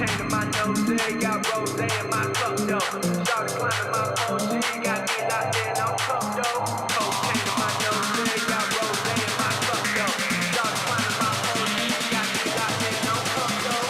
Cocaine in my nose, got rose in my cup though. Started climbing my OG, got me locked in on cup though. Cocaine in my nose, got rose in my cup though. Started climbing my OG, got me locked in on cup though.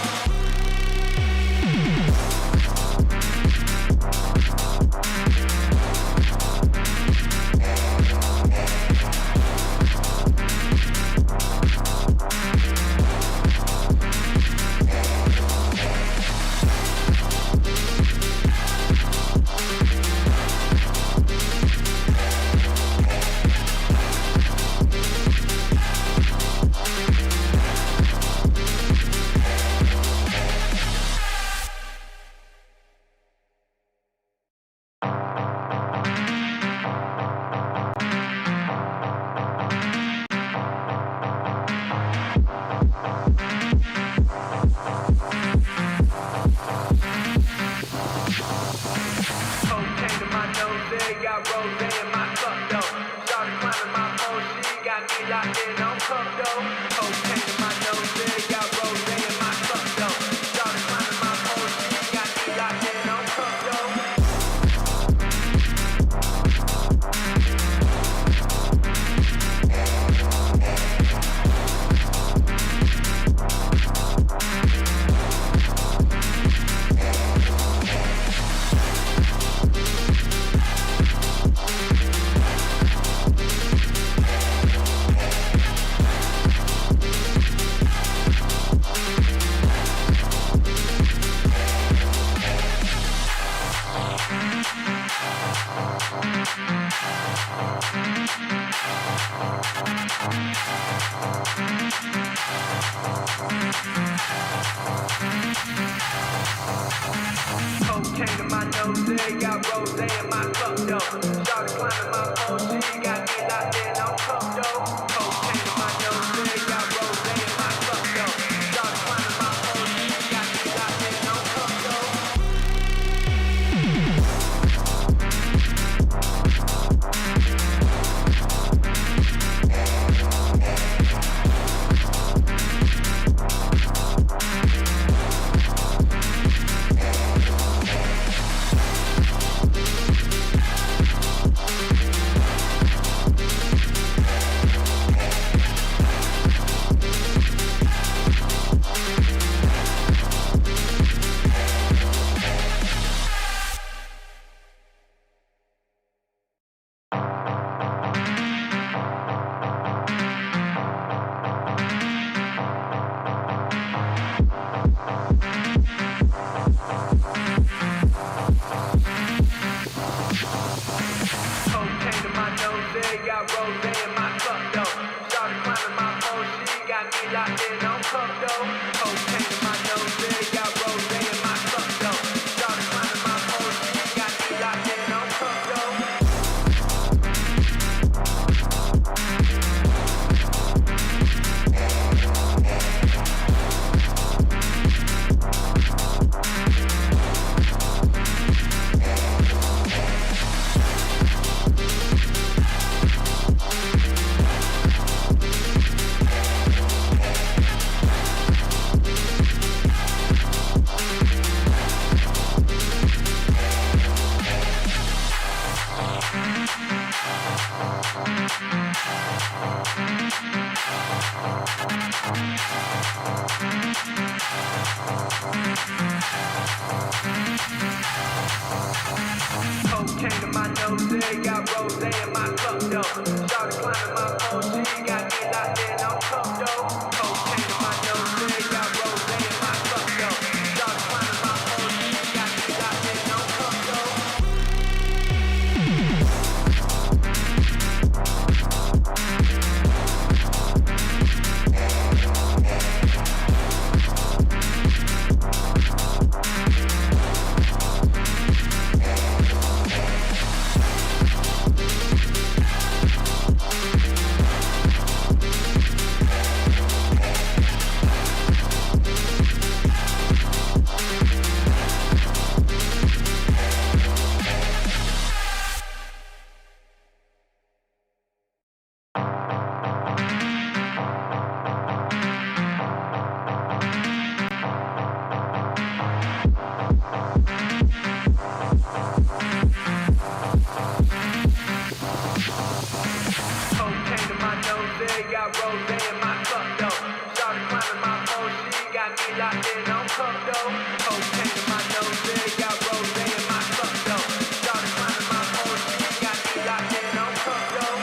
cup though. Cocaine in my nose, yeah, got rose in my cup though. Started climbing my pole, she got me locked in on cup though.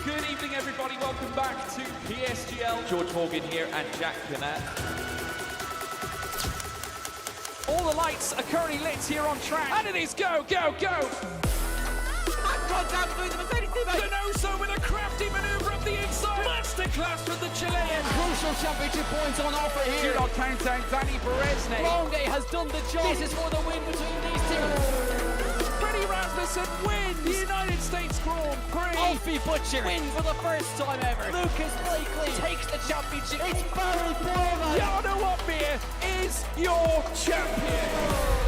Good evening, everybody. Welcome back to PSGL. George Morgan here and Jack Pinnett. All the lights are currently lit here on track. And it is go, go, go! Contact through the Mercedes teammate. Donoso with a crafty manoeuvre up the inside. Masterclass from the Chilean. Crucial championship points on offer here. Do not count out Danny Berezne. Longe has done the job. This is for the win between these two. Freddie Rasmussen wins the United States Grand Prix. Alfie Butcher wins for the first time ever. Lucas Blakely takes the championship. It's Barry Borman. Jarno Opmeer is your champion.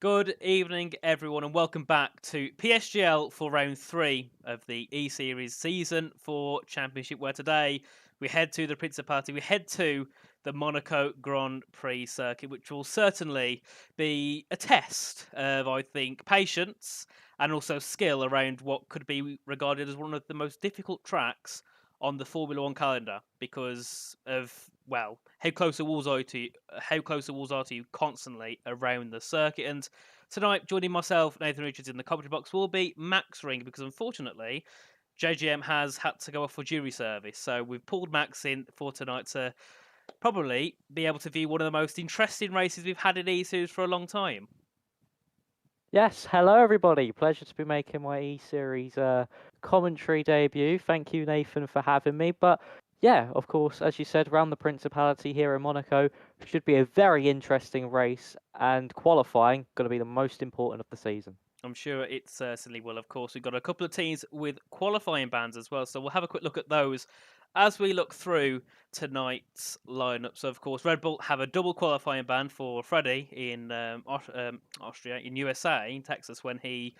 Good evening, everyone, and welcome back to PSGL for round 3 of the E-Series Season 4 Championship, where today we head to the Principality, we head to the Monaco Grand Prix circuit, which will certainly be a test of, I think, patience and also skill around what could be regarded as one of the most difficult tracks on the Formula One calendar because of, well, how close the walls are to you constantly around the circuit. And tonight, joining myself, Nathan Richards, in the commentary box will be Max Ring, because unfortunately JGM has had to go off for jury service. So we've pulled Max in for tonight to probably be able to view one of the most interesting races we've had in E-Series for a long time. Yes, hello everybody. Pleasure to be making my E-Series commentary debut. Thank you, Nathan, for having me. But yeah, of course, as you said, round the Principality here in Monaco should be a very interesting race, and qualifying going to be the most important of the season. I'm sure it certainly will. Of course, we've got a couple of teams with qualifying bans as well, so we'll have a quick look at those as we look through tonight's lineup. So, of course, Red Bull have a double qualifying ban for Freddie in Austria, in USA, in Texas, when he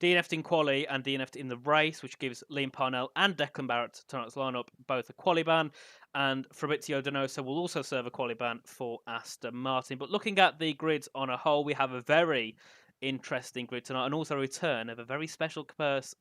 DNF'd in quali and DNF'd in the race, which gives Liam Parnell and Declan Barrett tonight's lineup both a quali ban. And Fabrizio Donoso will also serve a quali ban for Aston Martin. But looking at the grids on a whole, we have a very interesting grid tonight, and also a return of a very special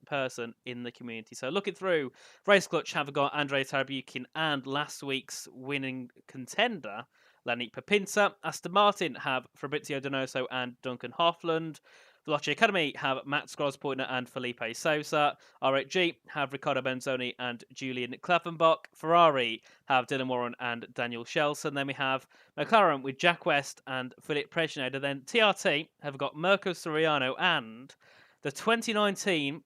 person in the community. So looking through, Race Clutch have got Andrei Tarabukin and last week's winning contender Lanik Papinsa. Aston Martin have Fabrizio Donoso and Duncan Hoffland. Veloci Academy have Max Grospointner and Felipe Sousa. R8G have Riccardo Benzoni and Julian Klavenbach. Ferrari have Dylan Warren and Daniel Shelson. Then we have McLaren with Jack West and Philip Preschneider. Then TRT have got Mirko Soriano and the 2019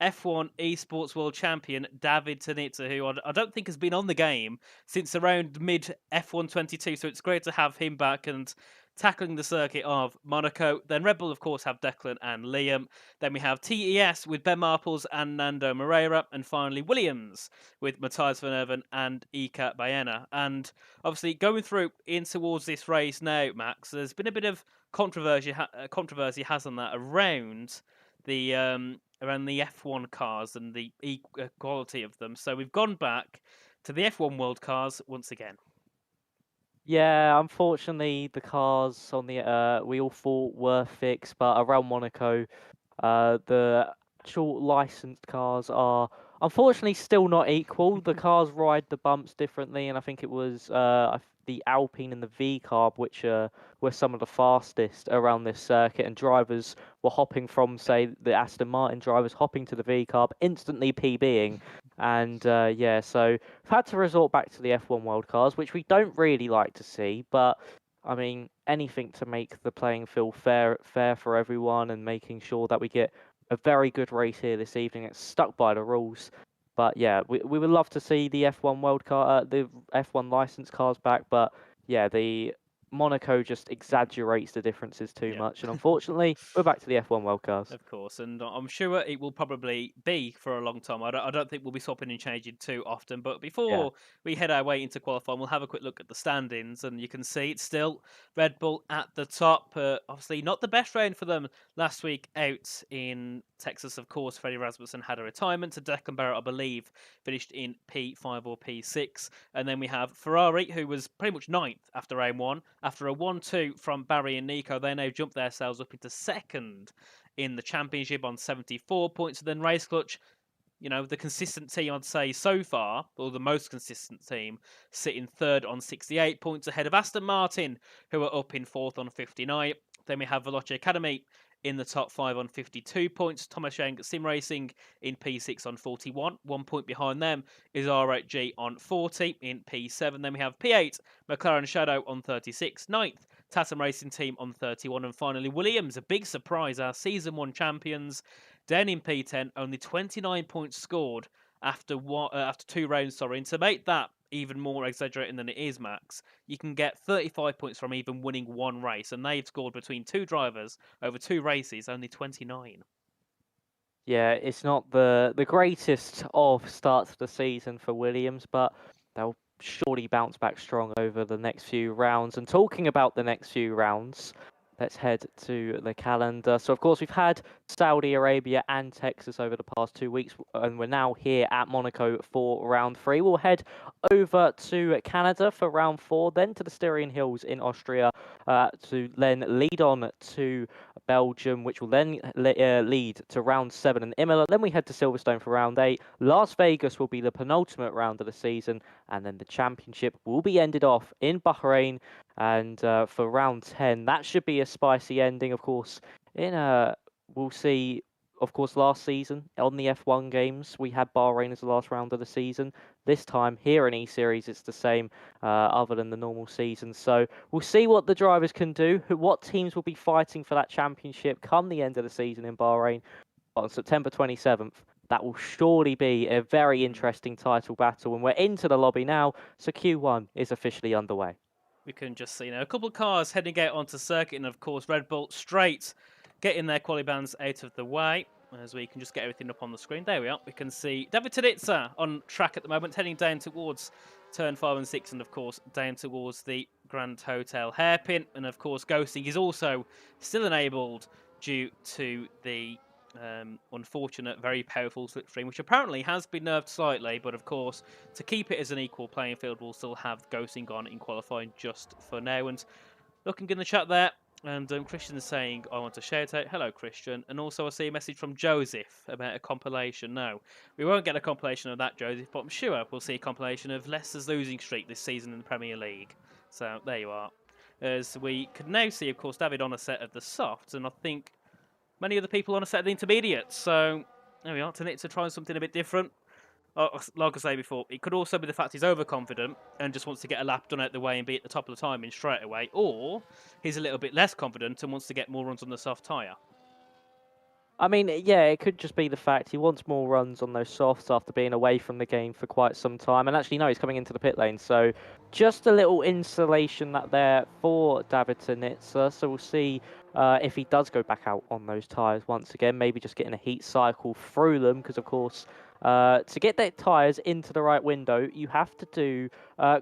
F1 Esports World Champion David Tanitsa, who I don't think has been on the game since around mid F1 22. So it's great to have him back and tackling the circuit of Monaco. Then Red Bull, of course, have Declan and Liam. Then we have TES with Ben Marples and Nando Moreira. And finally, Williams with Matthias Van Erven and Ika Baena. And obviously, going through in towards this race now, Max, there's been a bit of controversy hasn't that around the F1 cars and the equality of them. So we've gone back to the F1 World cars once again. Yeah, unfortunately, the cars on the we all thought were fixed, but around Monaco, the actual licensed cars are unfortunately still not equal. The cars ride the bumps differently, and I think it was the Alpine and the V Carb, which were some of the fastest around this circuit, and drivers were hopping from, say, the Aston Martin drivers hopping to the V Carb, instantly PBing. And yeah, so we've had to resort back to the F1 World cars, which we don't really like to see, but I mean, anything to make the playing field fair for everyone and making sure that we get a very good race here this evening. It's stuck by the rules. But yeah, we would love to see the F1 World car, the F1 license cars back. But yeah, the Monaco just exaggerates the differences too much, and unfortunately, we're back to the F1 World cars. Of course, and I'm sure it will probably be for a long time. I don't think we'll be swapping and changing too often. But before we head our way into qualifying, we'll have a quick look at the standings, and you can see it's still Red Bull at the top. Obviously, not the best round for them last week out in Texas. Of course, Freddie Rasmussen had a retirement. And Declan Barrett, I believe, finished in P5 or P6. And then we have Ferrari, who was pretty much ninth after round one. After a 1-2 from Barry and Nico, they now jump themselves up into second in the championship on 74 points. And then Race Clutch, you know, the consistent team, I'd say, so far, or the most consistent team, sitting third on 68 points ahead of Aston Martin, who are up in fourth on 59. Then we have Veloce Academy in the top 5 on 52 points. Thomas Young Sim Racing in P6 on 41. 1 point behind them is R8G on 40 in P7. Then we have P8, McLaren Shadow on 36. 9th, Tatum Racing Team on 31. And finally, Williams, a big surprise, our Season 1 champions, down in P10, only 29 points scored after 2 rounds, and to make that even more exaggerating than it is, Max, you can get 35 points from even winning one race, and they've scored between 2 drivers over 2 races, only 29. Yeah, it's not the greatest of starts of the season for Williams, but they'll surely bounce back strong over the next few rounds. And talking about the next few rounds, let's head to the calendar. So, of course, we've had Saudi Arabia and Texas over the past 2 weeks, and we're now here at Monaco for round 3. We'll head over to Canada for round 4, then to the Styrian Hills in Austria to then lead on to Belgium, which will then lead to round 7 in Imola. Then we head to Silverstone for round 8. Las Vegas will be the penultimate round of the season, and then the championship will be ended off in Bahrain. And for round 10, that should be a spicy ending, of course. We'll see, of course, last season on the F1 games, we had Bahrain as the last round of the season. This time, here in E-Series, it's the same, other than the normal season. So we'll see what the drivers can do, what teams will be fighting for that championship come the end of the season in Bahrain on September 27th. That will surely be a very interesting title battle. And we're into the lobby now, so Q1 is officially underway. We can just see, a couple of cars heading out onto circuit, and of course Red Bull straight getting their quali bands out of the way, as we can just get everything up on the screen. There we are. We can see David Taditsa on track at the moment, heading down towards turn 5 and 6, and of course down towards the Grand Hotel hairpin. And of course Ghosting is also still enabled due to the unfortunate, very powerful slipstream, which apparently has been nerfed slightly, but of course, to keep it as an equal playing field, we'll still have Ghosting on in qualifying just for now. And looking in the chat there, and Christian is saying, I want to shout out, hello Christian, and also I see a message from Joseph about a compilation. No, we won't get a compilation of that, Joseph, but I'm sure we'll see a compilation of Leicester's losing streak this season in the Premier League. So, there you are. As we can now see, of course, David on a set of the softs, and I think many other people on a set of the intermediates. So there we are. Tanitsa trying something a bit different. Like I say before, it could also be the fact he's overconfident and just wants to get a lap done out the way and be at the top of the timing straight away. Or he's a little bit less confident and wants to get more runs on the soft tyre. I mean, yeah, it could just be the fact he wants more runs on those softs after being away from the game for quite some time. And actually, no, he's coming into the pit lane. So just a little insulation that there for David Tanitsa. So we'll see if he does go back out on those tyres once again, maybe just getting a heat cycle through them. Because, of course, to get their tyres into the right window, you have to do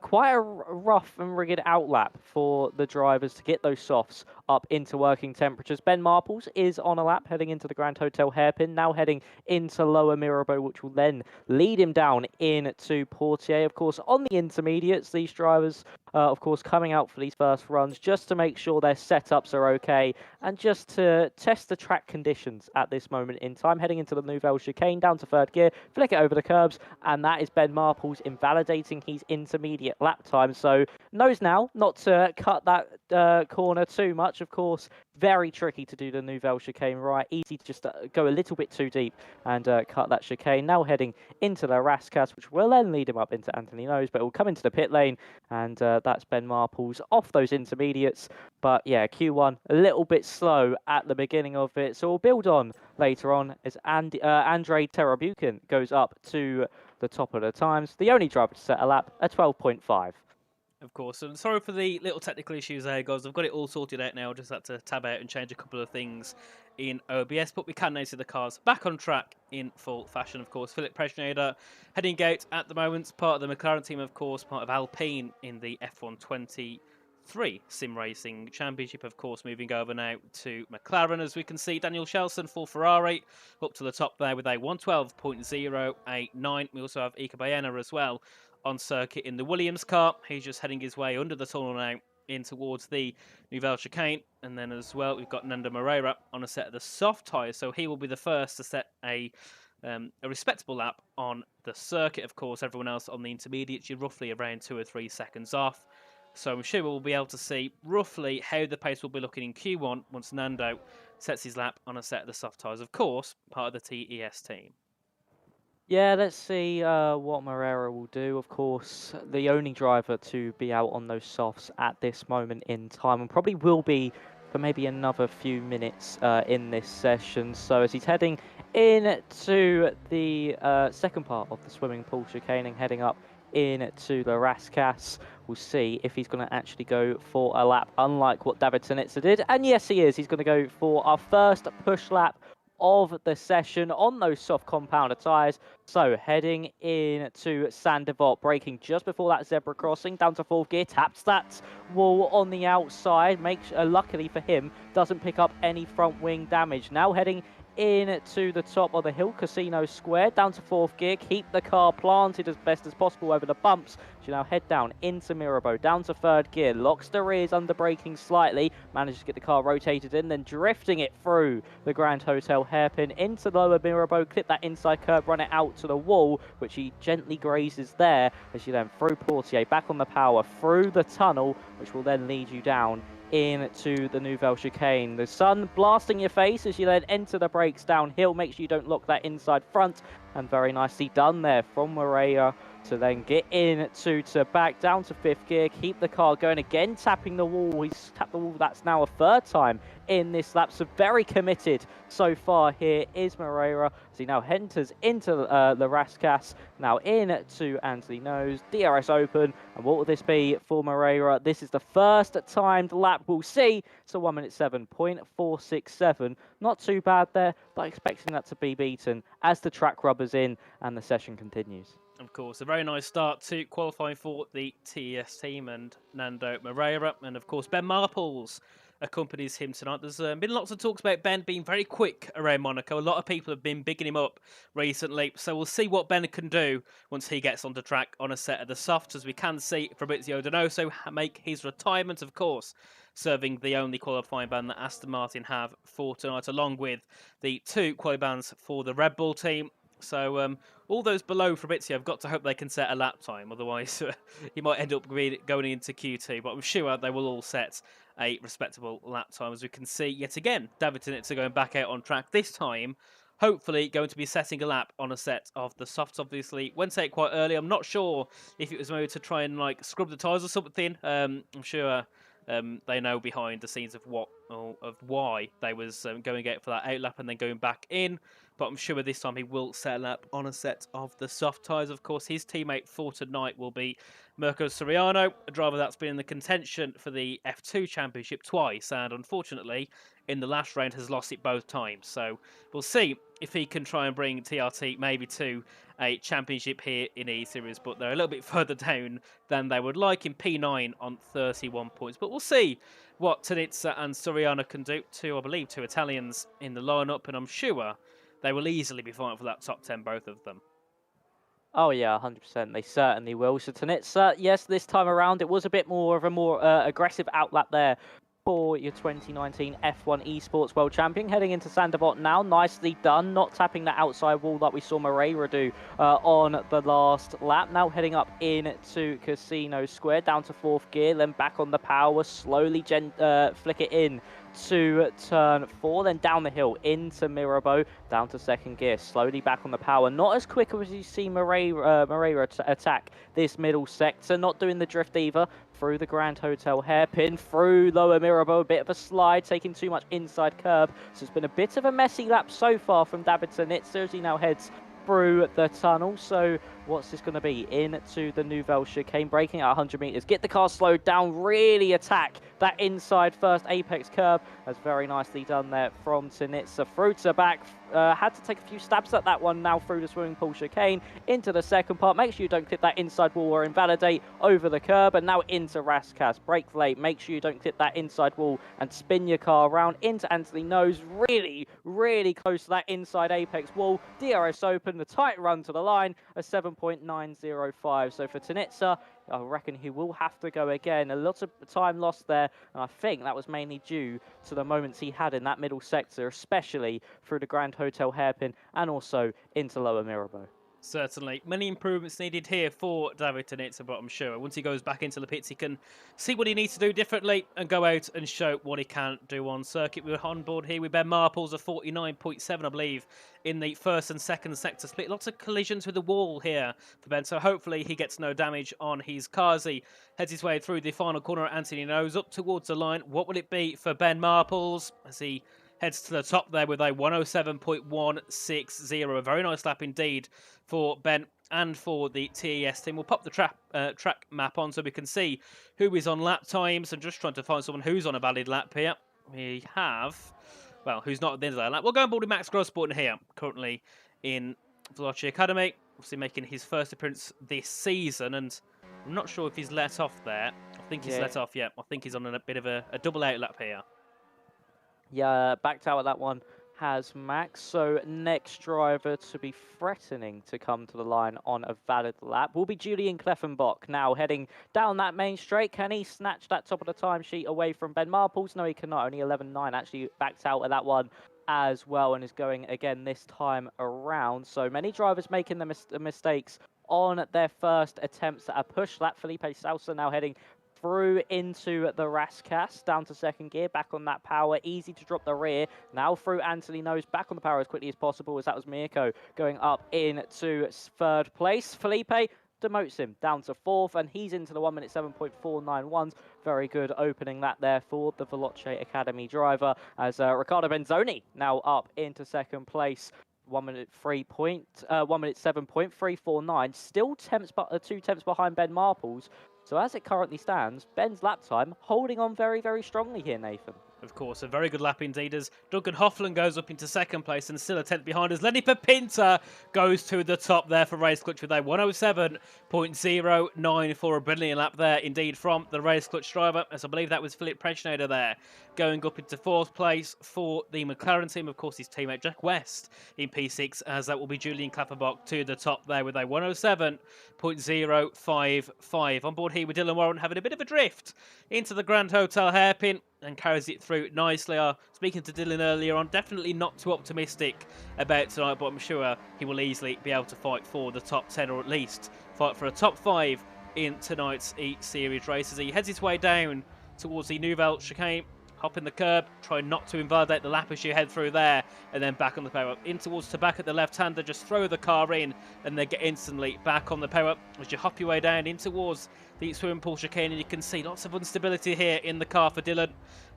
quite a rough and rigged outlap for the drivers to get those softs up into working temperatures. Ben Marples is on a lap heading into the Grand Hotel Hairpin, now heading into Lower Mirabeau, which will then lead him down into Portier. Of course, on the intermediates, these drivers, of course, coming out for these first runs just to make sure their setups are okay and just to test the track conditions at this moment in time. Heading into the Nouvelle Chicane, down to third gear, flick it over the curbs, and that is Ben Marples invalidating his intermediate lap time. So knows now not to cut that corner too much. Of course, very tricky to do the Nouvelle Chicane right. Easy to just go a little bit too deep and cut that chicane. Now heading into the Rascas, which will then lead him up into Anthony Nose, but will come into the pit lane, and that's Ben Marples off those intermediates. But yeah, Q1 a little bit slow at the beginning of it, so we'll build on later on as Andrei Terabukin goes up to the top of the times. The only driver to set a lap, a 12.5. Of course, and sorry for the little technical issues there, guys. I've got it all sorted out now. Just had to tab out and change a couple of things in OBS, but we can now see the cars back on track in full fashion. Of course, Philip Presnader heading out at the moment, part of the McLaren team, of course, part of Alpine in the F123 Sim Racing Championship. Of course, moving over now to McLaren, as we can see Daniel Shelson for Ferrari up to the top there with a 112.089. We also have Ika Baena as well on circuit in the Williams car. He's just heading his way under the tunnel now in towards the Nouvelle Chicane. And then as well, we've got Nando Moreira on a set of the soft tyres. So he will be the first to set a respectable lap on the circuit. Of course, everyone else on the intermediates, you're roughly around 2 or 3 seconds off. So I'm sure we'll be able to see roughly how the pace will be looking in Q1 once Nando sets his lap on a set of the soft tyres. Of course, part of the TES team. Yeah, let's see what Moreira will do. Of course, the only driver to be out on those softs at this moment in time, and probably will be for maybe another few minutes in this session. So as he's heading into the second part of the swimming pool chicaning, heading up into the Rascas, we'll see if he's going to actually go for a lap, unlike what David Tanitsa did. And yes, he is. He's going to go for our first push lap of the session on those soft compounder tyres. So heading into Sandevot, braking just before that zebra crossing, down to fourth gear, taps that wall on the outside, makes luckily for him, doesn't pick up any front wing damage. Now heading into the top of the hill, Casino Square, down to fourth gear, keep the car planted as best as possible over the bumps. She now head down into Mirabeau, down to third gear, locks the rears under braking slightly, manages to get the car rotated in, then drifting it through the Grand Hotel hairpin into lower Mirabeau, clip that inside curb, run it out to the wall, which he gently grazes there, as you then through Portier, back on the power, through the tunnel, which will then lead you down into the Nouvelle Chicane. The sun blasting your face as you then enter the brakes downhill. Make sure you don't lock that inside front. And very nicely done there from Moreira to then get in to back down to fifth gear, keep the car going again, tapping the wall. He's tapped the wall, that's now a third time in this lap, so very committed so far here is Moreira as he now enters into the Rascas, now in to Anthony Nose, DRS open, and what will this be for Moreira? This is the first timed lap we'll see, so 1 minute 7.467, not too bad there, but expecting that to be beaten as the track rubbers in and the session continues. Of course, a very nice start to qualifying for the TES team and Nando Moreira. And of course, Ben Marples accompanies him tonight. There's been lots of talks about Ben being very quick around Monaco. A lot of people have been bigging him up recently. So we'll see what Ben can do once he gets onto track on a set of the softs. As we can see, Fabrizio Donoso make his retirement, of course, serving the only qualifying ban that Aston Martin have for tonight, along with the 2 qualifying bans for the Red Bull team. So all those below Fabrizio, I've got to hope they can set a lap time. Otherwise, he might end up going into Q2. But I'm sure they will all set a respectable lap time. As we can see, yet again, David Tanitsa going back out on track. This time, hopefully going to be setting a lap on a set of the softs, obviously. Went out quite early. I'm not sure if it was maybe to try and like scrub the tyres or something. I'm sure they know behind the scenes of why they was going out for that outlap and then going back in. But I'm sure this time he will settle up on a set of the soft tyres. Of course, his teammate for tonight will be Mirko Soriano, a driver that's been in the contention for the F2 Championship twice, and unfortunately, in the last round has lost it both times. So we'll see if he can try and bring TRT maybe to a championship here in E-Series, but they're a little bit further down than they would like in P9 on 31 points. But we'll see what Tanitsa and Soriano can do. I believe, two Italians in the lineup, and I'm sure they will easily be fighting for that top 10, both of them. Oh yeah, 100%. They certainly will. So Tanitsa, yes, this time around it was a bit more of a more aggressive outlap there for your 2019 F1 Esports World Champion. Heading into Sandavot now, nicely done, not tapping that outside wall that we saw Moreira do on the last lap. Now heading up into Casino Square, down to 4th gear, then back on the power, slowly flick it in to turn 4, then down the hill into Mirabeau, down to 2nd gear, slowly back on the power. Not as quick as you see Moreira attack this middle sector, not doing the drift either. Through the Grand Hotel hairpin, through lower Mirabeau, a bit of a slide, taking too much inside curb. So it's been a bit of a messy lap so far from David Tanitsa as he now heads through the tunnel. So what's this going to be? Into the Nouvelle chicane, braking at 100 meters. Get the car slowed down, really attack that inside first apex curb. That's very nicely done there from Tanitsa. Through to back, had to take a few stabs at that one now through the swimming pool chicane. Into the second part, make sure you don't clip that inside wall or invalidate over the curb. And now into Raskas, brake late, make sure you don't clip that inside wall and spin your car around into Anthony Nose. Really, really close to that inside apex wall. DRS open, the tight run to the line, a 7.905. So for Tanitsa, I reckon he will have to go again. A lot of time lost there, and I think that was mainly due to the moments he had in that middle sector, especially through the Grand Hotel hairpin and also into lower Mirabeau. Certainly. Many improvements needed here for David Tanitsa, but I'm sure once he goes back into the pits, he can see what he needs to do differently and go out and show what he can do on circuit. We're on board here with Ben Marples, a 49.7, I believe, in the first and second sector split. Lots of collisions with the wall here for Ben, so hopefully he gets no damage on his car as he heads his way through the final corner. Anthony Nose up towards the line. What will it be for Ben Marples as he heads to the top there with a 107.160. A very nice lap indeed for Ben and for the TES team. We'll pop the track map on so we can see who is on lap times. I'm just trying to find someone who's on a valid lap here. We have, well, who's not at the end of that lap. We'll go on board with Max Grossborn here, currently in Veloci Academy. Obviously making his first appearance this season, and I'm not sure if he's let off there. I think he's let off, yeah. I think he's on a bit of a double out lap here. Yeah, backed out at that one has Max. So next driver to be threatening to come to the line on a valid lap will be Julian Kleffenbach. Now heading down that main straight. Can he snatch that top of the timesheet away from Ben Marples? No, he cannot. Only 11.9. Actually backed out at that one as well and is going again this time around. So many drivers making the mistakes on their first attempts at a push lap. Felipe Salsa now heading through into the Raskas, down to 2nd gear, back on that power, easy to drop the rear. Now through Anthony Nose, back on the power as quickly as possible, as that was Mirko going up into 3rd place. Felipe demotes him down to 4th, and he's into the 1 minute 7.491s. Very good opening that there for the Veloce Academy driver, as Riccardo Benzoni now up into 2nd place. 1 minute 7.349, still 2 tenths behind Ben Marples. So as it currently stands, Ben's lap time holding on very, very strongly here, Nathan. Of course, a very good lap indeed as Duncan Hoffland goes up into 2nd place and still a 10th behind us. Lenny Papinta goes to the top there for Race Clutch with a 107.09 for a brilliant lap there indeed from the Race Clutch driver, as I believe that was Philip Preschnader there going up into 4th place for the McLaren team. Of course, his teammate Jack West in P6, as that will be Julian Klapperbach to the top there with a 107.055. On board here with Dylan Warren having a bit of a drift into the Grand Hotel hairpin and carries it through nicely. Speaking to Dylan earlier on, definitely not too optimistic about tonight, but I'm sure he will easily be able to fight for the top 10 or at least fight for a top 5 in tonight's E-Series race as he heads his way down towards the Nouvelle chicane. hop in the curb, try not to invalidate the lap as you head through there, and then back on the power up. In towards to back at the left-hander, just throw the car in, and then get instantly back on the power up as you hop your way down in towards the swimming pool chicane, and you can see lots of instability here in the car for Dylan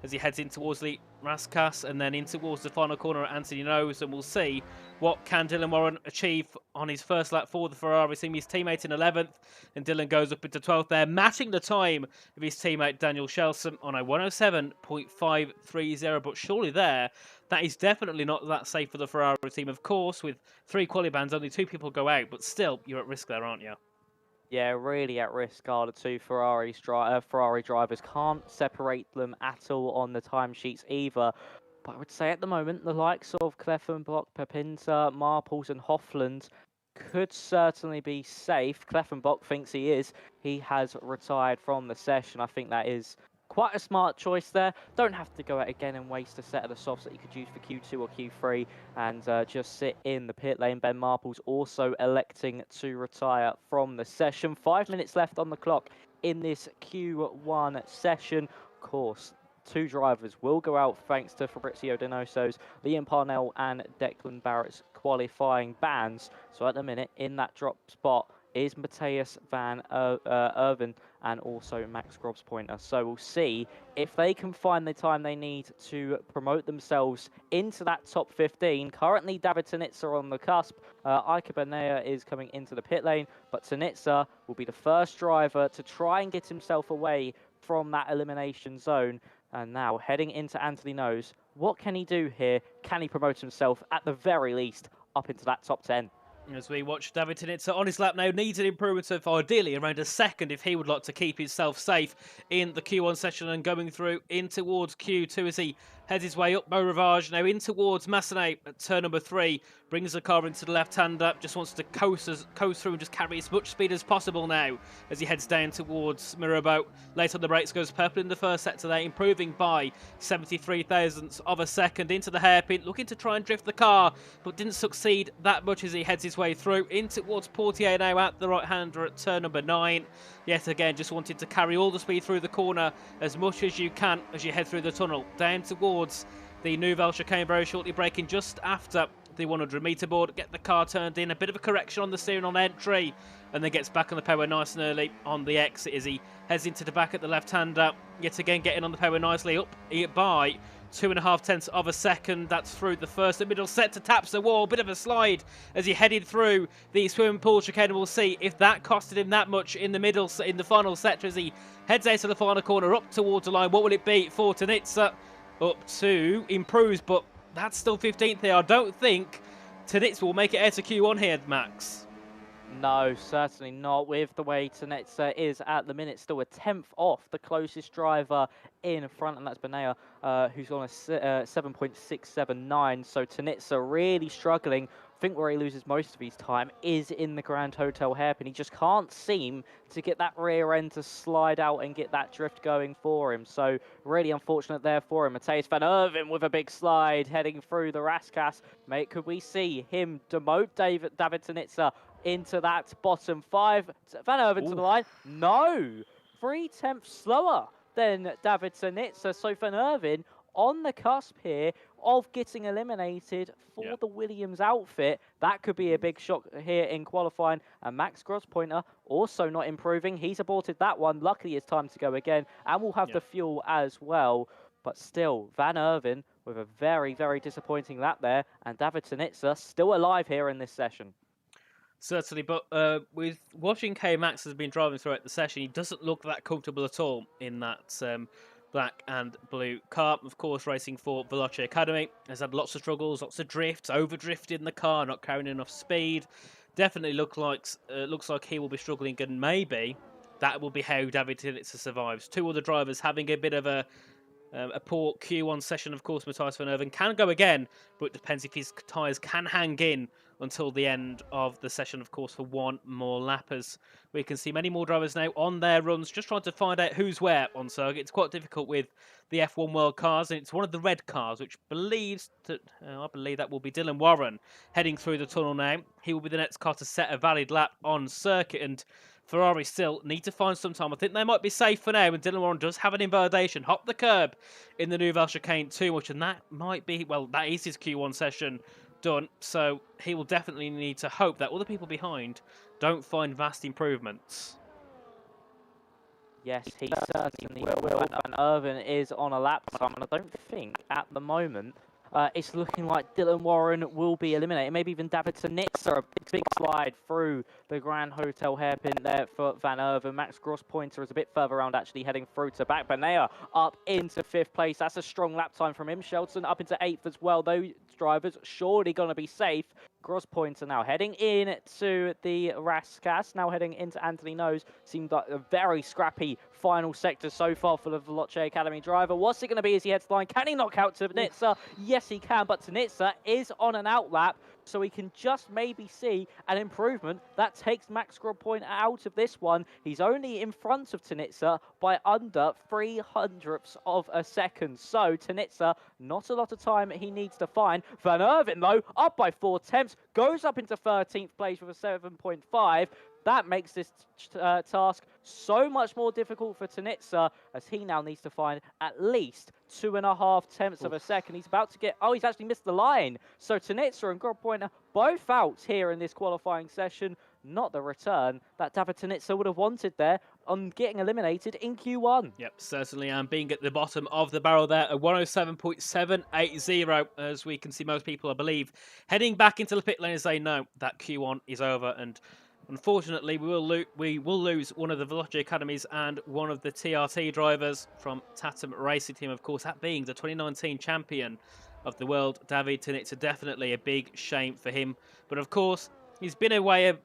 as he heads in towards the Raskas and then in towards the final corner at Anthony Nose, and we'll see what can Dylan Warren achieve on his first lap for the Ferrari, seeing his teammate in 11th, and Dylan goes up into 12th there, matching the time of his teammate Daniel Shelson on a 107.530, but surely there, that is definitely not that safe for the Ferrari team. Of course, with 3 quali bans, only 2 people go out, but still, you're at risk there, aren't you? Yeah, really at risk are the two Ferrari drivers. Can't separate them at all on the timesheets either. But I would say at the moment, the likes of Kleffenbach, Pepinter, Marples and Hoffland could certainly be safe. Kleffenbach thinks he is. He has retired from the session. I think that is quite a smart choice there. Don't have to go out again and waste a set of the softs that you could use for Q2 or Q3 and just sit in the pit lane. Ben Marples also electing to retire from the session. 5 minutes left on the clock in this Q1 session. Of course, 2 drivers will go out thanks to Fabrizio Donoso's, Liam Parnell and Declan Barrett's qualifying bans. So at the minute, in that drop spot is Matthias van Erven and also Max Grospointer. So we'll see if they can find the time they need to promote themselves into that top 15. Currently, David Tanitsa on the cusp. Ike Benea is coming into the pit lane, but Tanitsa will be the first driver to try and get himself away from that elimination zone. And now heading into Anthony Nose, what can he do here? Can he promote himself at the very least up into that top 10? As we watch David Tanitsa on his lap now, needs an improvement of ideally around a second if he would like to keep himself safe in the Q1 session and going through in towards Q2 as he heads his way up Beau Rivage, now in towards Massenet at turn number 3, brings the car into the left-hander, just wants to coast through and just carry as much speed as possible now as he heads down towards Mirabeau. Late on the brakes, goes purple in the first sector there, improving by 73 thousandths of a second into the hairpin, looking to try and drift the car, but didn't succeed that much as he heads his way through in towards Portier now at the right-hander at turn number 9. Yet again, just wanted to carry all the speed through the corner as much as you can as you head through the tunnel, down towards the Nouvelle chicane very shortly, braking just after the 100-metre board, get the car turned in, a bit of a correction on the steering on entry, and then gets back on the power nice and early on the exit as he heads into the back at the left-hander, yet again getting on the power nicely, up by 2.5 tenths of a second. That's through the first and middle sector, taps the wall, bit of a slide as he headed through the swimming pool chicane. We'll see if that costed him that much in the final sector as he heads out to the final corner, up towards the line. What will it be for Tanitsa? Up to improves, but that's still 15th here. I don't think Tanitsa will make it out to Q1 here, Max. No, certainly not. With the way Tanitsa is at the minute, still a 10th off the closest driver in front, and that's Benea, who's on a 7.679. So Tanitsa really struggling. I think where he loses most of his time is in the Grand Hotel hairpin. He just can't seem to get that rear end to slide out and get that drift going for him. So really unfortunate there for him. Matthias van Erven with a big slide heading through the Raskas. Mate, could we see him demote David Tanitsa into that bottom 5? Van Erven to the line. No! 3/10 slower than David Tanitsa. So Van Erven on the cusp here of getting eliminated for the Williams outfit. That could be a big shock here in qualifying. And Max Grospointer also not improving. He's aborted that one. Luckily, it's time to go again. And we'll have the fuel as well. But still, Van Erven with a very, very disappointing lap there. And David Tanitsa still alive here in this session. Certainly, but with watching K-Max has been driving throughout the session, he doesn't look that comfortable at all in that black and blue car. Of course, racing for Veloce Academy. Has had lots of struggles, lots of drifts, overdrifted in the car, not carrying enough speed. Definitely looks like he will be struggling, and maybe that will be how David Tanitsa survives. 2 other drivers having a bit of a poor Q1 session. Of course, Matthias van Erven can go again, but it depends if his tyres can hang in until the end of the session, of course, for one more lap. As we can see many more drivers now on their runs, just trying to find out who's where on circuit. It's quite difficult with the F1 World cars, and it's one of the red cars, which I believe that will be Dylan Warren heading through the tunnel now. He will be the next car to set a valid lap on circuit, and Ferrari still need to find some time. I think they might be safe for now, and Dylan Warren does have an invalidation. Hop the curb in the Nouvelle Chicane too much, and that might be, well, that is his Q1 session done, so he will definitely need to hope that other people behind don't find vast improvements. Yes, he certainly will. Van Irvin is on a lap time, and I don't think at the moment it's looking like Dylan Warren will be eliminated. Maybe even David Sanitza, a big slide through the Grand Hotel hairpin there for Van Irvin. Max Grosspointer is a bit further around, actually heading through to back. Banea up into 5th place. That's a strong lap time from him. Shelton up into 8th as well. Those drivers surely going to be safe. Grosspointer now heading in to the Rascas, now heading into Anthony Nose. Seemed like a very scrappy final sector so far for the Veloce Academy driver. What's it going to be as he heads the line? Can he knock out Tanitsa? Yes, he can, but Tanitsa is on an outlap, so we can just maybe see an improvement. That takes Max Grosspointer out of this one. He's only in front of Tanitsa by under 0.03 of a second. So Tanitsa, not a lot of time he needs to find. Van Irvin, though, up by 4 tenths, goes up into 13th place with a 7.5. That makes this task so much more difficult for Tanitsa, as he now needs to find at least 2.5 tenths of a second. He's about to get... Oh, he's actually missed the line. So Tanitsa and Grosspointer both out here in this qualifying session. Not the return that David Tanitsa would have wanted there on getting eliminated in Q1. Yep, certainly. And being at the bottom of the barrel there, a 107.780, as we can see most people, I believe, heading back into the pit lane as they know that Q1 is over. And unfortunately, we will lose one of the Veloce Academies and one of the TRT drivers from Tatum Racing Team, of course, that being the 2019 champion of the world, David Tanitsa. Definitely a big shame for him. But of course, he's been away, a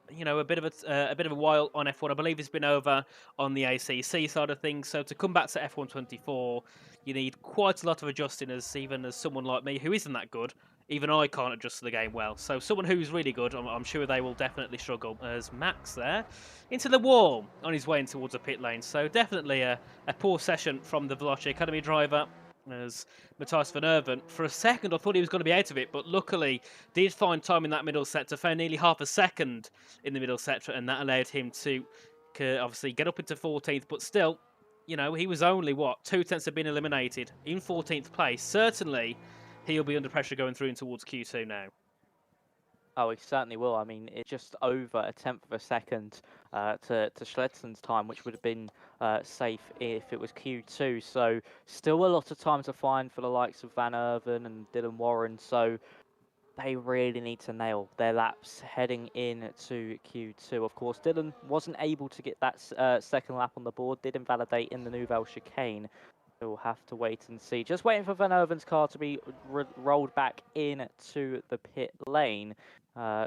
bit of a while on F1. I believe he's been over on the ACC side of things. So to come back to F1 24, you need quite a lot of adjusting. Even as someone like me who isn't that good, even I can't adjust to the game well. So someone who's really good, I'm sure they will definitely struggle. As Max there into the wall on his way in towards a pit lane. So definitely a poor session from the Veloce Academy driver. As Matthias Van Irven, for a second I thought he was going to be out of it, but luckily did find time in that middle sector, found nearly half a second in the middle sector, and that allowed him to obviously get up into 14th, but still, he was only, 2 tenths of being eliminated in 14th place. Certainly, he'll be under pressure going through and towards Q2 now. Oh, he certainly will. I mean, it's just over a tenth of a second to Schledsen's time, which would have been safe if it was Q2. So still a lot of time to find for the likes of Van Irven and Dylan Warren. So they really need to nail their laps heading in to Q2. Of course, Dylan wasn't able to get that second lap on the board, did invalidate in the Nouvelle Chicane. We'll have to wait and see. Just waiting for Van Irven's car to be rolled back into the pit lane.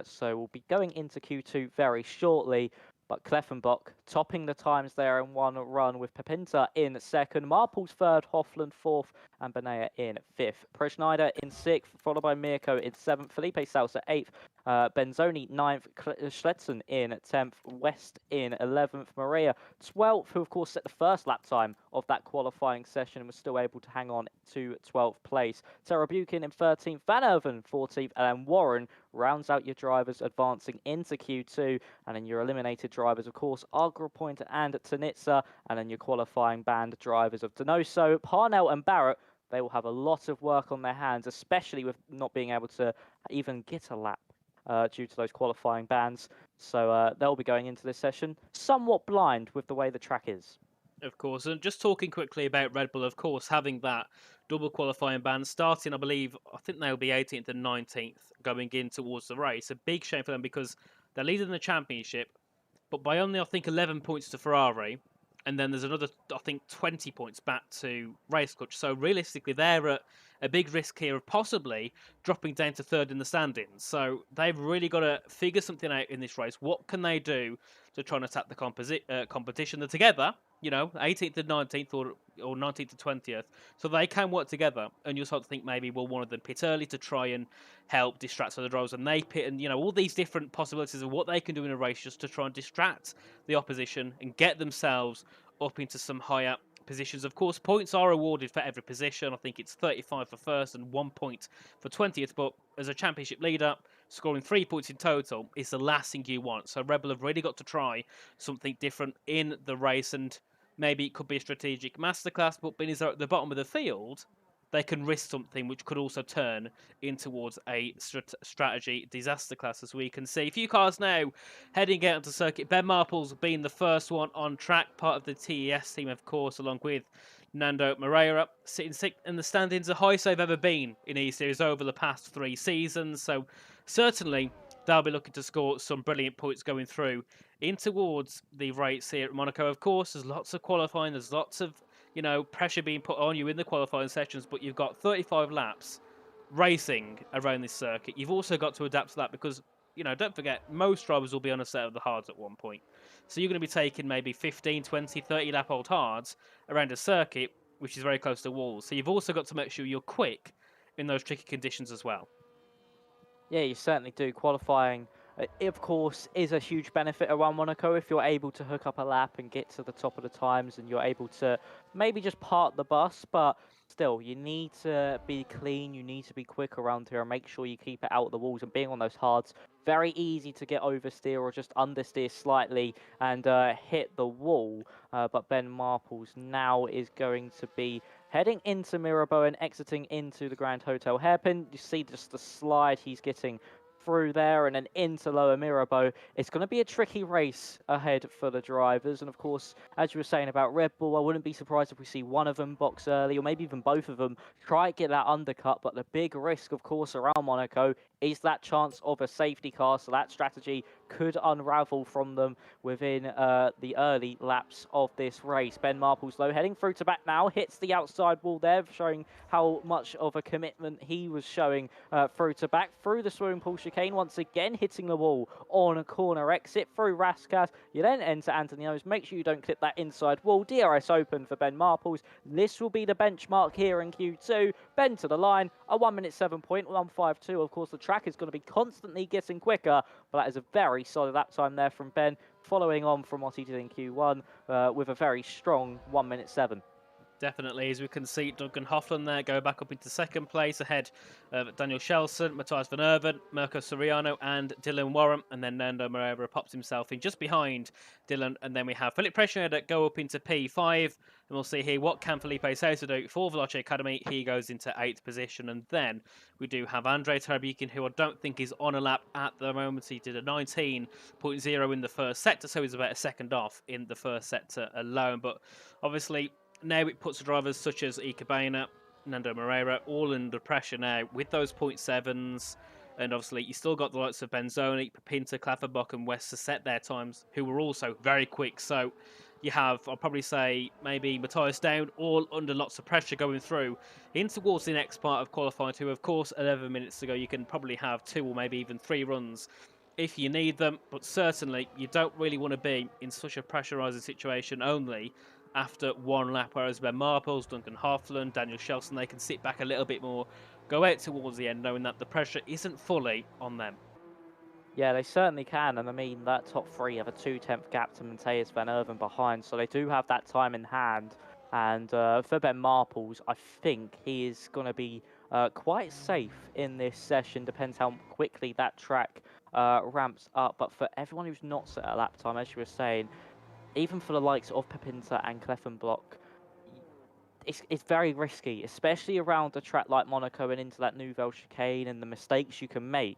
So we'll be going into Q2 very shortly. But Kleffenbach topping the times there in one run, with Pepinta in second, Marples third, Hoffland fourth, and Banea in fifth. Preschneider in sixth, followed by Mirko in seventh, Felipe Salsa eighth, Benzoni ninth, Schletzen in 10th, West in 11th, Maria 12th, who of course set the first lap time of that qualifying session and was still able to hang on to 12th place. Tara Buchan in 13th, Van Irven 14th, and then Warren rounds out your drivers advancing into Q2, and then your eliminated drivers, of course, are Grosspointer and Tanitsa, and then your qualifying band drivers of Donoso, Parnell and Barrett. They will have a lot of work on their hands, especially with not being able to even get a lap due to those qualifying bans. So they'll be going into this session somewhat blind with the way the track is. Of course, and just talking quickly about Red Bull, of course, having that double qualifying ban starting, I think they'll be 18th and 19th going in towards the race. A big shame for them because they're leading the championship, but by only, I think, 11 points to Ferrari. And then there's another, I think, 20 points back to Race Clutch. So realistically, they're at a big risk here of possibly dropping down to third in the standings. So they've really got to figure something out in this race. What can they do to try and attack the competition? They're together, 18th and 19th or 19th to 20th. So they can work together. And you'll start to think maybe, will one of them pit early to try and help distract other drivers? And they pit, and, all these different possibilities of what they can do in a race just to try and distract the opposition and get themselves up into some higher positions. Of course, points are awarded for every position. I think it's 35 for first and 1 point for 20th. But as a championship leader, scoring 3 points in total is the last thing you want. So Red Bull have really got to try something different in the race, and maybe it could be a strategic masterclass. But being as they're at the bottom of the field, they can risk something which could also turn in towards a strategy disaster class, as we can see. A few cars now heading out onto circuit. Ben Marple's been the first one on track, part of the TES team, of course, along with Nando Moreira, sitting sixth in the standings, the highest they've ever been in E-Series over the past 3 seasons. So certainly they'll be looking to score some brilliant points going through in towards the race here at Monaco. Of course, there's lots of qualifying, there's lots of pressure being put on you in the qualifying sessions, but you've got 35 laps racing around this circuit. You've also got to adapt to that because, don't forget, most drivers will be on a set of the hards at one point. So you're going to be taking maybe 15, 20, 30 lap old hards around a circuit, which is very close to walls. So you've also got to make sure you're quick in those tricky conditions as well. Yeah, you certainly do. Qualifying, of course, is a huge benefit around Monaco if you're able to hook up a lap and get to the top of the times and you're able to maybe just park the bus, but still, you need to be clean, you need to be quick around here and make sure you keep it out of the walls. And being on those hards, very easy to get oversteer or just understeer slightly and hit the wall. But Ben Marples now is going to be heading into Mirabeau and exiting into the Grand Hotel Hairpin. You see just the slide he's getting through there and then into Lower Mirabeau. It's going to be a tricky race ahead for the drivers. And of course, as you were saying about Red Bull, I wouldn't be surprised if we see one of them box early or maybe even both of them try to get that undercut. But the big risk, of course, around Monaco is that chance of a safety car. So that strategy could unravel from them within the early laps of this race. Ben Marples, though, heading through to back now, hits the outside wall there, showing how much of a commitment he was showing through to back, through the swimming pool chicane, once again hitting the wall on a corner exit, through Raskas. You then enter Antonios. Make sure you don't clip that inside wall. DRS open for Ben Marples. This will be the benchmark here in Q2. Ben to the line, a 1 minute 7.152. Of course, the track is going to be constantly getting quicker, but that is a very solid lap time there from Ben, following on from what he did in Q1 with a very strong 1 minute 7. Definitely, as we can see, Duncan Hoffland there go back up into second place ahead of Daniel Shelson, Matthias Van Erven, Mirko Soriano and Dylan Warren. And then Nando Moreira pops himself in just behind Dylan. And then we have Philip Preschner go up into P5. And we'll see here what can Felipe Sousa do for Veloce Academy. He goes into 8th position. And then we do have Andrei Tarabukin, who I don't think is on a lap at the moment. He did a 19.0 in the first sector, so he's about a second off in the first sector alone. But obviously, now it puts the drivers such as Ikebana, Nando Moreira, all under pressure now with those 0.7s. And obviously, you still got the likes of Benzoni, Papinta, Klafferbach, and West to set their times, who were also very quick. So you have, I'll probably say, maybe Matthias Down, all under lots of pressure going through in towards the next part of qualifying. To, of course, 11 minutes to go, you can probably have 2 or maybe even 3 runs if you need them. But certainly, you don't really want to be in such a pressurising situation only after 1 lap, whereas Ben Marples, Duncan Hoffland, Daniel Shelson, they can sit back a little bit more, go out towards the end, knowing that the pressure isn't fully on them. Yeah, they certainly can, and I mean, that top 3 have a 2/10 gap to Matthias Van Erven behind, so they do have that time in hand. And for Ben Marples, I think he is going to be quite safe in this session, depends how quickly that track ramps up. But for everyone who's not set a lap time, as you were saying, even for the likes of Papinta and Kleffenblock, it's very risky, especially around a track like Monaco and into that Nouvelle chicane and the mistakes you can make.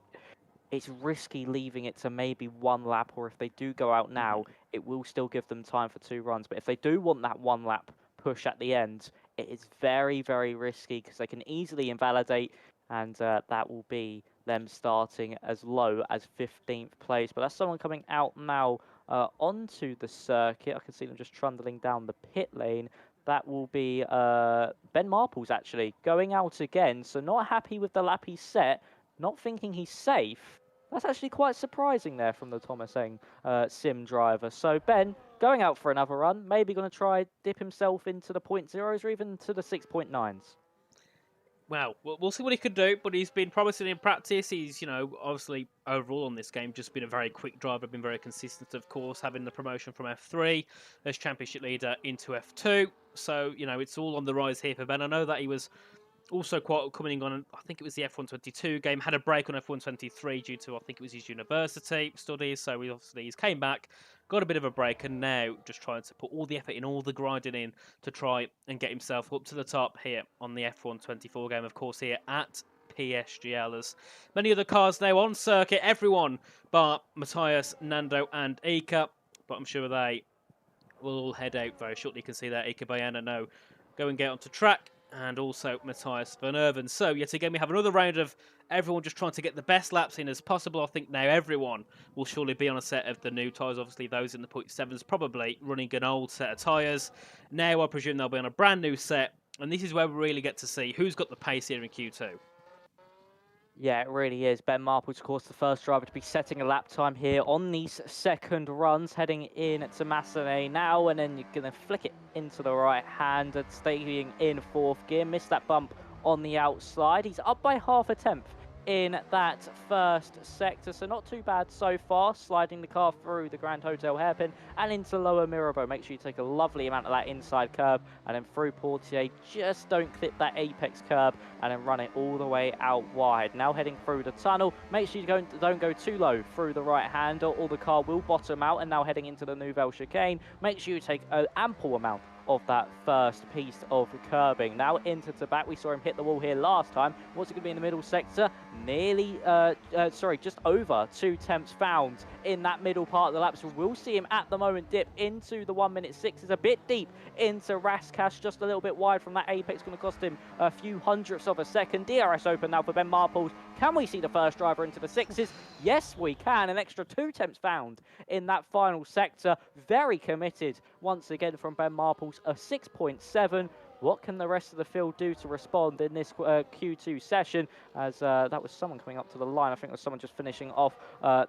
It's risky leaving it to maybe 1 lap, or if they do go out now, it will still give them time for 2 runs. But if they do want that 1 lap push at the end, it is very, very risky because they can easily invalidate, and that will be them starting as low as 15th place. But that's someone coming out now onto the circuit. I can see them just trundling down the pit lane. That will be Ben Marples, actually, going out again. So not happy with the lap he's set, not thinking he's safe. That's actually quite surprising there from the Thomas Eng sim driver. So Ben, going out for another run, maybe going to try dip himself into the 0.0s or even to the 6.9s. Well, we'll see what he can do, but he's been promising in practice. He's, obviously overall on this game, just been a very quick driver, been very consistent, of course, having the promotion from F3 as championship leader into F2. So, it's all on the rise here for Ben. I know that he was also quite coming on, I think it was the F122 game, had a break on F123 due to, I think it was his university studies. So he's came back, got a bit of a break, and now just trying to put all the effort in, all the grinding in to try and get himself up to the top here on the F124 game, of course, here at PSGL. As many other cars now on circuit, everyone bar Matthias, Nando, and Ika, but I'm sure they will all head out very shortly. You can see that Ika Bayana now go and get onto track, and also Matthias Van Erven. So, yet again, we have another round of everyone just trying to get the best laps in as possible. I think now everyone will surely be on a set of the new tyres. Obviously, those in the 0.7s probably running an old set of tyres. Now, I presume they'll be on a brand new set, and this is where we really get to see who's got the pace here in Q2. Yeah, it really is. Ben Marples, of course, the first driver to be setting a lap time here on these second runs, heading in to Massenet now, and then you're going to flick it into the right hand and staying in fourth gear. Missed that bump on the outside. He's up by half a tenth in that first sector, so not too bad so far. Sliding the car through the Grand Hotel hairpin and into Lower Mirabeau. Make sure you take a lovely amount of that inside curb and then through Portier. Just don't clip that apex curb and then run it all the way out wide. Now heading through the tunnel. Make sure you don't go too low through the right hand or the car will bottom out. And now heading into the Nouvelle chicane. Make sure you take an ample amount of that first piece of curbing. Now into the back, we saw him hit the wall here last time. What's it going to be in the middle sector? Nearly, just over 2 tenths found in that middle part of the lap. So we'll see him at the moment dip into the 1:06. It's a bit deep into Rascash, just a little bit wide from that apex. Going to cost him a few hundredths of a second. DRS open now for Ben Marples. Can we see the first driver into the 6s? Yes, we can. An extra 2 tenths found in that final sector. Very committed once again from Ben Marples. A 6.7. What can the rest of the field do to respond in this Q2 session? As that was someone coming up to the line. I think it was someone just finishing off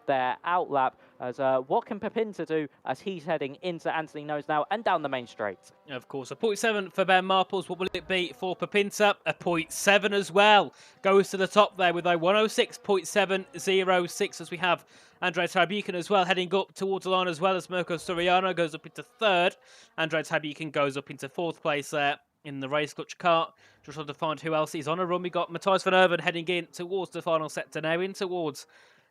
their outlap. As what can Pepinta do as he's heading into Anthony Nose now and down the main straight? Of course, a 0.7 for Ben Marples. What will it be for Pepinta? A 0.7 as well. Goes to the top there with a 106.706 as we have Andrei Tabukin as well heading up towards the line, as well as Mirko Soriano goes up into third. Andrei Tabukin goes up into fourth place there in the race clutch cart. Just trying to find who else is on a run. We got Matthias Van Erven heading in towards the final sector now, in towards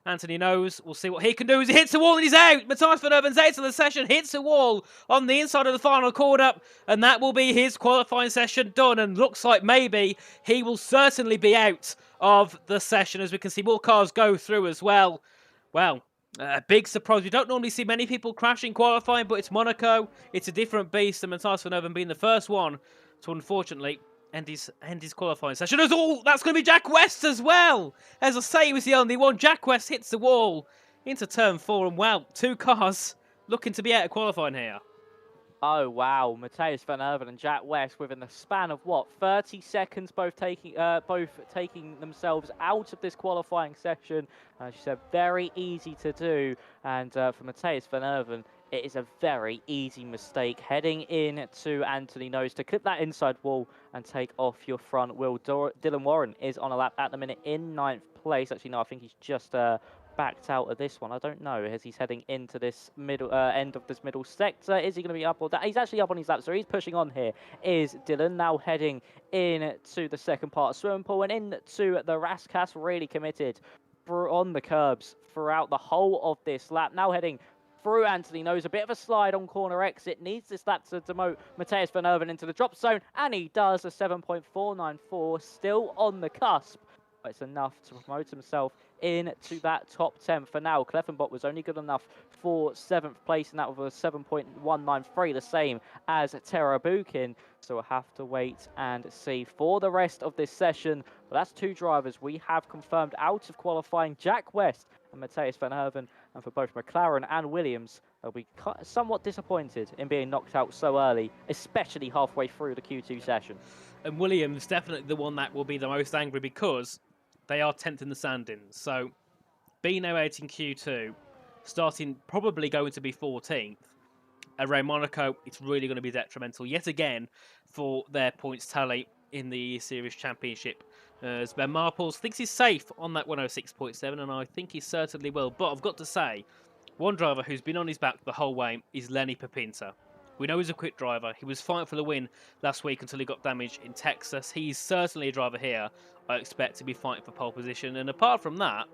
Anthony Nose. We'll see what he can do as he hits the wall and he's out. Matthias Van Erven's out of the session, hits the wall on the inside of the final corner, and that will be his qualifying session done. And looks like maybe he will certainly be out of the session, as we can see more cars go through as well. Well, a big surprise. We don't normally see many people crashing qualifying, but it's Monaco. It's a different beast, and Matthias Van Erven being the first one to, unfortunately, end his qualifying session. That's going to be Jack West as well. As I say, he was the only one. Jack West hits the wall into turn 4, and well, 2 cars looking to be out of qualifying here. Oh, wow. Matthias Van Erven and Jack West within the span of, 30 seconds, both taking themselves out of this qualifying session. As you said, very easy to do. And for Matthias Van Erven, it is a very easy mistake heading in to Anthony Nose to clip that inside wall and take off your front wheel. Dylan Warren is on a lap at the minute in 9th place. Actually, no, I think he's just backed out of this one. I don't know as he's heading into this middle end of this middle sector. Is he going to be up or down? He's actually up on his lap, so he's pushing on here. Is Dylan now heading into the second part of swimming pool and into the Rascash, really committed on the curbs throughout the whole of this lap. Now heading through Anthony Nose, a bit of a slide on corner exit, needs this lap to demote Matthias Van Erven into the drop zone, and he does. A 7.494, still on the cusp, but it's enough to promote himself into that top 10 for now. Kleffenbach was only good enough for 7th place, and that was a 7.193, the same as Terabukin. So we'll have to wait and see for the rest of this session. But that's 2 drivers we have confirmed out of qualifying, Jack West and Matthias Van Erven. And for both McLaren and Williams, they'll be somewhat disappointed in being knocked out so early, especially halfway through the Q2 session. And Williams definitely the one that will be the most angry, because they are 10th in the standings. So being now out in Q2, starting probably going to be 14th, around Monaco, it's really going to be detrimental yet again for their points tally in the Series Championship. As Ben Marples thinks he's safe on that 106.7, and I think he certainly will. But I've got to say, one driver who's been on his back the whole way is Lenny Pepinta. We know he's a quick driver. He was fighting for the win last week until he got damaged in Texas. He's certainly a driver here I expect to be fighting for pole position. And apart from that,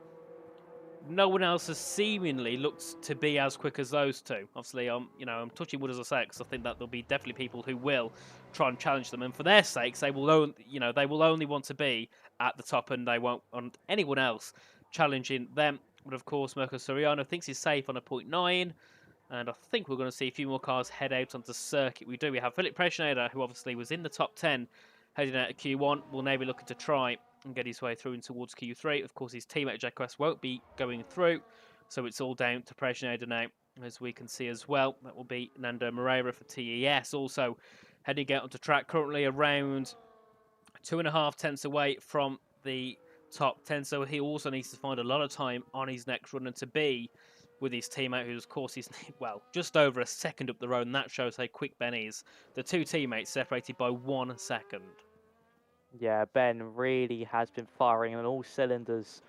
no one else has seemingly looked to be as quick as those two. Obviously, I'm touching wood as I say, because I think that there'll be definitely people who will try and challenge them, and for their sakes, they will only want to be at the top, and they won't want anyone else challenging them. But of course, Mirko Soriano thinks he's safe on a 0.9. And I think we're going to see a few more cars head out onto the circuit. We have Philip Preschneider, who obviously was in the top 10 heading out of Q1. Will now be looking to try and get his way through and towards Q3. Of course, his teammate Jack West won't be going through. So it's all down to Preschneider now, as we can see as well. That will be Nando Moreira for TES. Also heading out onto track, currently around 2.5 tenths away from the top 10. So he also needs to find a lot of time on his next run and to be with his teammate, who, of course, is, well, just over a second up the road, and that shows how quick Ben is. The two teammates separated by 1 second. Yeah, Ben really has been firing on all cylinders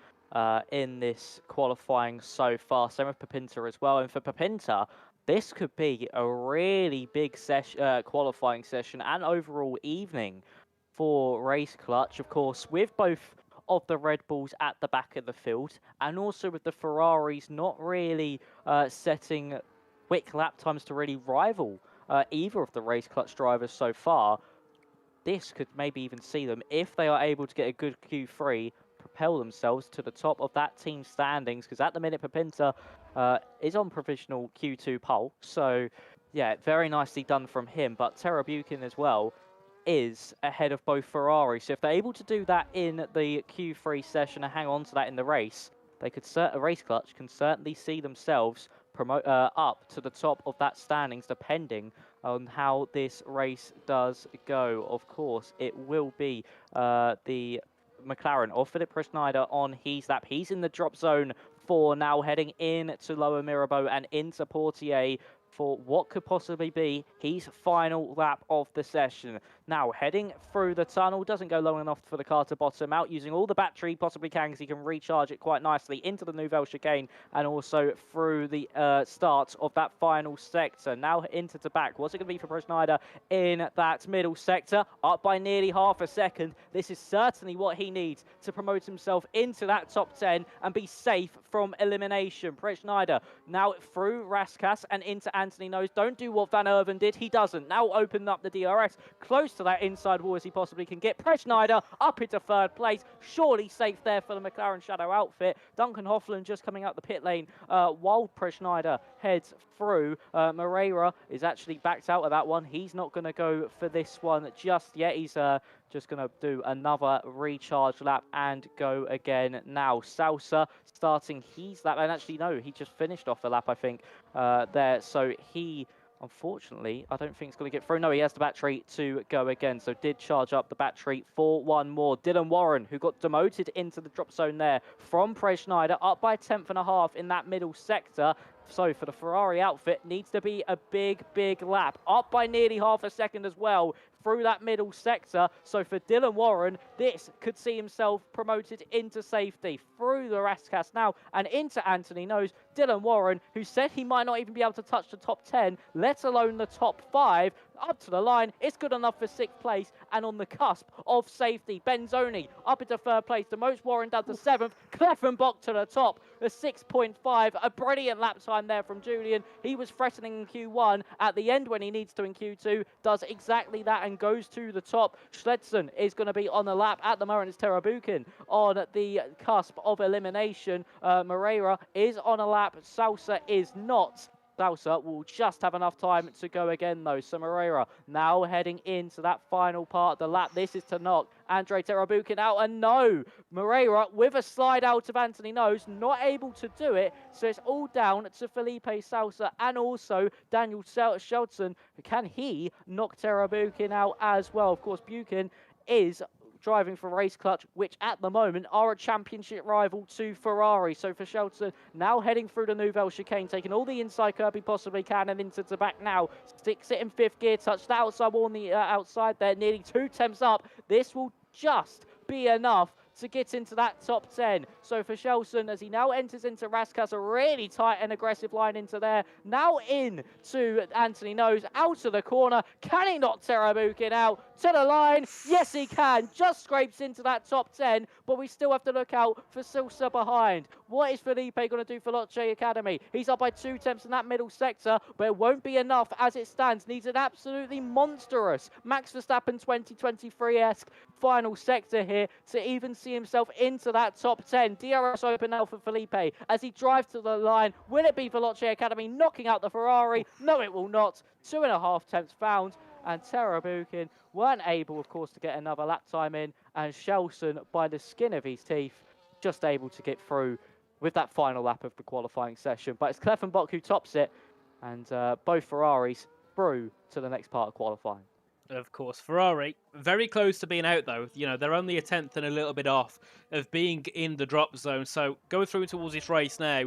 in this qualifying so far. Same with Pepinta as well. And for Pepinta, this could be a really big qualifying session and overall evening for Race Clutch. Of course, with both of the Red Bulls at the back of the field, and also with the Ferraris not really setting quick lap times to really rival either of the Race Clutch drivers so far. This could maybe even see them, if they are able to get a good Q3, propel themselves to the top of that team standings, because at the minute Pepinta is on provisional Q2 pole. So yeah, very nicely done from him. But Terabukin as well is ahead of both Ferraris. So if they're able to do that in the Q3 session and hang on to that in the race, they could a Race Clutch can certainly see themselves promote up to the top of that standings, depending on how this race does go. Of course, it will be the McLaren of Philip Preschneider on his lap. He's in the drop zone for now, heading in to Lower Mirabeau and into Portier for what could possibly be his final lap of the session. Now, heading through the tunnel, doesn't go long enough for the car to bottom out, using all the battery possibly can, because he can recharge it quite nicely into the Nouvelle Chicane and also through the start of that final sector. Now into the back. What's it going to be for Preschneider in that middle sector? Up by nearly half a second. This is certainly what he needs to promote himself into that top 10 and be safe from elimination. Preschneider now through Raskas and into Anthony Nose. Don't do what Van Erven did. He doesn't. Now open up the DRS close to that inside wall as he possibly can get. Preschneider up into third place. Surely safe there for the McLaren Shadow outfit. Duncan Hoffland just coming out the pit lane while Preschneider heads through. Moreira is actually backed out of that one. He's not going to go for this one just yet. He's just going to do another recharge lap and go again now. Salsa starting his lap, and actually no, he just finished off the lap, I think, there. So he, unfortunately, I don't think it's going to get through. No, he has the battery to go again. So did charge up the battery for one more. Dylan Warren, who got demoted into the drop zone there from Preschneider, up by 1/10.5 in that middle sector. So for the Ferrari outfit, needs to be a big, big lap. Up by nearly half a second as well through that middle sector. So for Dylan Warren, this could see himself promoted into safety through the Raskas now and into Anthony Nose. Dylan Warren, who said he might not even be able to touch the top 10, let alone the top 5, up to the line. It's good enough for 6th place and on the cusp of safety. Benzoni up into 3rd place. Demotes Warren down to 7th. Kleffenbach to the top. A 6.5. A brilliant lap time there from Julian. He was threatening in Q1. At the end when he needs to in Q2, does exactly that and goes to the top. Schledson is going to be on the lap. At the moment, it's Terabukin on the cusp of elimination. Moreira is on a lap. Salsa is not. Salsa will just have enough time to go again, though. So Moreira now heading into that final part of the lap. This is to knock Andre Terabukin out, and no, Moreira with a slide out of Anthony Nose, not able to do it. So it's all down to Felipe Salsa and also Daniel Shelton. Can he knock Terabukin out as well? Of course, Buchan is driving for Race Clutch, which at the moment are a championship rival to Ferrari. So for Shelton, now heading through the Nouvelle chicane, taking all the inside curb he possibly can and into the back now. Sticks it in 5th gear, touched the outside wall on the outside there, nearly 2 temps up. This will just be enough to get into that top 10. So for Shelton, as he now enters into Raskas, a really tight and aggressive line into there. Now in to Anthony Nose, out of the corner. Can he not Terabukin out to the line? Yes, he can. Just scrapes into that top 10, but we still have to look out for Silsa behind. What is Felipe going to do for Lotte Academy? He's up by 2 temps in that middle sector, but it won't be enough as it stands. Needs an absolutely monstrous Max Verstappen 2023-esque final sector here to even see himself into that top 10. DRS open now for Felipe as he drives to the line. Will it be Veloce Academy knocking out the Ferrari? No, it will not. 2.5 temps found, and Terabukin weren't able, of course, to get another lap time in, and Shelton, by the skin of his teeth, just able to get through with that final lap of the qualifying session. But it's Kleffenbach who tops it, and both Ferraris through to the next part of qualifying. Of course, Ferrari, very close to being out though. You know, they're only a tenth and a little bit off of being in the drop zone. So going through towards this race now,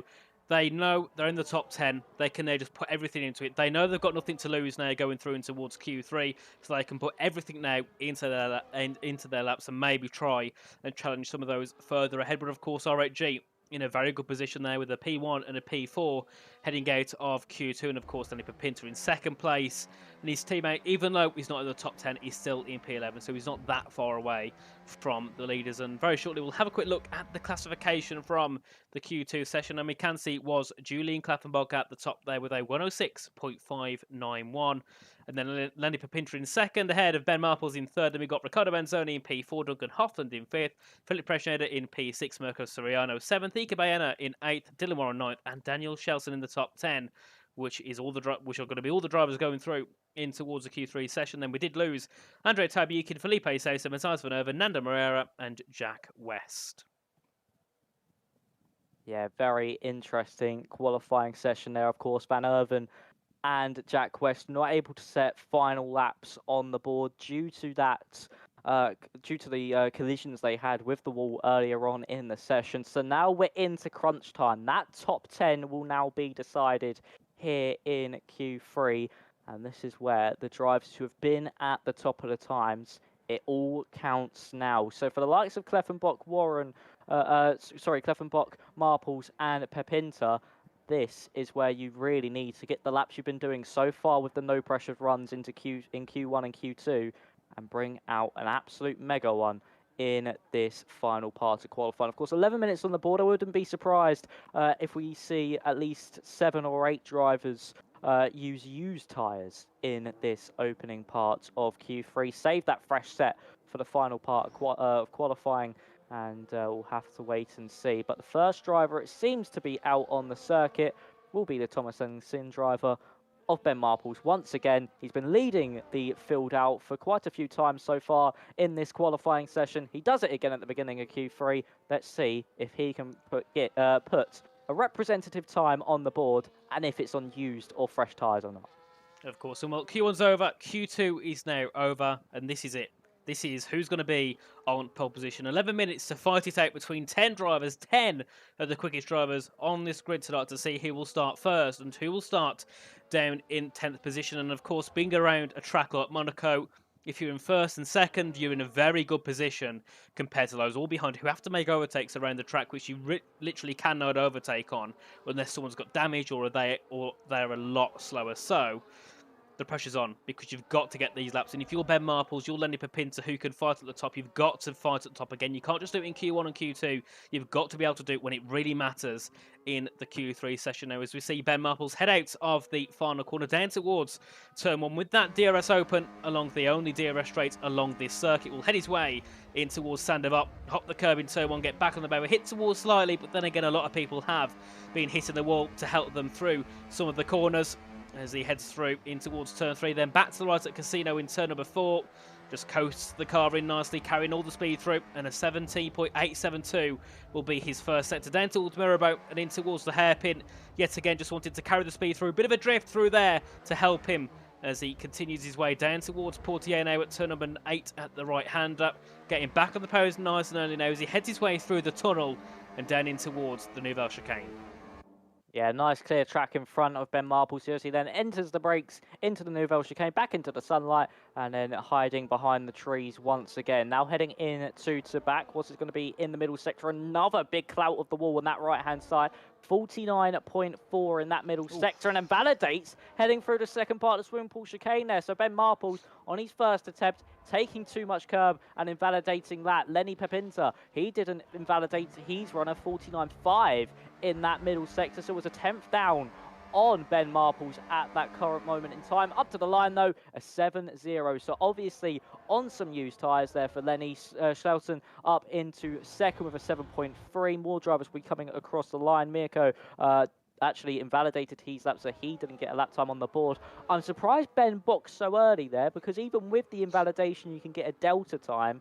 they know they're in the top 10. They can now just put everything into it. They know they've got nothing to lose now going through and towards Q3. So they can put everything now into their laps and maybe try and challenge some of those further ahead. But of course, R8G in a very good position there with a P1 and a P4 heading out of Q2, and of course Danny Papinter in 2nd place, and his teammate, even though he's not in the top 10, he's still in P11, so he's not that far away from the leaders. And very shortly we'll have a quick look at the classification from the Q2 session, and we can see it was Julian Kleffenbach at the top there with a 106.591. And then Lenny Papinter in 2nd, ahead of Ben Marples in 3rd. Then we got Riccardo Benzoni in P4, Duncan Hoffland in 5th, Philip Preschneider in P6, Mirko Soriano 7th, Ika Baena in 8th, Dylan Warren 9th, and Daniel Shelton in the top 10, which are going to be all the drivers going through in towards the Q3 session. Then we did lose Andrei Tabyukin, Felipe Sousa, Matthias Van Erven, Nando Moreira, and Jack West. Yeah, very interesting qualifying session there. Of course, Van Erven and Jack West not able to set final laps on the board due to that, due to the collisions they had with the wall earlier on in the session. So now we're into crunch time. That top 10 will now be decided here in Q3, and this is where the drivers who have been at the top of the times, it all counts now. So for the likes of Kleffenbach, Kleffenbach, Marples, and Pepinter, this is where you really need to get the laps you've been doing so far with the no pressure runs into Q1 and Q2 and bring out an absolute mega one in this final part of qualifying. Of course, 11 minutes on the board. I wouldn't be surprised if we see at least 7 or 8 drivers use used tyres in this opening part of Q3. Save that fresh set for the final part of qualifying, and we'll have to wait and see. But the first driver, it seems to be out on the circuit, will be the Thomas Sin driver of Ben Marples. Once again, he's been leading the field out for quite a few times so far in this qualifying session. He does it again at the beginning of Q3. Let's see if he can put a representative time on the board, and if it's on used or fresh tyres or not. Of course, and well, Q1's over, Q2 is now over, and this is it. This is who's going to be on pole position. 11 minutes to fight it out between 10 drivers, 10 of the quickest drivers on this grid tonight to see who will start first and who will start down in 10th position. And of course, being around a track like Monaco, if you're in 1st and 2nd, you're in a very good position compared to those all behind who have to make overtakes around the track, which you literally cannot overtake on unless someone's got damage or they're a lot slower. So the pressure's on because you've got to get these laps. And if you're Ben Marples, you're Lenny Papinter, who can fight at the top, you've got to fight at the top again. You can't just do it in Q1 and Q2. You've got to be able to do it when it really matters in the Q3 session now, as we see Ben Marples head out of the final corner down towards turn 1 with that DRS open along the only DRS straight along this circuit. Will head his way in towards Sandoval, hop the curb in turn 1, get back on the barrier, hit towards slightly, but then again a lot of people have been hitting the wall to help them through some of the corners as he heads through in towards turn 3, then back to the right at Casino in turn number 4. Just coasts the car in nicely, carrying all the speed through, and a 17.872 will be his first sector. Down towards Mirabeau and in towards the hairpin. Yet again, just wanted to carry the speed through. A bit of a drift through there to help him as he continues his way down towards Portier now at turn number 8 at the right-hander. Getting back on the post nice and early now as he heads his way through the tunnel and down in towards the Nouvelle Chicane. Yeah, nice clear track in front of Ben Marple. Seriously, then enters the brakes into the Nouvelle Chicane, back into the sunlight, and then hiding behind the trees once again. Now heading in to back. What's it going to be in the middle sector? Another big clout of the wall on that right-hand side. 49.4 in that middle sector, and then validates heading through the second part of the swimming pool chicane there. So Ben Marple's on his first attempt, taking too much curb and invalidating that. Lenny Pepinter, he didn't invalidate his runner, 49.5 in that middle sector, so it was a 10th down on Ben Marples at that current moment in time. Up to the line though, a 7-0. So obviously on some used tyres there for Lenny. Shelton up into second with a 7.3. More drivers will be coming across the line. Mirko actually invalidated his lap, so he didn't get a lap time on the board. I'm surprised Ben boxed so early there, because even with the invalidation you can get a delta time.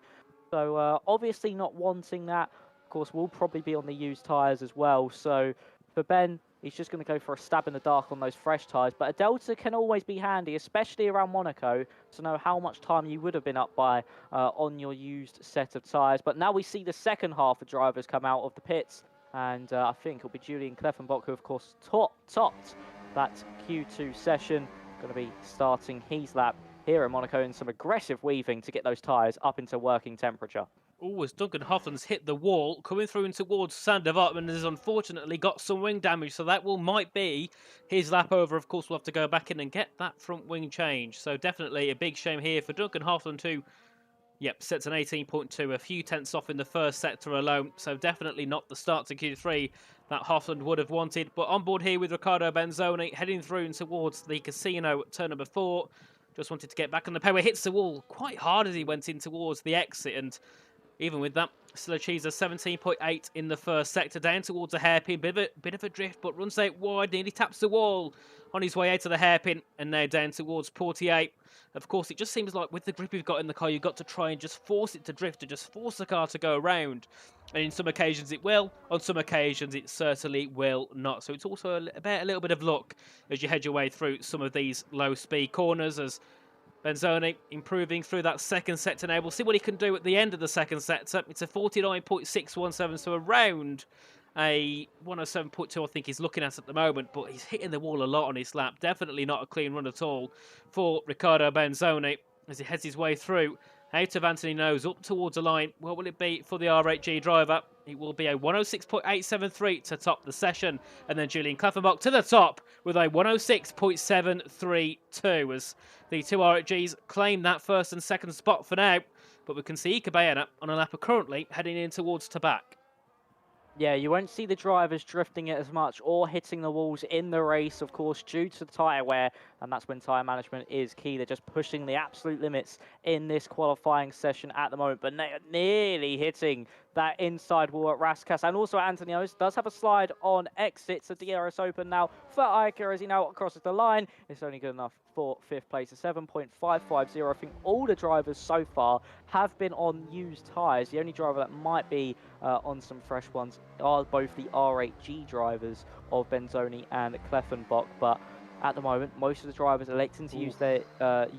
So obviously not wanting that. Of course, we'll probably be on the used tyres as well. So for Ben, he's just going to go for a stab in the dark on those fresh tyres. But a delta can always be handy, especially around Monaco, to know how much time you would have been up by on your used set of tyres. But now we see the second half of drivers come out of the pits. And I think it'll be Julian Kleffenbach, who, of course, topped that Q2 session. Going to be starting his lap here in Monaco in some aggressive weaving to get those tyres up into working temperature. Oh, as Duncan Hoffman's hit the wall, coming through and towards Sander Votman, and has unfortunately got some wing damage, so that might be his lap over. Of course, we'll have to go back in and get that front wing change. So definitely a big shame here for Duncan Hoffman too. Yep, sets an 18.2, a few tenths off in the first sector alone, so definitely not the start to Q3 that Hoffland would have wanted. But on board here with Riccardo Benzoni, heading through and towards the casino at turn number 4. Just wanted to get back on the power, hits the wall quite hard as he went in towards the exit, and even with that, still achieves a 17.8 in the first sector, down towards a hairpin, bit of a drift, but runs out wide, nearly taps the wall on his way out of the hairpin, and now down towards Portier. Of course, it just seems like with the grip you've got in the car, you've got to try and just force it to drift, to just force the car to go around. And in some occasions it will, on some occasions it certainly will not. So it's also about a little bit of luck as you head your way through some of these low-speed corners, as Benzoni improving through that second sector now. We'll see what he can do at the end of the second sector. It's a 49.617, so around a 107.2 I think he's looking at the moment, but he's hitting the wall a lot on his lap. Definitely not a clean run at all for Riccardo Benzoni as he heads his way through out of Anthony Nose up towards the line. What will it be for the R8G driver? It will be a 106.873 to top the session, and then Julian Kleffenbach to the top with a 106.732 as the two R8Gs claim that first and second spot for now. But we can see Ikabayana on a lap currently heading in towards Tabac. Yeah, you won't see the drivers drifting it as much or hitting the walls in the race, of course, due to the tyre wear, and that's when tyre management is key. They're just pushing the absolute limits in this qualifying session at the moment, but nearly hitting that inside wall at Raskas, and also Antonios does have a slide on exit, so DRS open now for Iker as he now crosses the line. It's only good enough for 5th place, a 7.550. I think all the drivers so far have been on used tyres. The only driver that might be on some fresh ones are both the R8G drivers of Benzoni and Kleffenbach, but at the moment, most of the drivers electing to use their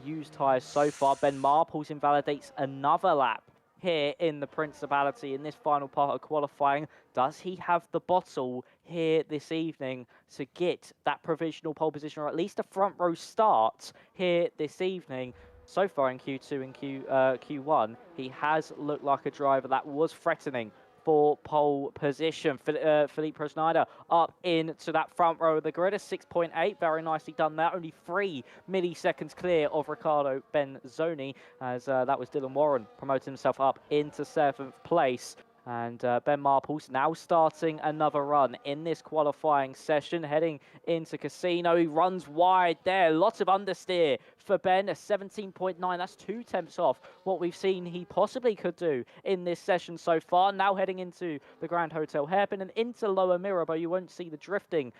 used tyres so far. Ben Marples invalidates another lap here in the Principality in this final part of qualifying. Does he have the bottle here this evening to get that provisional pole position, or at least a front row start here this evening? So far in Q2 and Q1, he has looked like a driver that was threatening for pole position. Philippe Prosnida up into that front row of the grid, a 6.8, very nicely done there. Only 3 milliseconds clear of Riccardo Benzoni, as that was Dylan Warren promoting himself up into 7th place. And Ben Marples now starting another run in this qualifying session, heading into Casino. He runs wide there. Lots of understeer for Ben, a 17.9. That's 2 tenths off what we've seen he possibly could do in this session so far. Now heading into the Grand Hotel hairpin and into Lower Mirror, but you won't see the drifting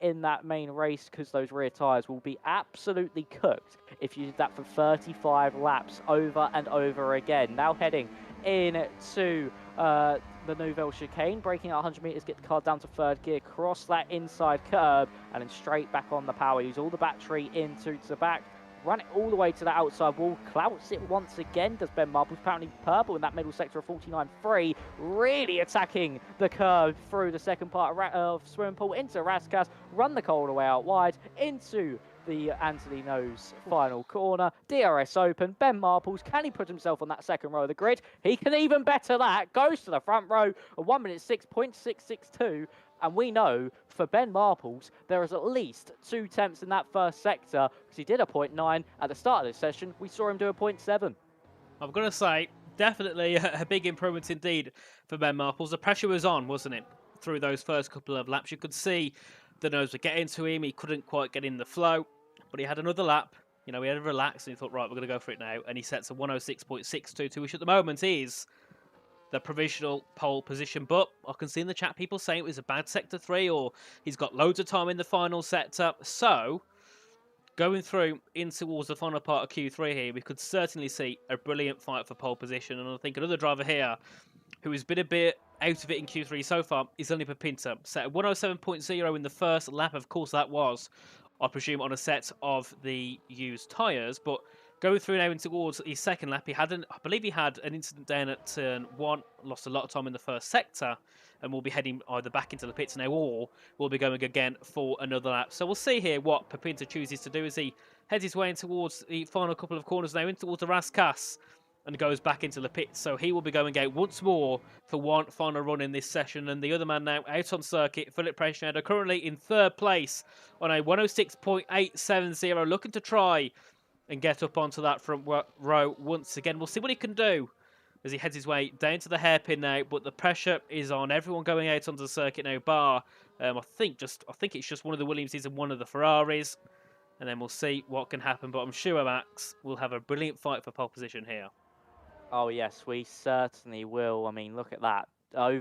in that main race because those rear tyres will be absolutely cooked if you did that for 35 laps over and over again. Now heading into the Nouvelle Chicane, braking at 100 metres, get the car down to 3rd gear, cross that inside curb, and then straight back on the power. Use all the battery into the back, run it all the way to the outside wall, clouts it once again, does Ben Marples, apparently purple in that middle sector of 49.3, really attacking the curve through the second part of swimming pool into Raskas, run the car all the way out wide, into the Anthony Knows final corner. DRS open. Ben Marples, can he put himself on that second row of the grid? He can even better that. Goes to the front row. A 1 minute 6.662. And we know for Ben Marples, there is at least 2 tenths in that first sector because he did a 0.9 at the start of this session. We saw him do a 0.7. I've got to say, definitely a big improvement indeed for Ben Marples. The pressure was on, wasn't it? Through those first couple of laps, you could see the nose were getting to him. He couldn't quite get in the flow. But he had another lap, he had to relax, and he thought, right, we're going to go for it now. And he sets a 106.622, which at the moment is the provisional pole position. But I can see in the chat people saying it was a bad sector 3, or he's got loads of time in the final sector. So, going through in towards the final part of Q3 here, we could certainly see a brilliant fight for pole position. And I think another driver here who has been a bit out of it in Q3 so far is only Pinter. Set a 107.0 in the first lap. Of course, that was, I presume, on a set of the used tyres. But going through now into towards his second lap, I believe he had an incident down at turn 1, lost a lot of time in the first sector, and will be heading either back into the pits now, or will be going again for another lap. So we'll see here what Pinter chooses to do as he heads his way in towards the final couple of corners now, in towards the Raskas, and goes back into the pits. So he will be going out once more for one final run in this session. And the other man now out on circuit, Philip Preschneider, currently in third place on a 106.870, looking to try and get up onto that front row once again. We'll see what he can do as he heads his way down to the hairpin now, but the pressure is on everyone going out onto the circuit now, bar I think it's just one of the Williamses and one of the Ferraris, and then we'll see what can happen. But I'm sure Max will have a brilliant fight for pole position here. Oh yes, we certainly will. I mean, look at that.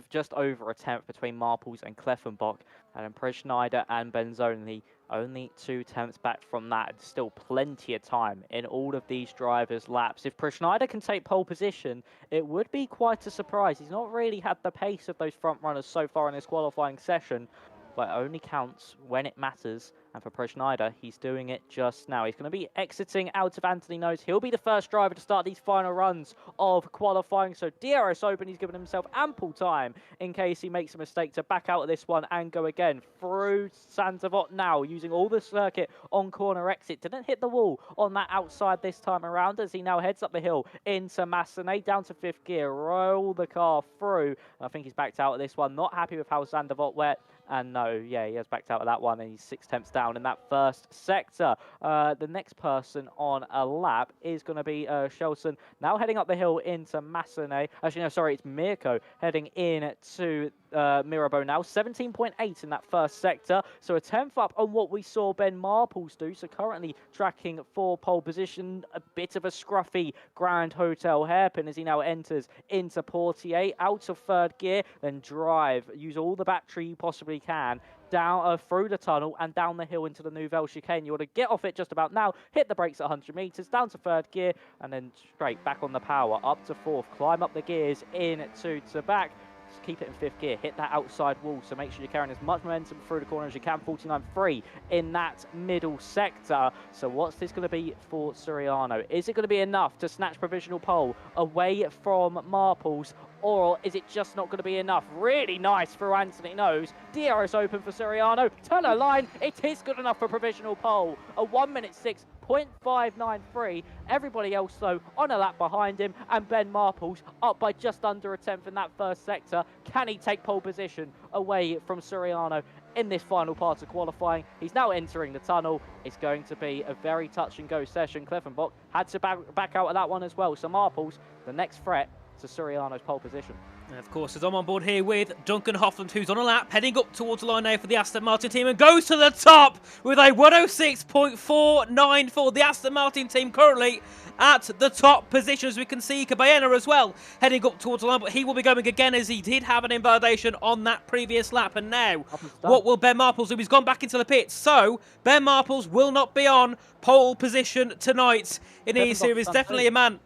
Just over a tenth between Marples and Kleffenbach, and Preschneider and Benzoni only 2 tenths back from that. And still plenty of time in all of these drivers' laps. If Preschneider can take pole position, it would be quite a surprise. He's not really had the pace of those front runners so far in this qualifying session, but it only counts when it matters. And for Preschneider, he's doing it just now. He's going to be exiting out of Anthony Knows. He'll be the first driver to start these final runs of qualifying. So DRS open, he's given himself ample time in case he makes a mistake to back out of this one and go again through Sanzavot now, using all the circuit on corner exit. Didn't hit the wall on that outside this time around as he now heads up the hill into Massenet, down to 5th gear, roll the car through. I think he's backed out of this one. Not happy with how Sanzavot went. And no, yeah, he has backed out of that one, and he's 6 tenths down in that first sector. The next person on a lap is going to be Shelton, now heading up the hill into Massenet. Actually, no, sorry, it's Mirko heading in to Mirabeau now. 17.8 in that first sector, so a 10th up on what we saw Ben Marples do. So currently tracking for pole position. A bit of a scruffy Grand Hotel hairpin as he now enters into Portier, out of 3rd gear, then drive, use all the battery you possibly can, down through the tunnel and down the hill into the Nouvelle chicane. You ought to get off it just about now, hit the brakes at 100 metres, down to 3rd gear, and then straight back on the power, up to 4th, climb up the gears, into to back. Just keep it in 5th gear, hit that outside wall, so make sure you're carrying as much momentum through the corner as you can. 49.3 in that middle sector. So what's this going to be for Suriano? Is it going to be enough to snatch provisional pole away from Marples, or is it just not going to be enough? Really nice for Anthony Knows. DRS open for Suriano. Turner line, it is good enough for provisional pole. A 1 minute 6.593. Everybody else, though, on a lap behind him, and Ben Marples up by just under a tenth in that first sector. Can he take pole position away from Suriano in this final part of qualifying? He's now entering the tunnel. It's going to be a very touch and go session. Kleffenbach had to back out of that one as well. So Marples, the next threat to Suriano's pole position. And of course, as I'm on board here with Duncan Hoffland, who's on a lap, heading up towards the line now for the Aston Martin team, and goes to the top with a 106.494. The Aston Martin team currently at the top position, as we can see Caballero as well heading up towards the line, but he will be going again as he did have an invalidation on that previous lap. And now, what will Ben Marples do? He's gone back into the pits, so Ben Marples will not be on pole position tonight in the E-Series. Definitely a man.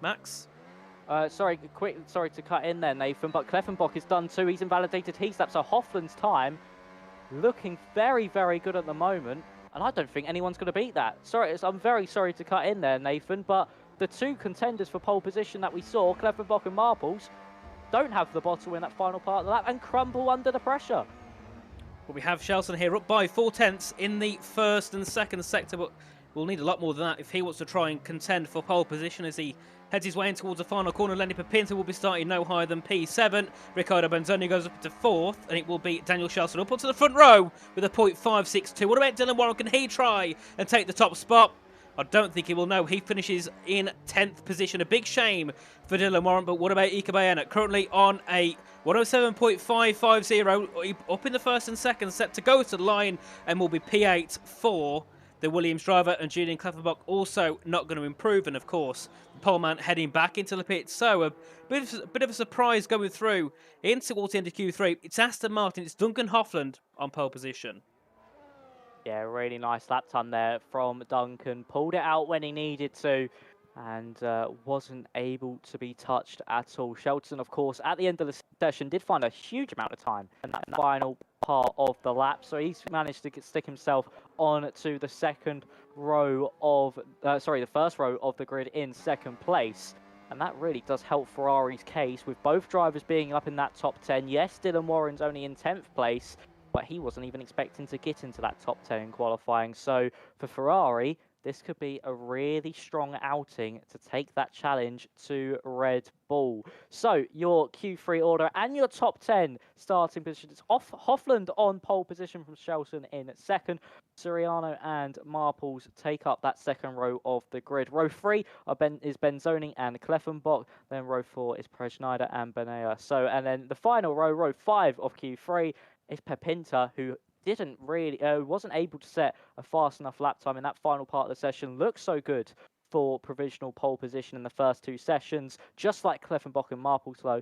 Max? Sorry to cut in there, Nathan, but Kleffenbach is done too. He's invalidated his lap, so Hoffland's time looking very, very good at the moment. And I don't think anyone's going to beat that. Sorry, I'm very sorry to cut in there, Nathan, but the two contenders for pole position that we saw, Cleverbach and Marples, don't have the bottle in that final part of the lap and crumble under the pressure. Well, we have Shelton here up by 4/10 in the first and second sector, but we'll need a lot more than that if he wants to try and contend for pole position as he heads his way in towards the final corner. Lenny Papinta will be starting no higher than P7. Ricardo Benzoni goes up into 4th, and it will be Daniel Shelton up onto the front row with a .562. What about Dylan Warren? Can he try and take the top spot? I don't think he will. No, he finishes in 10th position. A big shame for Dylan Warren, but what about Ika Bayana? Currently on a 107.550, up in the first and second, set to go to the line, and will be P8 for the Williams driver. And Julian Cleverbach also not going to improve. And of course, the poleman heading back into the pit. So a bit of a surprise going through in towards the end of Q3. It's Aston Martin, it's Duncan Hoffland on pole position. Yeah, really nice lap time there from Duncan. Pulled it out when he needed to and wasn't able to be touched at all. Shelton, of course, at the end of the session did find a huge amount of time in that final part of the lap. So he's managed to stick himself on to the second row of, the first row of the grid in second place. And that really does help Ferrari's case with both drivers being up in that top 10. Yes, Dylan Warren's only in 10th place, but he wasn't even expecting to get into that top 10 in qualifying. So for Ferrari, this could be a really strong outing to take that challenge to Red Bull. So your Q3 order and your top 10 starting positions. Hoffland on pole position from Shelton in second. Suriano and Marples take up that second row of the grid. Row 3 is Benzoni and Cleffenbach. Then row 4 is Prejnida and Benea. So, and then the final row, row 5 of Q3, is Papinta, who wasn't able to set a fast enough lap time in that final part of the session. Looks so good for provisional pole position in the first two sessions, just like Cleffenbach and Marples, though,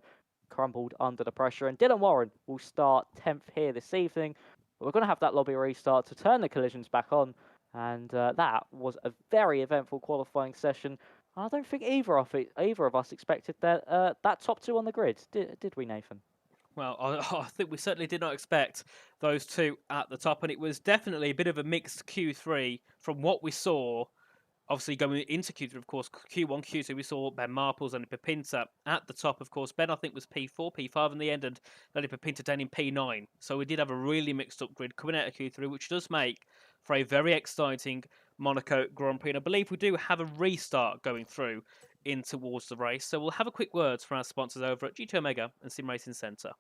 crumbled under the pressure. And Dylan Warren will start 10th here this evening. But we're going to have that lobby restart to turn the collisions back on, and that was a very eventful qualifying session. I don't think either of us expected that top two on the grid, did we, Nathan? Well, I think we certainly did not expect those two at the top, and it was definitely a bit of a mixed Q3 from what we saw. Obviously, going into Q3, of course, Q1, Q2, we saw Ben Marples and Papinta at the top. Of course, Ben, I think, was P4, P5 in the end, and Lenny Papinta down in P9. So we did have a really mixed-up grid coming out of Q3, which does make for a very exciting Monaco Grand Prix. And I believe we do have a restart going through in towards the race. So we'll have a quick word from our sponsors over at GT Omega and Sim Racing Centre.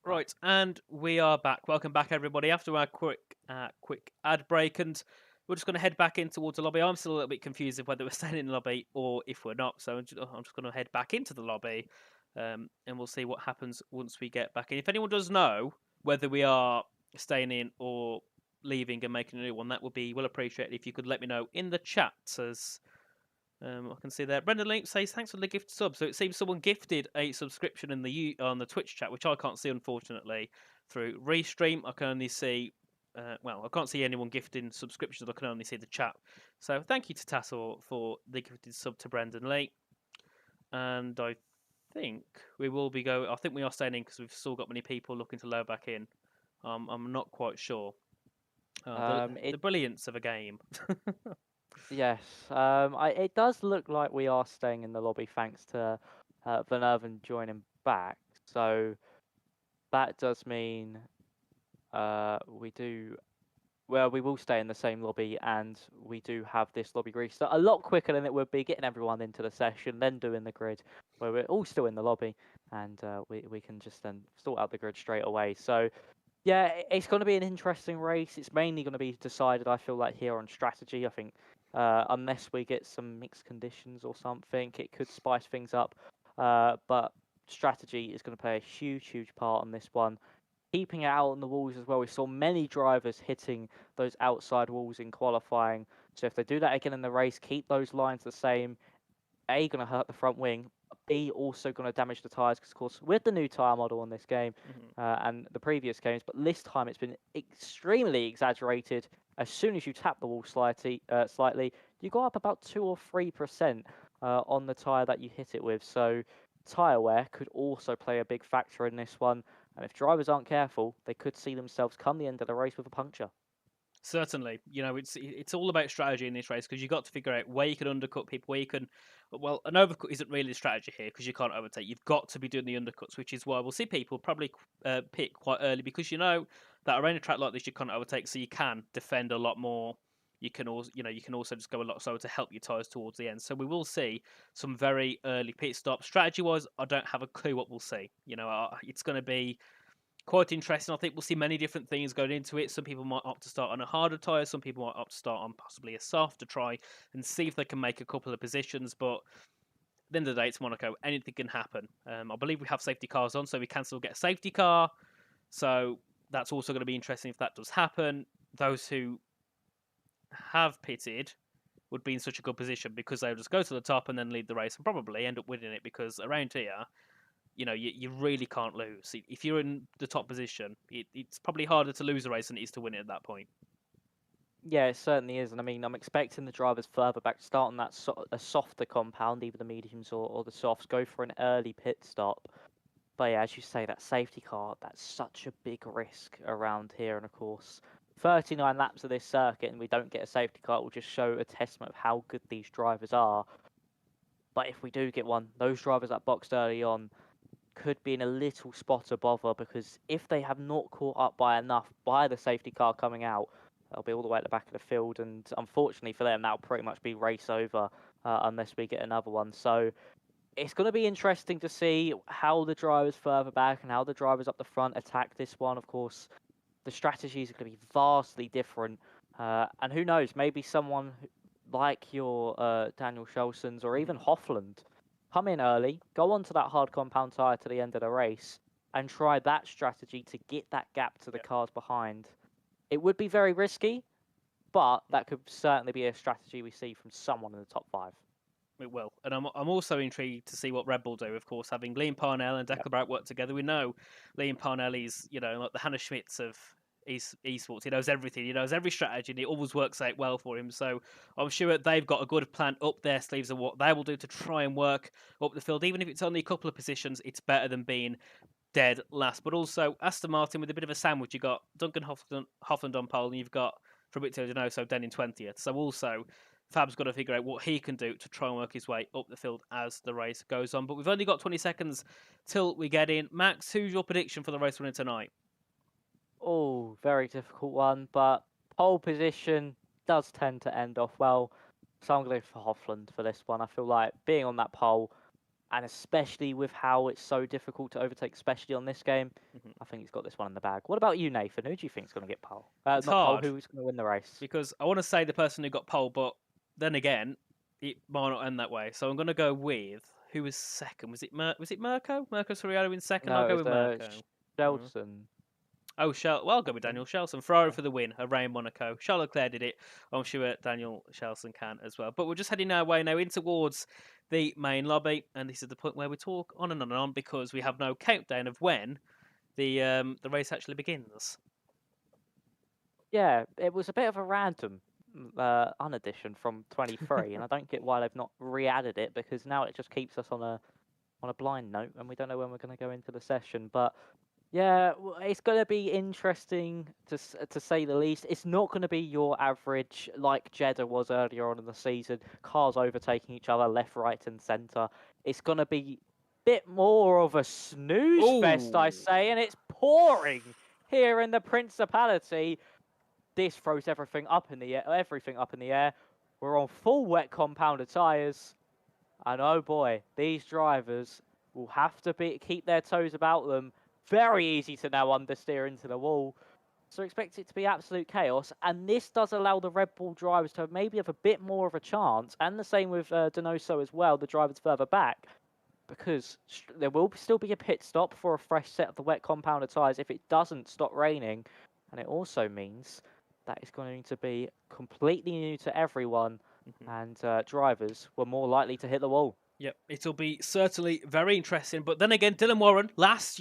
Right, and we are back. Welcome back, everybody, after our quick ad break, and we're just going to head back in towards the lobby. I'm still a little bit confused of whether we're staying in the lobby or if we're not, so I'm just going to head back into the lobby, and we'll see what happens once we get back in. If anyone does know whether we are staying in or leaving and making a new one, that would be well appreciated if you could let me know in the chat, as I can see there. Brendan Link says, thanks for the gift sub. So it seems someone gifted a subscription in on the Twitch chat, which I can't see, unfortunately, through Restream. I can only see, I can't see anyone gifting subscriptions. I can only see the chat. So thank you to Tassel for the gifted sub to Brendan Lee. And I think we will be going. I think we are staying in because we've still got many people looking to load back in. I'm not quite sure. The It brilliance of a game. Yes, it does look like we are staying in the lobby thanks to Van Erven joining back. So that does mean we do. Well, we will stay in the same lobby, and we do have this lobby restart a lot quicker than it would be getting everyone into the session, then doing the grid, where we're all still in the lobby, and we can just then sort out the grid straight away. So yeah, it's going to be an interesting race. It's mainly going to be decided, I feel like, here on strategy. I think unless we get some mixed conditions or something, it could spice things up. But strategy is going to play a huge, huge part on this one. Keeping it out on the walls as well. We saw many drivers hitting those outside walls in qualifying. So if they do that again in the race, keep those lines the same. A, going to hurt the front wing. B, also going to damage the tyres because, of course, with the new tyre model on this game and the previous games, but this time it's been extremely exaggerated. As soon as you tap the wall slightly, you go up about 2 or 3% on the tyre that you hit it with. So tyre wear could also play a big factor in this one. And if drivers aren't careful, they could see themselves come the end of the race with a puncture. Certainly, it's all about strategy in this race because you've got to figure out where you can undercut people, where you can. Well, an overcut isn't really a strategy here because you can't overtake. You've got to be doing the undercuts, which is why we'll see people probably pick quite early because you know that around a track like this you can't overtake, so you can defend a lot more. You can also just go a lot slower to help your tyres towards the end. So we will see some very early pit stops. Strategy wise, I don't have a clue what we'll see. It's going to be quite interesting. I think we'll see many different things going into it. Some people might opt to start on a harder tyre. Some people might opt to start on possibly a soft to try and see if they can make a couple of positions. But at the end of the day, it's Monaco. Anything can happen. I believe we have safety cars on, so we can still get a safety car. So that's also going to be interesting if that does happen. Those who have pitted would be in such a good position because they'll just go to the top and then lead the race and probably end up winning it because around here, you really can't lose. If you're in the top position, it's probably harder to lose a race than it is to win it at that point. Yeah, it certainly is. And I mean, I'm expecting the drivers further back to start on that a softer compound, either the mediums or the softs, go for an early pit stop. But yeah, as you say, that safety car, that's such a big risk around here. And of course, 39 laps of this circuit and we don't get a safety car will just show a testament of how good these drivers are. But if we do get one, those drivers that boxed early on could be in a little spot of bother because if they have not caught up by enough by the safety car coming out, they'll be all the way at the back of the field. And unfortunately for them, that'll pretty much be race over unless we get another one. So it's going to be interesting to see how the drivers further back and how the drivers up the front attack this one. Of course, the strategies are going to be vastly different. And who knows, maybe someone like your Daniel Schelsons or even Hoffland come in early, go onto that hard compound tyre to the end of the race, and try that strategy to get that gap to the cars behind. It would be very risky, but that could certainly be a strategy we see from someone in the top 5. It will. And I'm also intrigued to see what Red Bull do, of course, having Liam Parnell and Deckelbrout work together. We know Liam Parnell is, like the Hannah Schmitz of esports. He knows everything. He knows every strategy, and it always works out well for him. So I'm sure they've got a good plan up their sleeves of what they will do to try and work up the field. Even if it's only a couple of positions, it's better than being dead last. But also, Aston Martin with a bit of a sandwich. You've got Duncan Hoffland on pole, and you've got Fabrizio Donoso then in 20th. So also, Fab's got to figure out what he can do to try and work his way up the field as the race goes on. But we've only got 20 seconds till we get in. Max, who's your prediction for the race winner tonight? Oh, very difficult one, but pole position does tend to end off well. So I'm going to go for Hoffland for this one. I feel like being on that pole, and especially with how it's so difficult to overtake, especially on this game, I think he's got this one in the bag. What about you, Nathan? Who do you think is going to get pole? It's not hard. pole, who's going to win the race? Because I want to say the person who got pole, but then again, it might not end that way. So I'm going to go with who was second. Was it Mirko? Mirko Soriano in second. No, I'll go it with was Mirko. Shelton. Oh, well, I'll go with Daniel Shelson. Ferrari for the win around Monaco. Charles Leclerc did it. I'm sure Daniel Shelson can as well. But we're just heading our way now in towards the main lobby. And this is the point where we talk on and on because we have no countdown of when the race actually begins. Yeah, it was a bit of a random unaddition from 23, and I don't get why they've not re-added it because now it just keeps us on a on a blind note, and we don't know when we're going to go into the session. But yeah, it's going to be interesting to say the least. It's not going to be your average like Jeddah was earlier on in the season, cars overtaking each other left, right, and centre. It's going to be a bit more of a snooze fest, I Ooh. say, and it's pouring here in the Principality. This throws everything up in the air. Everything up in the air. We're on full wet compounder tyres. And oh boy, these drivers will have to keep their toes about them. Very easy to now understeer into the wall. So expect it to be absolute chaos. And this does allow the Red Bull drivers to maybe have a bit more of a chance. And the same with Donoso as well, the drivers further back. Because there will still be a pit stop for a fresh set of the wet compounder tyres if it doesn't stop raining. And it also means that it's going to be completely new to everyone. And drivers were more likely to hit the wall. Yep, it'll be certainly very interesting. But then again, Dylan Warren last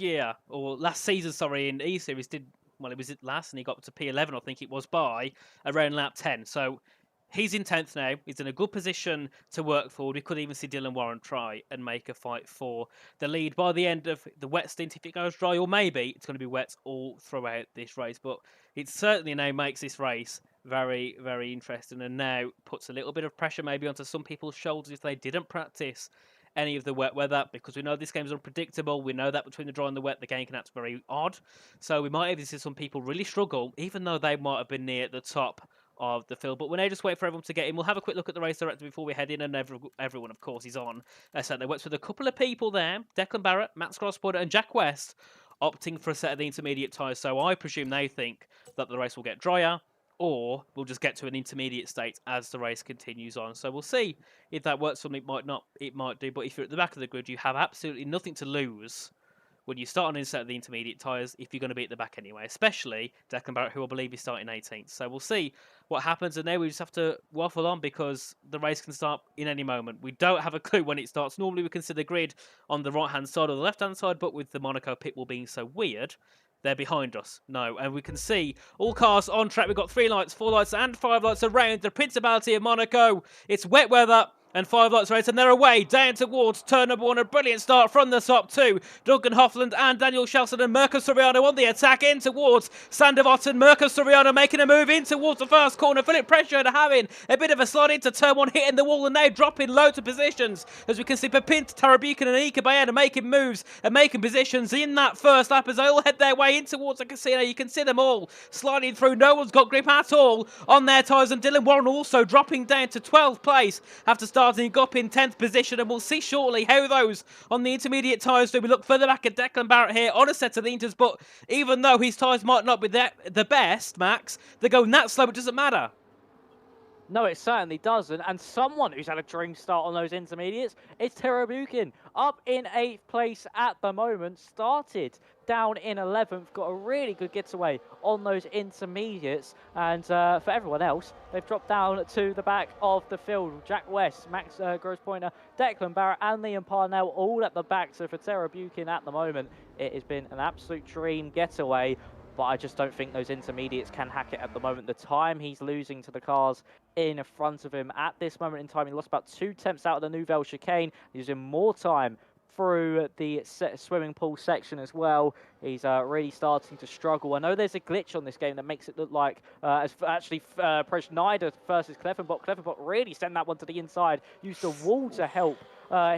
season, sorry, in E-Series did, well, it was it last, and he got up to P11, I think it was, by around lap 10. So he's in 10th now. He's in a good position to work forward. We could even see Dylan Warren try and make a fight for the lead by the end of the wet stint if it goes dry, or maybe it's going to be wet all throughout this race. But it certainly now makes this race very, very interesting, and now puts a little bit of pressure maybe onto some people's shoulders if they didn't practice any of the wet weather, because we know this game is unpredictable. We know that between the dry and the wet, the game can act very odd. So we might even see some people really struggle, even though they might have been near the top of the field. But we'll now just wait for everyone to get in. We'll have a quick look at the race director before we head in, and everyone, of course, is on. So they worked with a couple of people there: Declan Barrett, Max Crossporter, and Jack West, opting for a set of the intermediate tyres. So I presume they think that the race will get drier, or we'll just get to an intermediate state as the race continues on. So we'll see if that works for them. It might not, it might do. But if you're at the back of the grid, you have absolutely nothing to lose when you start on a set of the intermediate tyres if you're going to be at the back anyway, especially Declan Barrett, who I believe is starting 18th. So we'll see what happens, and now we just have to waffle on because the race can start in any moment. We don't have a clue when it starts. Normally we can see the grid on the right-hand side or the left-hand side, but with the Monaco pit wall being so weird, they're behind us. No, and we can see all cars on track. We've got 3 lights, 4 lights, and 5 lights around the Principality of Monaco. It's wet weather and 5 lights race, and they're away down towards turn number 1. A brilliant start from the top 2. Duncan Hoffland and Daniel Shelton and Mirko Soriano on the attack in towards Sandoval, and Mirko Soriano making a move in towards the first corner. Philip Pressure having a bit of a slide into turn 1, hitting the wall, and now dropping loads of positions. As we can see, Pepint, Tarabucan and Ika Bayana making moves and making positions in that first lap as they all head their way in towards the casino. You can see them all sliding through. No one's got grip at all on their tyres, and Dylan Warren also dropping down to 12th place after starting up in 10th position, and we'll see shortly how those on the intermediate tyres do. We look further back at Declan Barrett here on a set of the Inters, but even though his tyres might not be the best, Max, they're going that slow, it doesn't matter. No, it certainly doesn't. And someone who's had a dream start on those intermediates is Tarabucan. Up in 8th place at the moment. Started down in 11th. Got a really good getaway on those intermediates. And for everyone else, they've dropped down to the back of the field. Jack West, Max Grosspointer, Declan Barrett and Liam Parnell all at the back. So for Tarabucan at the moment, it has been an absolute dream getaway. But I just don't think those intermediates can hack it at the moment. The time he's losing to the cars in front of him at this moment in time, he lost about 2 tenths out of the Nouvelle chicane, using more time through the swimming pool section as well. He's really starting to struggle. I know there's a glitch on this game that makes it look like Preschneider versus Clevenbot. Clevenbot really sent that one to the inside, used the wall to help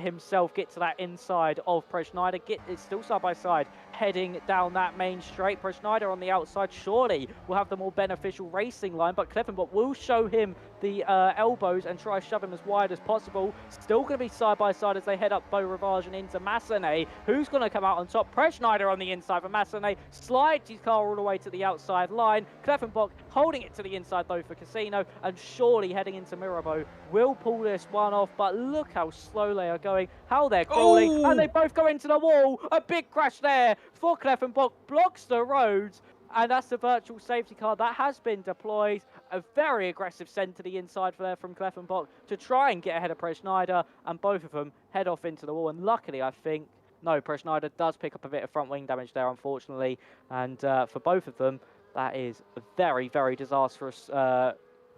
himself get to that inside of Preschneider. It's still side by side, heading down that main straight. Preschneider on the outside surely will have the more beneficial racing line, but Clevenbot will show him the elbows and try to shove him as wide as possible. Still going to be side by side as they head up Beau Rivage and into Massenet. Who's going to come out on top? Preschneider on the inside for Massenet. Slides his car all the way to the outside line. Clevenbot holding it to the inside though for Casino, and surely heading into Mirabeau will pull this one off. But look how slow they are going, how they're crawling, and they both go into the wall. A big crash there for Clevenbot, blocks the roads. And that's the virtual safety car that has been deployed. A very aggressive send to the inside there from Clevenbot to try and get ahead of Preschneider, and both of them head off into the wall. And luckily, I think, no, Preschneider does pick up a bit of front wing damage there, unfortunately. And for both of them, that is a very, very disastrous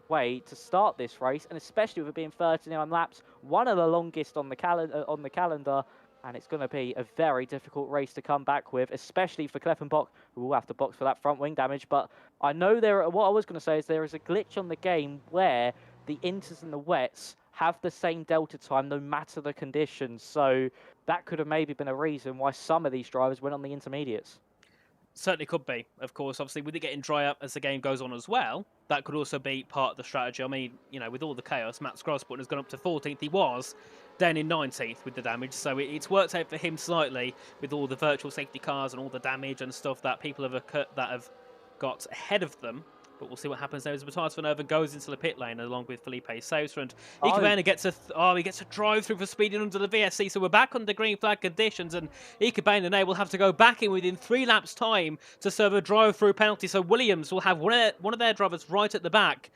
way to start this race, and especially with it being 39 laps, one of the longest on the calendar. and it's going to be a very difficult race to come back with, especially for Kleffenbach, who will have to box for that front wing damage. But I know what I was going to say is there is a glitch on the game where the inters and the wets have the same delta time no matter the conditions. So that could have maybe been a reason why some of these drivers went on the intermediates. Certainly could be, of course. Obviously, with it getting dry up as the game goes on as well, that could also be part of the strategy. I mean, you know, with all the chaos, Max Grossporn has gone up to 14th. He was down in 19th with the damage, so it's worked out for him slightly with all the virtual safety cars and all the damage and stuff that people have got ahead of them. But we'll see what happens now as Matthias Van Over goes into the pit lane along with Felipe Sousa, and Ikebana gets a drive through for speeding under the VSC. So we're back under green flag conditions, and Ikebana now will have to go back in within 3 laps time to serve a drive through penalty. So Williams will have one of their drivers right at the back.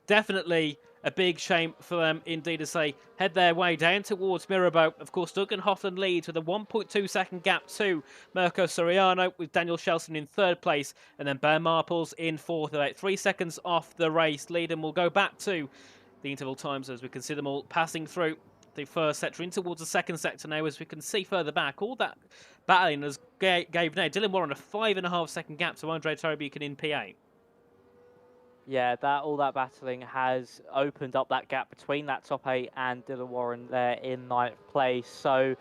Definitely a big shame for them indeed as they head their way down towards Mirabeau. Of course, Duncan Hoffland leads with a 1.2 second gap to Mirko Soriano, with Daniel Shelton in 3rd place, and then Ben Marples in 4th, about 3 seconds off the race lead. And we'll go back to the interval times as we can see them all passing through the 1st sector in towards the 2nd sector now, as we can see further back. All that battling has gave now Dylan Warren a 5.5 second gap to Andre Torebukin in P8. Yeah, all that battling has opened up that gap between that top 8 and Dylan Warren there in 9th place. So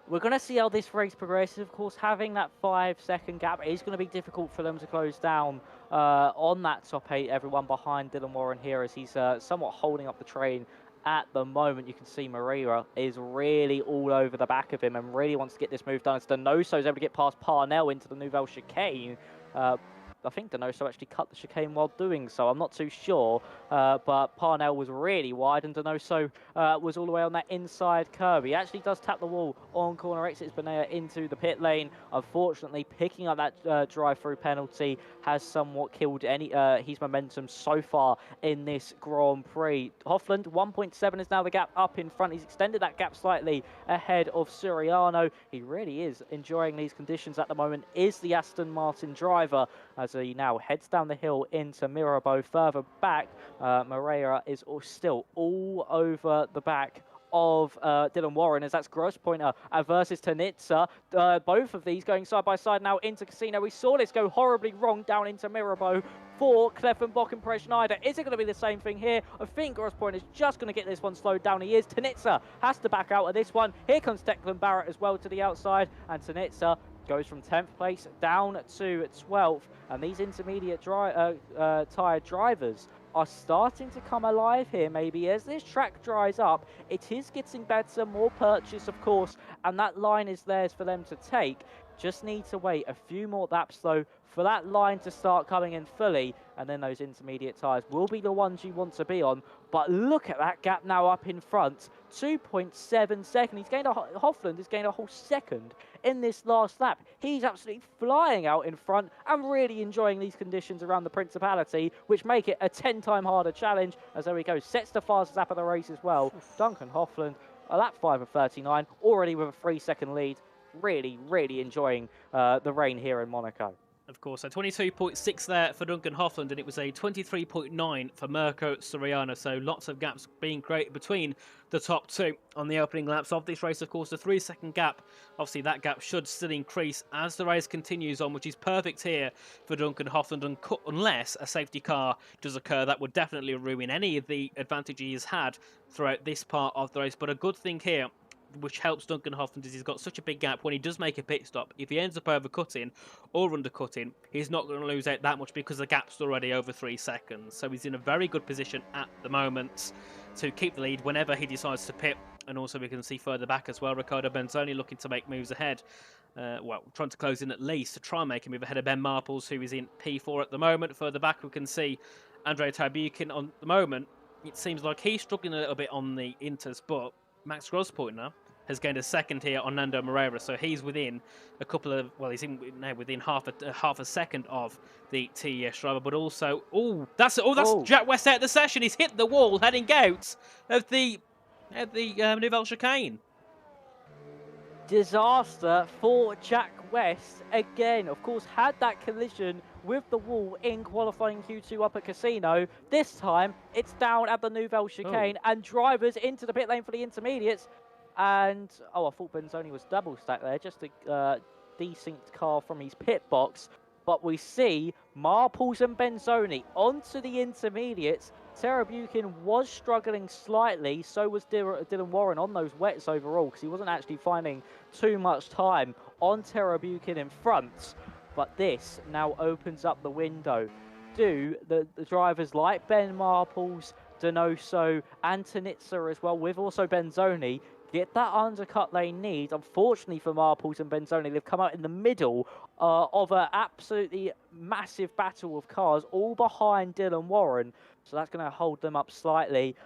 we're going to see how this race progresses. Of course, having that 5-second gap is going to be difficult for them to close down on that top 8. Everyone behind Dylan Warren here, as he's somewhat holding up the train at the moment. You can see Maria is really all over the back of him and really wants to get this move done. As Donoso is able to get past Parnell into the Nouvelle chicane. I think Donoso actually cut the chicane while doing so. I'm not too sure, but Parnell was really wide, and Donoso was all the way on that inside curb. He actually does tap the wall on corner exits Benea into the pit lane. Unfortunately, picking up that drive-through penalty has somewhat killed his momentum so far in this Grand Prix. Hoffland, 1.7 is now the gap up in front. He's extended that gap slightly ahead of Suriano. He really is enjoying these conditions at the moment, is the Aston Martin driver, as he now heads down the hill into Mirabeau. Further back, Moreira is still all over the back of Dylan Warren, as that's Grosspointer versus Tanitsa. Both of these going side by side now into Casino. We saw this go horribly wrong down into Mirabeau for Kleffenbach and Preschneider. Is it going to be the same thing here? I think Grosspointer is just going to get this one slowed down. He is. Tanitsa has to back out of this one. Here comes Declan Barrett as well to the outside, and Tanitsa goes from 10th place down to 12th, and these intermediate tired drivers are starting to come alive here maybe as this track dries up. It is getting better, more purchase of course, and that line is theirs for them to take. Just need to wait a few more laps though for that line to start coming in fully, and then those intermediate tyres will be the ones you want to be on. But look at that gap now up in front, 2.7 seconds. Hoffland has gained a whole second in this last lap. He's absolutely flying out in front and really enjoying these conditions around the Principality, which make it a 10-time harder challenge. As there we go, sets the fastest lap of the race as well. Duncan Hoffland, a lap 5:39, already with a 3-second lead. Really, really enjoying the rain here in Monaco. Of course, so 22.6 there for Duncan Hoffland, and it was a 23.9 for Mirko Soriano. So lots of gaps being created between the top two on the opening laps of this race. Of course, the 3-second gap, obviously that gap should still increase as the race continues on, which is perfect here for Duncan Hoffland. Unless a safety car does occur, that would definitely ruin any of the advantage he's had throughout this part of the race. But a good thing here, which helps Duncan Hoffland, is he's got such a big gap. When he does make a pit stop, if he ends up overcutting or undercutting, he's not going to lose out that much because the gap's already over 3 seconds. So he's in a very good position at the moment to keep the lead whenever he decides to pit. And also we can see further back as well, Riccardo Benzoni looking to make moves ahead. Trying to close in at least to try and make a move ahead of Ben Marples, who is in P4 at the moment. Further back we can see Andre Torebukin on the moment. It seems like he's struggling a little bit on the inters, but Max Grosspointer has gained a second here on Nando Moreira, so he's within a couple of, he's now within half a second of the TES driver. But also, that's Jack West out of the session. He's hit the wall heading out of the Nouvelle chicane. Disaster for Jack West again. Of course, had that collision with the wall in qualifying Q2 up at Casino. This time, it's down at the Nouvelle chicane, and drivers into the pit lane for the intermediates. And, oh, I thought Benzoni was double stacked there. Just a decent car from his pit box. But we see Marples and Benzoni onto the intermediates. Terrabukin was struggling slightly, so was Dylan Warren on those wets overall, because he wasn't actually finding too much time on Terrabukin in front. But this now opens up the window. Do the drivers like Ben Marples, Donoso, and Tanitsa as well, with also Benzoni, get that undercut they need? Unfortunately for Marples and Benzoni, they've come out in the middle of an absolutely massive battle of cars, all behind Dylan Warren. So that's going to hold them up slightly.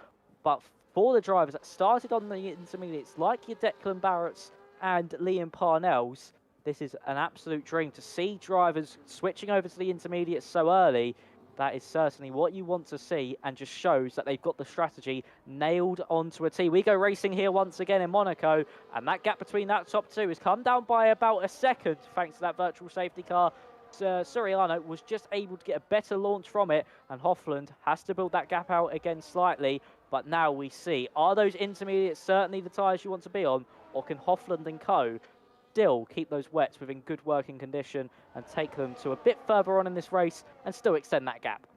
But for the drivers that started on the intermediates, like your Declan Barretts and Liam Parnells, this is an absolute dream to see drivers switching over to the intermediates so early. That is certainly what you want to see, and just shows that they've got the strategy nailed onto a tee. We go racing here once again in Monaco, and that gap between that top two has come down by about a second thanks to that virtual safety car. Suriano was just able to get a better launch from it, and Hofland has to build that gap out again slightly. But now we see, are those intermediates certainly the tyres you want to be on, or can Hofland and co still keep those wets within good working condition and take them to a bit further on in this race and still extend that gap?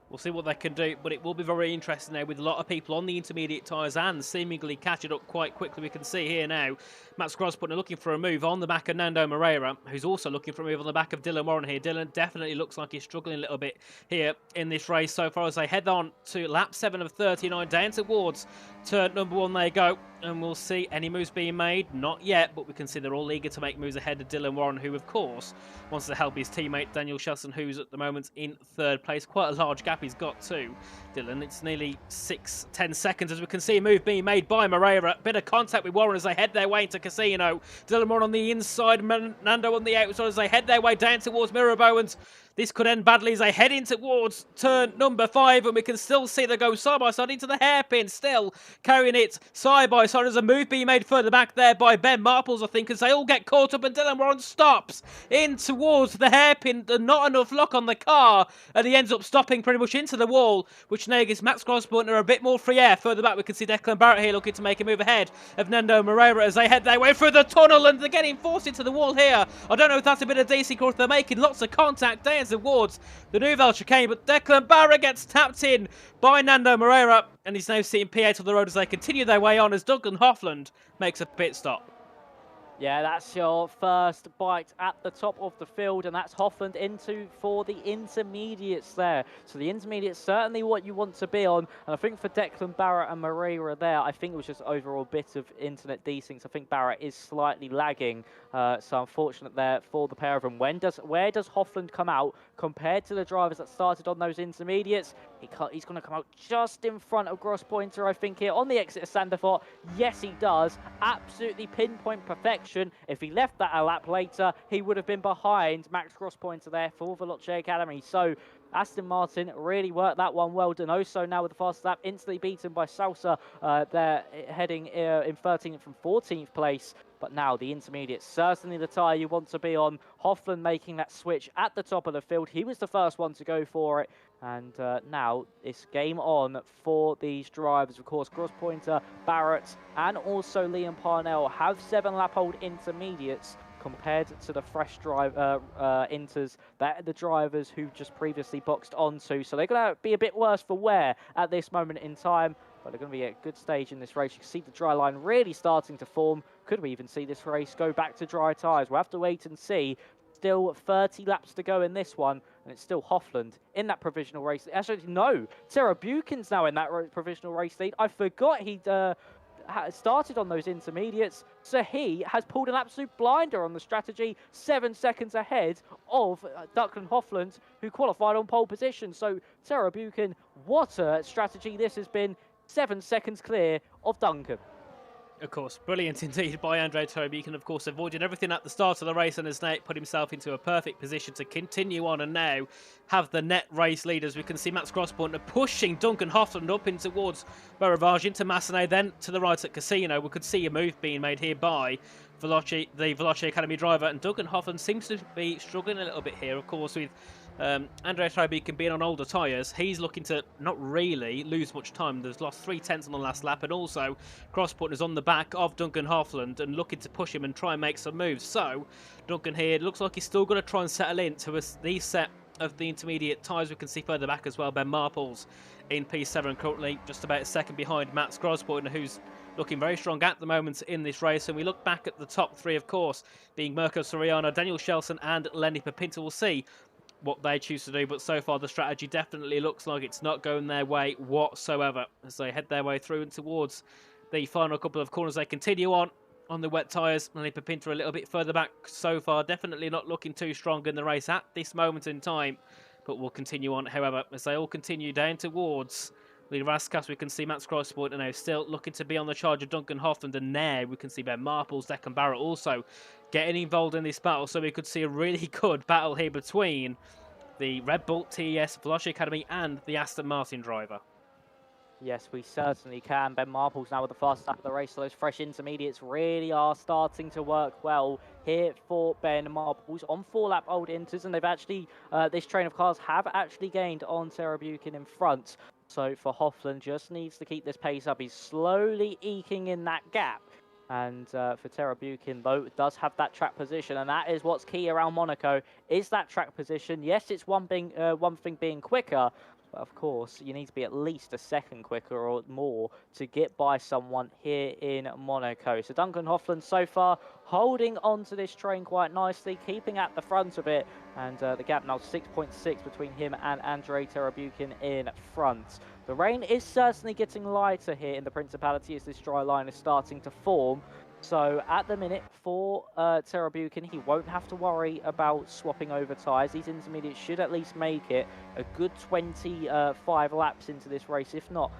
We'll see what they can do, but it will be very interesting now with a lot of people on the intermediate tyres and seemingly catching up quite quickly. We can see here now, Max Grosbutner looking for a move on the back of Nando Moreira, who's also looking for a move on the back of Dylan Warren here. Dylan definitely looks like he's struggling a little bit here in this race so far as they head on to lap 7 of 39, down towards turn number 1 they go. And we'll see any moves being made. Not yet, but we can see they're all eager to make moves ahead of Dylan Warren, who, of course, wants to help his teammate Daniel Shelson, who's at the moment in 3rd place. Quite a large gap he's got too. Dylan, it's nearly 6-10 seconds as we can see a move being made by Moreira. Bit of contact with Warren as they head their way into Casino. Dylan Warren on the inside, Nando on the outside as they head their way down towards Mirabeau, and this could end badly as they head in towards turn number 5, and we can still see them go side by side into the hairpin, still carrying it side by side. There's a move being made further back there by Ben Marples, I think, as they all get caught up, and Dylan Warren stops in towards the hairpin. Not enough luck on the car, and he ends up stopping pretty much into the wall, which now gives Max Grosbutner a bit more free air. Further back, we can see Declan Barrett here looking to make a move ahead of Nando Moreira as they head their way through the tunnel, and they're getting forced into the wall here. I don't know if that's a bit of DC course. They're making lots of contact down towards the Nouvelle chicane, but Declan Barrett gets tapped in by Nando Moreira, and he's now seeing P8 on the road as they continue their way on as Duncan Hofland makes a pit stop. Yeah, that's your first bite at the top of the field, and that's Hofland into for the intermediates there. So the intermediates certainly what you want to be on, and I think for Declan Barrett and Moreira there, I think it was just overall bit of internet desyncing. I think Barrett is slightly lagging, so unfortunate there for the pair of them. Where does Hofland come out compared to the drivers that started on those intermediates? He's going to come out just in front of Grospointer, I think, here on the exit of Sandefort. Yes, he does. Absolutely pinpoint perfection. If he left that a lap later, he would have been behind Max Grospointer there for Veloce Academy. So Aston Martin really worked that one well. Donoso now with the fast lap, instantly beaten by Salsa. They're heading in 13th from 14th place. But now the intermediate, certainly the tyre you want to be on. Hofland making that switch at the top of the field. He was the first one to go for it. And now it's game on for these drivers. Of course, Grospointer, Barrett, and also Liam Parnell have 7-lap-old intermediates compared to the fresh inters that the drivers who just previously boxed onto. So they're going to be a bit worse for wear at this moment in time. But they're going to be at a good stage in this race. You can see the dry line really starting to form. Could we even see this race go back to dry tyres? We'll have to wait and see. Still 30 laps to go in this one, and it's still Hofland in that provisional race. Actually, no, Sarah Buchan's now in that provisional race lead. I forgot he'd started on those intermediates, so he has pulled an absolute blinder on the strategy, 7 seconds ahead of Declan Hofland, who qualified on pole position. So Sarah Buchan, what a strategy this has been. 7 seconds clear of Duncan. Of course, brilliant indeed by Andre Terrabukin. Of course, avoided everything at the start of the race and has now put himself into a perfect position to continue on and now have the net race leaders. We can see Max Grosbutner pushing Duncan Hofland up in towards Beaurivage into Massenet, then to the right at Casino. We could see a move being made here by the Veloce Academy driver, and Duncan Hofland seems to be struggling a little bit here, of course, with Andrea Traubeek being on older tyres, he's looking to not really lose much time. There's lost 3/10 on the last lap, and also Crossport is on the back of Duncan Hoffland and looking to push him and try and make some moves. So Duncan here looks like he's still going to try and settle into the set of the intermediate tyres. We can see further back as well Ben Marples in P7, currently just about a second behind Max Crossport, who's looking very strong at the moment in this race. And we look back at the top three, of course, being Mirko Soriano, Daniel Shelton and Lenny Pepinta. We'll see what they choose to do, but so far the strategy definitely looks like it's not going their way whatsoever as they head their way through and towards the final couple of corners. They continue on the wet tyres. Lenny Pepinta a little bit further back so far, definitely not looking too strong in the race at this moment in time, but we'll continue on, however, as they all continue down towards the Raskas. We can see Max Crossport now still looking to be on the charge of Duncan Hoffland, and there we can see Ben Marples, Declan Barrett also getting involved in this battle, so we could see a really good battle here between the Red Bull TES Velocity Academy and the Aston Martin driver. Yes, we certainly can. Ben Marples now with the fast lap of the race, so those fresh intermediates really are starting to work well here for Ben Marples on 4-lap old inters, and they've actually, this train of cars have actually gained on Sarah Buchan in front. So for Hoffland, just needs to keep this pace up. He's slowly eking in that gap. And for Tara Buchan, though, does have that track position, and that is what's key around Monaco, is that track position. Yes, it's one thing being quicker, but of course, you need to be at least a second quicker or more to get by someone here in Monaco. So Duncan Hoffland so far holding on to this train quite nicely, keeping at the front of it, and the gap now 6.6 between him and Andrei Terabuchin in front. The rain is certainly getting lighter here in the Principality as this dry line is starting to form. So at the minute for Terabuchin, he won't have to worry about swapping over tyres. These intermediates should at least make it a good 25 laps into this race, if not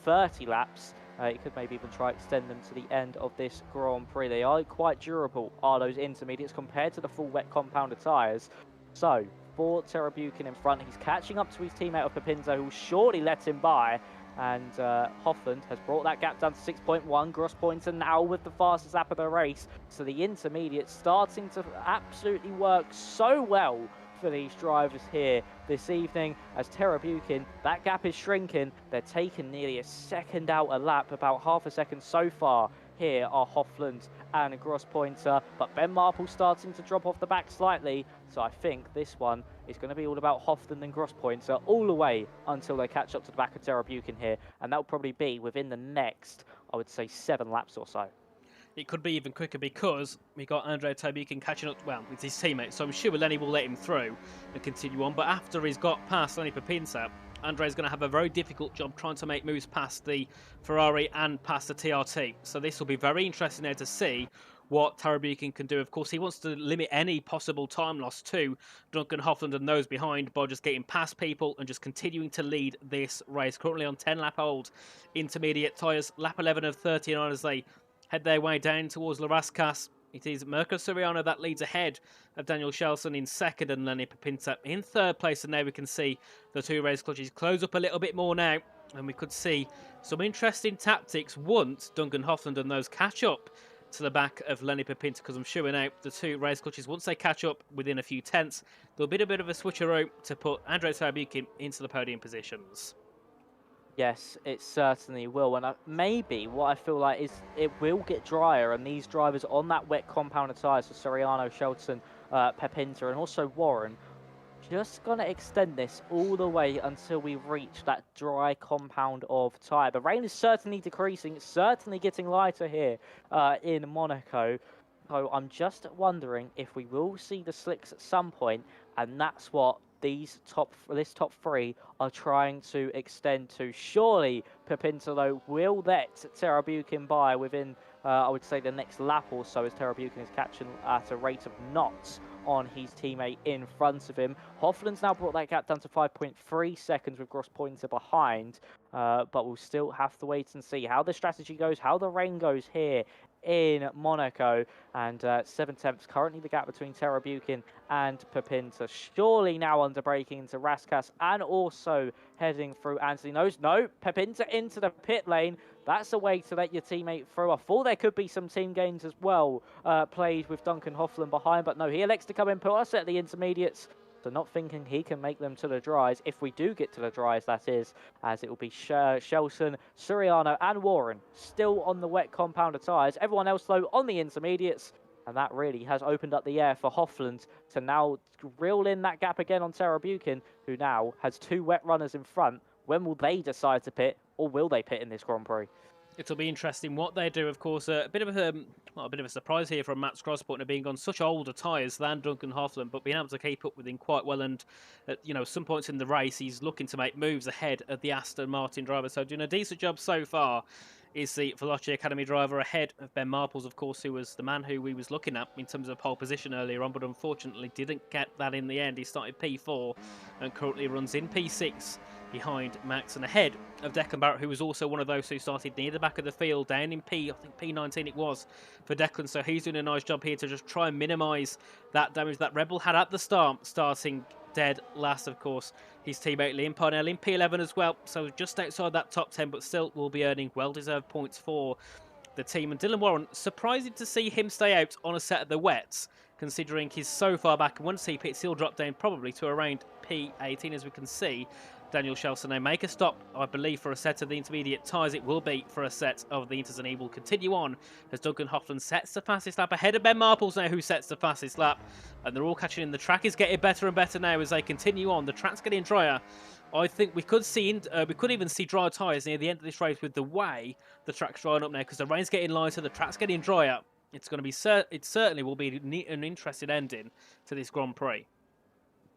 30 laps. You could maybe even try extend them to the end of this Grand Prix. They are quite durable, are those intermediates, compared to the full wet compounded tyres. So for Terabuchin in front, he's catching up to his teammate of Pepinza, who will surely let him by. And Hoffland has brought that gap down to 6.1. Grosspointer now with the fastest lap of the race. So the intermediate starting to absolutely work so well for these drivers here this evening. As Terabuchin, that gap is shrinking. They're taking nearly a second out a lap, about half a second so far. Here are Hoffland and Grosspointer, but Ben Marple starting to drop off the back slightly. So I think this one is going to be all about Hoffland and Grosspointer all the way until they catch up to the back of Terabuchin here. And that'll probably be within the next, I would say, 7 laps or so. It could be even quicker because we got Andrei Terabuchin catching up, well, with his teammate. So I'm sure Lenny will let him through and continue on. But after he's got past Lenny Pepinza, Andrei's going to have a very difficult job trying to make moves past the Ferrari and past the TRT. So this will be very interesting now to see what Terabuchin can do. Of course, he wants to limit any possible time loss to Duncan Hoffland and those behind by just getting past people and just continuing to lead this race. Currently on 10-lap old intermediate tyres, lap 11 of 39 as they head their way down towards La Rascasse. It is Mirko Soriano that leads ahead of Daniel Shelton in second and Lenny Pepinta in third place. And now we can see the two race clutches close up a little bit more now. And we could see some interesting tactics once Duncan Hoffland and those catch up to the back of Lenny Pepinta, because I'm sure now the two race clutches, once they catch up within a few tenths, there'll be a bit of a switcheroo to put Andrei Terabuchin into the podium positions. Yes, it certainly will. And maybe what I feel like is it will get drier, and these drivers on that wet compounded tyres, so Soriano, Shelton, Pepinta, and also Warren, just going to extend this all the way until we reach that dry compound of tyre. The rain is certainly decreasing. It's certainly getting lighter here in Monaco. So I'm just wondering if we will see the slicks at some point, and that's what this top three are trying to extend to. Surely Pepinta, though, will let Terabuchin by within, I would say, the next lap or so, as Terabuchin is catching at a rate of knots on his teammate in front of him. Hoffland's now brought that gap down to 5.3 seconds with Grosspointer behind, but we'll still have to wait and see how the strategy goes, how the rain goes here in Monaco. And 7/10 currently the gap between Terabuchin and Pepinta. Surely now under braking into Rascasse and also heading through Anthony Nose. No, Pepinta into the pit lane. That's a way to let your teammate through. I thought there could be some team gains as well played with Duncan Hoffland behind, but no, he elects to come in, put us at the intermediates. So not thinking he can make them to the dries, if we do get to the dries, that is, as it will be Shelson, Suriano and Warren still on the wet compounder tyres. Everyone else, though, on the intermediates. And that really has opened up the air for Hoffland to now reel in that gap again on Terabukin, who now has 2 wet runners in front. When will they decide to pit, or will they pit in this Grand Prix? It'll be interesting what they do. Of course, a bit of a surprise here from Max Grossportner being on such older tyres than Duncan Hoffland, but being able to keep up with him quite well. And at some points in the race, he's looking to make moves ahead of the Aston Martin driver. So doing a decent job so far. Is the Veloci Academy driver ahead of Ben Marples, of course, who was the man who we was looking at in terms of pole position earlier on, but unfortunately didn't get that in the end. He started P4 and currently runs in P6 behind Max and ahead of Declan Barrett, who was also one of those who started near the back of the field, down in P19 it was for Declan. So he's doing a nice job here to just try and minimise that damage that Red Bull had at the start, starting dead last, of course, his teammate Liam Parnell in P11 as well, so just outside that top 10, but still will be earning well-deserved points for the team. And Dylan Warren, surprising to see him stay out on a set of the wets, considering he's so far back, and once he pits, he'll drop down probably to around P18, as we can see. Daniel Shelson now make a stop, I believe, for a set of the intermediate tyres. It will be for a set of the inters, and he will continue on as Duncan Hoffland sets the fastest lap ahead of Ben Marples now, who sets the fastest lap. And they're all catching in. The track is getting better and better now as they continue on. The track's getting drier. I think we could even see dry tyres near the end of this race with the way the track's drying up now, because the rain's getting lighter, the track's getting drier. It's going to be it certainly will be an interesting ending to this Grand Prix.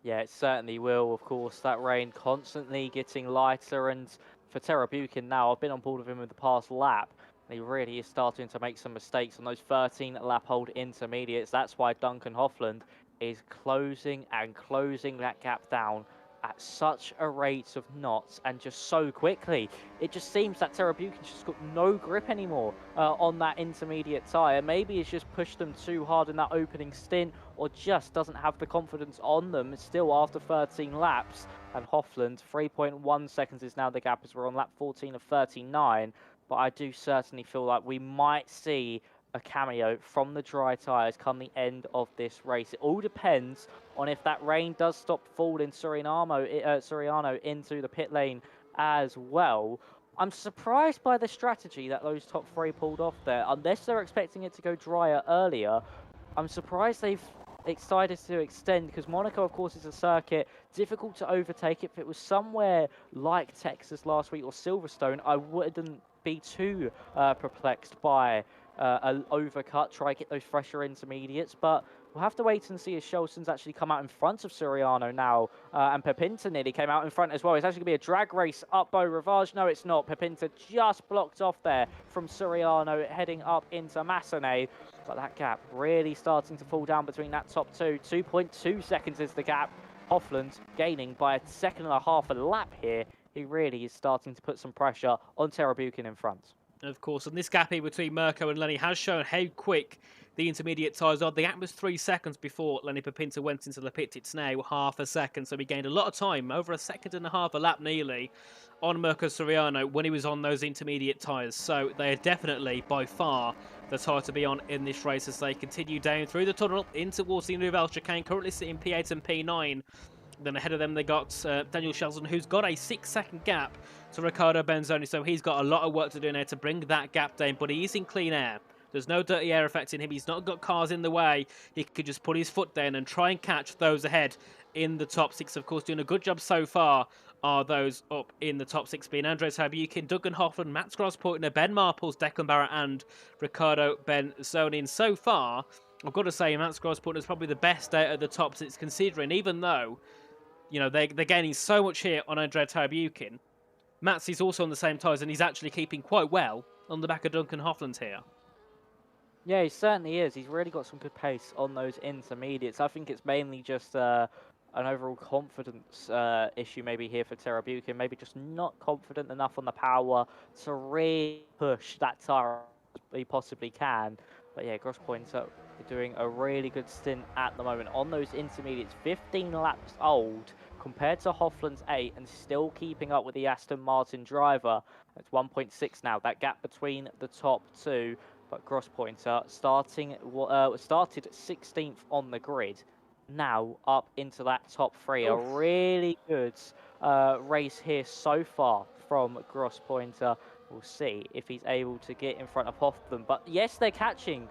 Yeah, it certainly will, of course. That rain constantly getting lighter, and for Terabukin now, I've been on board with him in the past lap, and he really is starting to make some mistakes on those 13-lap-hold intermediates. That's why Duncan Hoffland is closing and closing that gap down at such a rate of knots and just so quickly. It just seems that Terabukin's just got no grip anymore on that intermediate tyre. Maybe it's just pushed them too hard in that opening stint, or just doesn't have the confidence on them still after 13 laps. And Hoffland, 3.1 seconds is now the gap as we're on lap 14 of 39. But I do certainly feel like we might see a cameo from the dry tyres come the end of this race. It all depends on if that rain does stop falling Suriano into the pit lane as well. I'm surprised by the strategy that those top 3 pulled off there. Unless they're expecting it to go drier earlier, I'm surprised they've decided to extend, because Monaco, of course, is a circuit difficult to overtake. If it was somewhere like Texas last week or Silverstone, I wouldn't be too perplexed by an overcut, try to get those fresher intermediates, but we'll have to wait and see as Shelson's actually come out in front of Suriano now, and Pepinta nearly came out in front as well. It's actually going to be a drag race up Beau Rivage. No, it's not. Pepinta just blocked off there from Suriano heading up into Massenet, but that gap really starting to fall down between that top 2. 2.2 seconds is the gap. Hoffland gaining by 1.5 seconds a lap here. He really is starting to put some pressure on Terabukin in front. And of course, on this gap here between Mirko and Lenny has shown how quick the intermediate tyres are. The gap was 3 seconds before Lenny Pepinta went into the pit. It's now 0.5 seconds, so he gained a lot of time, over 1.5 seconds a lap nearly, on Mirko Suriano when he was on those intermediate tyres. So they are definitely, by far, the tyre to be on in this race as they continue down through the tunnel in towards the Nouvelle Chicane, currently sitting P8 and P9. Then ahead of them, they got Daniel Shelson, who's got a 6-second gap to Riccardo Benzoni. So he's got a lot of work to do now to bring that gap down. But he is in clean air. There's no dirty air affecting him. He's not got cars in the way. He could just put his foot down and try and catch those ahead in the top 6. Of course, doing a good job so far are those up in the top 6 being Andres Habukin, Duncan Hoffland, Max Grossportner, Ben Marples, Declan Barrett and Riccardo Benzoni. And so far, I've got to say, Max Grossportner is probably the best out of the top 6, considering even though they're gaining so much here on Andrea Tarabukin. Mats is also on the same tyres, and he's actually keeping quite well on the back of Duncan Hoffland here. Yeah, he certainly is. He's really got some good pace on those intermediates. I think it's mainly just an overall confidence issue maybe here for Tarabukin. Maybe just not confident enough on the power to really push that tyre as he possibly can. But yeah, Grossportner doing a really good stint at the moment on those intermediates. 15 laps old compared to Hoffland's 8, and still keeping up with the Aston Martin driver. It's 1.6 now, that gap between the top 2. But Grossportner started 16th on the grid. now up into that top 3. A really good race here so far from Gross Pointer. We'll see if he's able to get in front of Hoffman. But yes, they're catching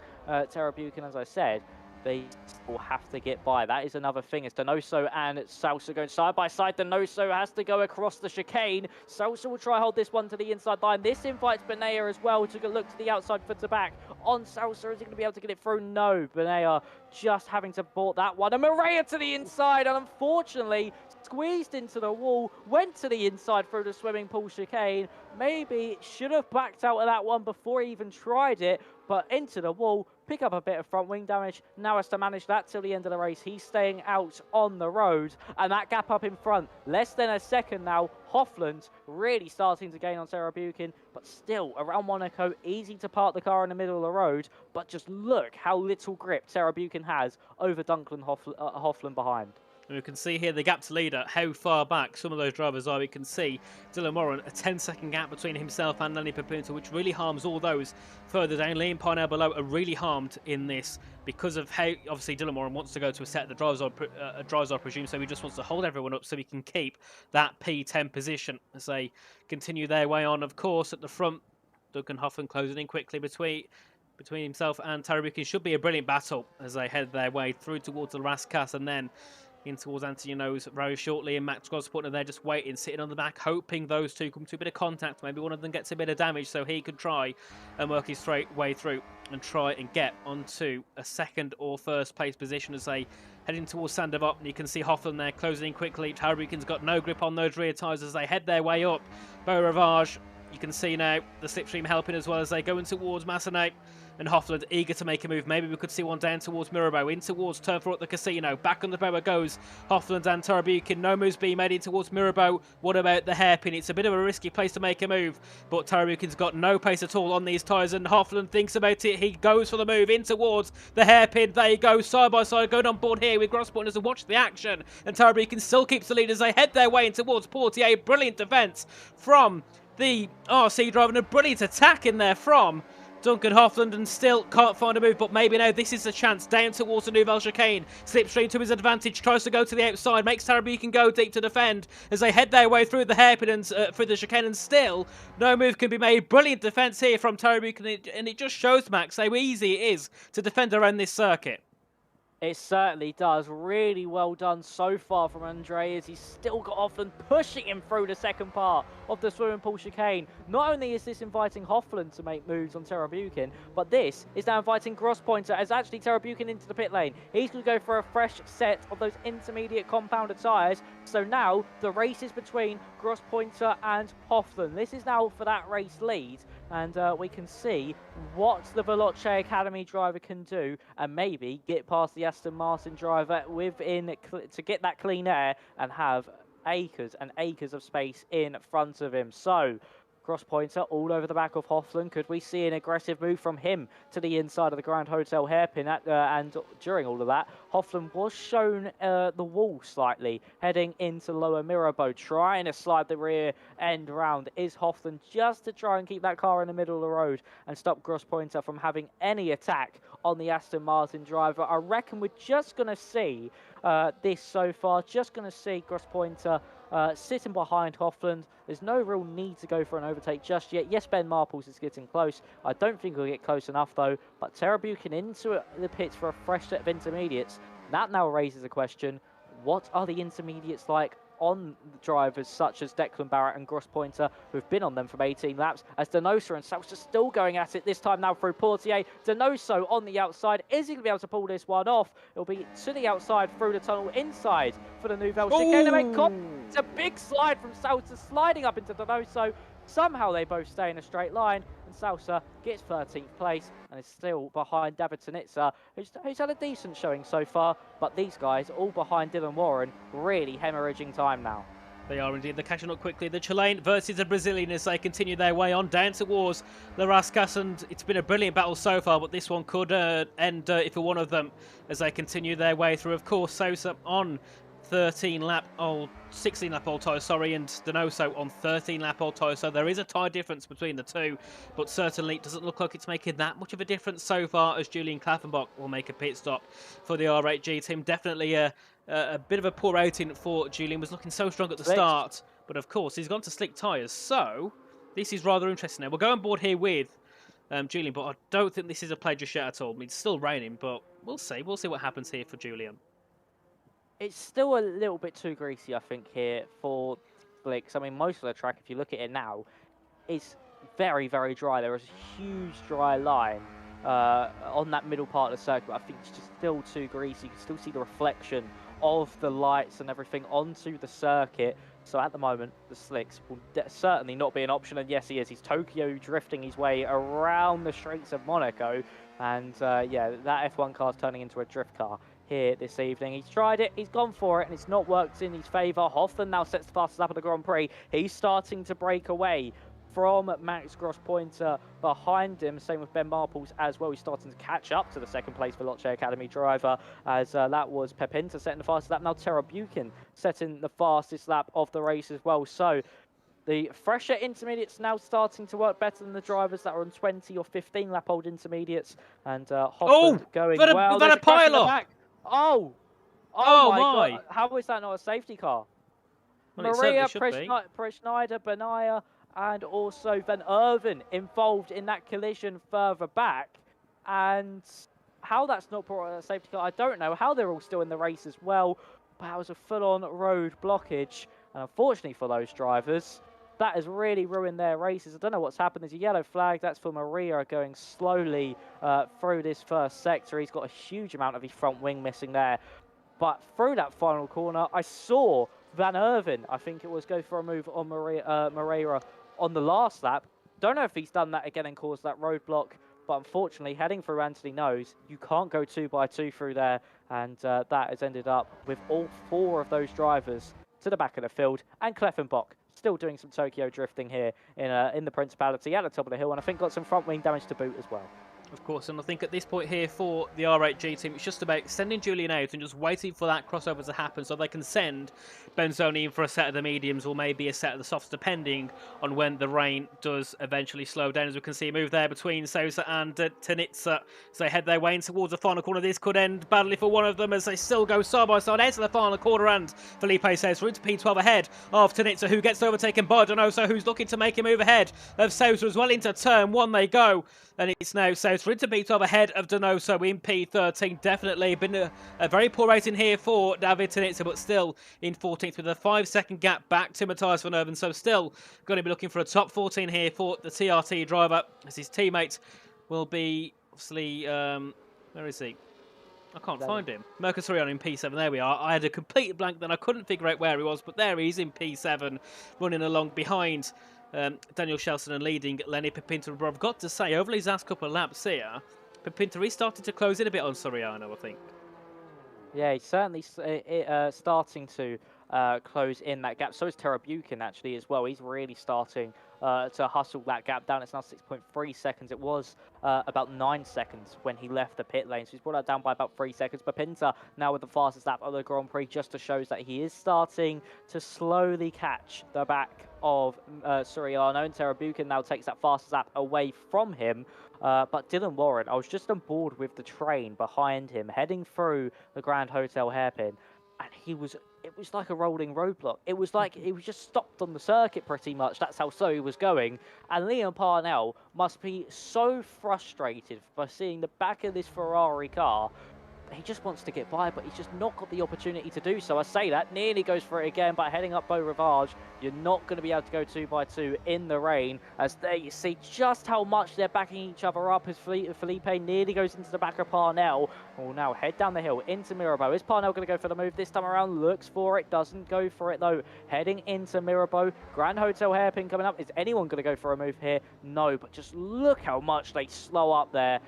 Terra Buchan, as I said. They still have to get by. That is another thing. It's Donoso and Salsa going side by side. Donoso has to go across the chicane. Salsa will try hold this one to the inside line. This invites Benea as well to look to the outside foot to back on Salsa. Is he going to be able to get it through? No. Benea just having to board that one. And Maria to the inside, and unfortunately squeezed into the wall, went to the inside through the swimming pool chicane. Maybe should have backed out of that one before he even tried it, but into the wall, pick up a bit of front wing damage. Now has to manage that till the end of the race. He's staying out on the road, and that gap up in front, less than a second now. Hoffland really starting to gain on Terra Buchan, but still around Monaco, easy to park the car in the middle of the road. But just look how little grip Terra Buchan has over Duncan Hoffland behind. And we can see here the gap to leader, how far back some of those drivers are. We can see Dylan Moran, a 10-second gap between himself and Lenny Papunta, which really harms all those further down. Liam Parnell below are really harmed in this because of how, obviously, Dylan Moran wants to go to a set that drives, I presume, so he just wants to hold everyone up so he can keep that P10 position as they continue their way on. Of course, at the front, Duncan Hoffman closing in quickly between himself and Terra Buchan. Should be a brilliant battle as they head their way through towards the Raskas and then in towards Antoniano's very shortly, and Max Grosspointer there just waiting, sitting on the back, hoping those two come to a bit of contact. Maybe one of them gets a bit of damage so he could try and work his straight way through and try and get onto a second or first place position as they heading towards Sandoval. And you can see Hoffman there closing in quickly. Terra Buchan's got no grip on those rear tyres as they head their way up. Beau Rivage, you can see now the slipstream helping as well as they go in towards Massenet. And Hoffland eager to make a move. Maybe we could see one down towards Mirabeau, in towards Turn 4 at the casino. Back on the bow goes Hoffland and Terra Buchan. No moves being made in towards Mirabeau. What about the hairpin? It's a bit of a risky place to make a move, but Terra Buchan's got no pace at all on these tyres, and Hoffland thinks about it. He goes for the move in towards the hairpin. There you go, side by side, going on board here with Grosspointers to watch the action. And Terra Buchan still keeps the lead as they head their way in towards Portier. Brilliant defence from the RC driver and a brilliant attack in there from Duncan Hoffland, and still can't find a move, but maybe now this is the chance. Down towards the Nouvelle Chicane, slipstream to his advantage, tries to go to the outside, makes Terra Buchan go deep to defend as they head their way through the hairpin and through the chicane, and still no move can be made. Brilliant defence here from Terra Buchan, and it just shows, Max, how easy it is to defend around this circuit. It certainly does. Really well done so far from Andre, as he's still got Hoffland pushing him through the second part of the swimming pool chicane. Not only is this inviting Hoffland to make moves on Terra Buchan, but this is now inviting Grosspointer as actually Terra Buchan into the pit lane. He's going to go for a fresh set of those intermediate compounded tyres. So now the race is between Grosspointer and Hoffland. This is now for that race lead, and we can see what the Veloce Academy driver can do and maybe get past the Aston Martin driver to get that clean air and have acres and acres of space in front of him. So Grosspointer all over the back of Hoffland. Could we see an aggressive move from him to the inside of the Grand Hotel hairpin? And during all of that, Hoffland was shown the wall slightly, heading into Lower Mirabeau, trying to slide the rear end round. Is Hoffland just to try and keep that car in the middle of the road and stop Grosspointer from having any attack on the Aston Martin driver? I reckon we're just going to see this so far. Just going to see Grosspointer sitting behind Hoffland. There's no real need to go for an overtake just yet. Yes, Ben Marples is getting close. I don't think he'll get close enough, though. But Terra Buchan into the pits for a fresh set of intermediates. That now raises a question. What are the intermediates like on drivers such as Declan Barrett and Grosspointer, who've been on them from 18 laps, as Donoso and Salsa still going at it, this time now through Portier. Donoso on the outside. Is he going to be able to pull this one off? It'll be to the outside through the tunnel inside for the Nouvelle Chicane. It's a big slide from Salsa, sliding up into Donoso. Somehow they both stay in a straight line, and Salsa gets 13th place and is still behind David Tanitza, who's had a decent showing so far, but these guys all behind Dylan Warren, really hemorrhaging time now. They are indeed. They're catching up quickly. The Chilean versus the Brazilian as they continue their way on down towards the Raskas, and it's been a brilliant battle so far, but this one could end if for one of them as they continue their way through. Of course, Sosa on 16 lap old tyre, sorry, and Donoso on 13 lap old tyre. So there is a tyre difference between the two, but certainly it doesn't look like it's making that much of a difference so far, as Julian Klaffenbach will make a pit stop for the R8G team. Definitely a bit of a poor outing for Julian. Was looking so strong at the start, but of course he's gone to slick tyres. So this is rather interesting. Now we'll go on board here with Julian, but I don't think this is a play just yet at all. I mean, it's still raining, but we'll see. We'll see what happens here for Julian. It's still a little bit too greasy, I think, here for slicks. I mean, most of the track, if you look at it now, is very, very dry. There is a huge dry line on that middle part of the circuit. I think it's just still too greasy. You can still see the reflection of the lights and everything onto the circuit. So at the moment, the slicks will certainly not be an option. And yes, he is. He's Tokyo drifting his way around the streets of Monaco. And yeah, that F1 car's turning into a drift car here this evening. He's tried it, he's gone for it, and it's not worked in his favour. Hoffman now sets the fastest lap of the Grand Prix. He's starting to break away from Max Gross-Pointer behind him. Same with Ben Marples as well. He's starting to catch up to the second place Veloce Academy driver, as that was Pepinter setting the fastest lap. Now Tara Buchan setting the fastest lap of the race as well. So the fresher intermediates now starting to work better than the drivers that are on 20 or 15 lap old intermediates. And Hoffman going well. There's a crash in the back. Oh my God. How is that not a safety car? Well, Maria Preschneider, Benaya, and also Van Erven involved in that collision further back. And how that's not brought a safety car, I don't know. How they're all still in the race as well. But that was a full-on road blockage. And unfortunately for those drivers, that has really ruined their races. I don't know what's happened. There's a yellow flag. That's for Maria going slowly through this first sector. He's got a huge amount of his front wing missing there. But through that final corner, I saw Van Erven, I think it was, go for a move on Moreira on the last lap. Don't know if he's done that again and caused that roadblock. But unfortunately, heading through Anthony knows you can't go 2x2 through there. And that has ended up with all four of those drivers to the back of the field. And Kleffenbach still doing some Tokyo drifting here in the Principality at the top of the hill, and I think got some front wing damage to boot as well. Of course, and I think at this point here for the R8G team, it's just about sending Julian out and just waiting for that crossover to happen so they can send Benzoni in for a set of the mediums or maybe a set of the softs, depending on when the rain does eventually slow down. As we can see, a move there between Sousa and Tanitsa as they head their way in towards the final corner. This could end badly for one of them as they still go side by side into the final corner, and Felipe says we're into P12 ahead of Tanitsa, who gets overtaken by Donoso, who's looking to make a move ahead of Sousa as well. Into turn one they go, and it's now Sousa into P12 ahead of Donoso in P13. Definitely been a very poor rating here for David Tanitsa, but still in 14th with a 5-second gap back to Matthias van Erven. So still going to be looking for a top 14 here for the TRT driver, as his teammate will be obviously, where is he? I can't find him. Marcus Soriano in P7. There we are. I had a complete blank then. I couldn't figure out where he was, but there he is in P7, running along behind Daniel Shelton and leading Lenny Pepinter. But I've got to say, over these last couple of laps here, Pepinter is starting to close in a bit on Soriano, I think. Yeah, he's certainly starting to close in that gap. So is Tara Buchan, actually, as well. He's really starting to hustle that gap down. It's now 6.3 seconds. It was about 9 seconds when he left the pit lane. So he's brought that down by about 3 seconds. Pepinter now with the fastest lap of the Grand Prix, just to show that he is starting to slowly catch the back of Soriano. And Tara Buchan now takes that fastest lap away from him. But Dylan Warren, I was just on board with the train behind him, heading through the Grand Hotel hairpin, and it was like a rolling roadblock. It was like he was just stopped on the circuit pretty much. That's how slow he was going. And Leon Parnell must be so frustrated by seeing the back of this Ferrari car. He just wants to get by, but he's just not got the opportunity to do so. I say that, nearly goes for it again, but heading up Beau Rivage, you're not going to be able to go 2x2 in the rain, as there you see just how much they're backing each other up, as Felipe nearly goes into the back of Parnell. Will now head down the hill into Mirabeau. Is Parnell going to go for the move this time around? Looks for it, doesn't go for it though. Heading into Mirabeau, Grand Hotel hairpin coming up. Is anyone going to go for a move here? No, but just look how much they slow up there.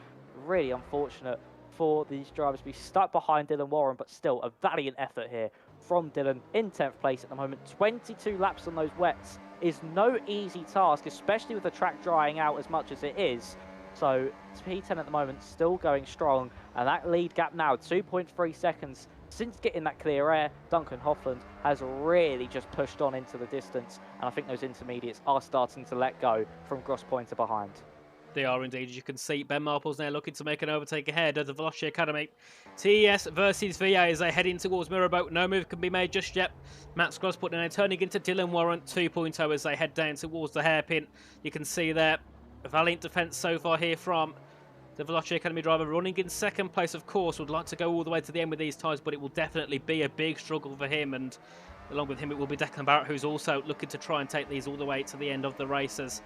Really unfortunate for these drivers to be stuck behind Dylan Warren, but still a valiant effort here from Dylan in 10th place at the moment. 22 laps on those wets is no easy task, especially with the track drying out as much as it is. So P10 at the moment still going strong, and that lead gap now 2.3 seconds since getting that clear air, Duncan Hoffland has really just pushed on into the distance, and I think those intermediates are starting to let go from Gross Pointer behind. They are indeed, as you can see. Ben Marple's now looking to make an overtake ahead of the Velocity Academy. TES versus VA as they head in towards Mirrorboat. No move can be made just yet. Max Grossput now turning into Dylan Warren 2.0 as they head down towards the hairpin. You can see there a valiant defence so far here from the Velocity Academy driver. Running in second place, of course, would like to go all the way to the end with these tyres, but it will definitely be a big struggle for him. And along with him, it will be Declan Barrett, who's also looking to try and take these all the way to the end of the races.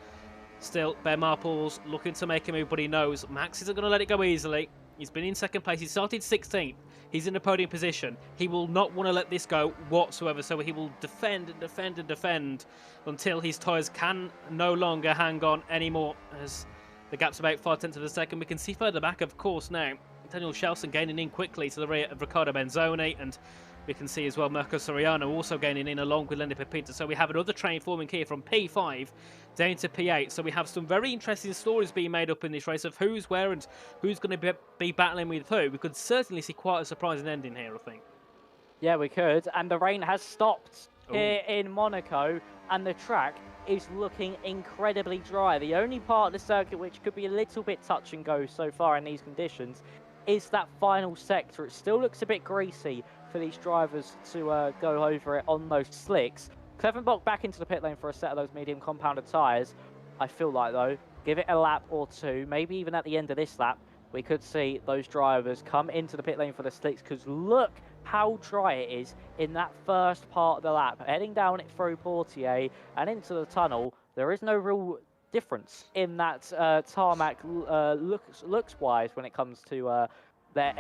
Still, Ben Marple's looking to make a move, but he knows Max isn't going to let it go easily. He's been in second place. He started 16th. He's in a podium position. He will not want to let this go whatsoever, so he will defend and defend and defend until his tyres can no longer hang on anymore. As the gap's about 5/10 of a second. We can see further back, of course, now. Daniel Shelson gaining in quickly to the rear of Riccardo Benzoni, and we can see as well Mirko Soriano also gaining in along with Lenny Pepita. So we have another train forming here from P5 down to P8. So we have some very interesting stories being made up in this race of who's where and who's going to be battling with who. We could certainly see quite a surprising ending here, I think. Yeah, we could. And the rain has stopped here in Monaco, and the track is looking incredibly dry. The only part of the circuit which could be a little bit touch and go so far in these conditions is that final sector. It still looks a bit greasy for these drivers to go over it on those slicks. Clevenbach back into the pit lane for a set of those medium compounded tyres. I feel like, though, give it a lap or two, maybe even at the end of this lap, we could see those drivers come into the pit lane for the slicks, because look how dry it is in that first part of the lap. Heading down it through Portier and into the tunnel, there is no real difference in that tarmac looks-wise when it comes to there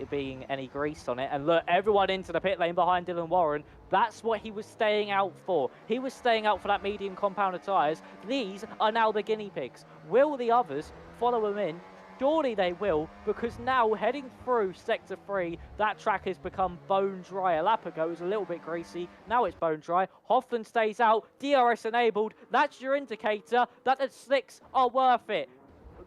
being any grease on it. And look, everyone into the pit lane behind Dylan Warren. That's what he was staying out for. He was staying out for that medium compounded tyres. These are now the guinea pigs. Will the others follow him in? Surely they will, because now heading through Sector 3, that track has become bone dry. A lap ago it was a little bit greasy, now it's bone dry. Hoffland stays out, DRS enabled. That's your indicator that the slicks are worth it.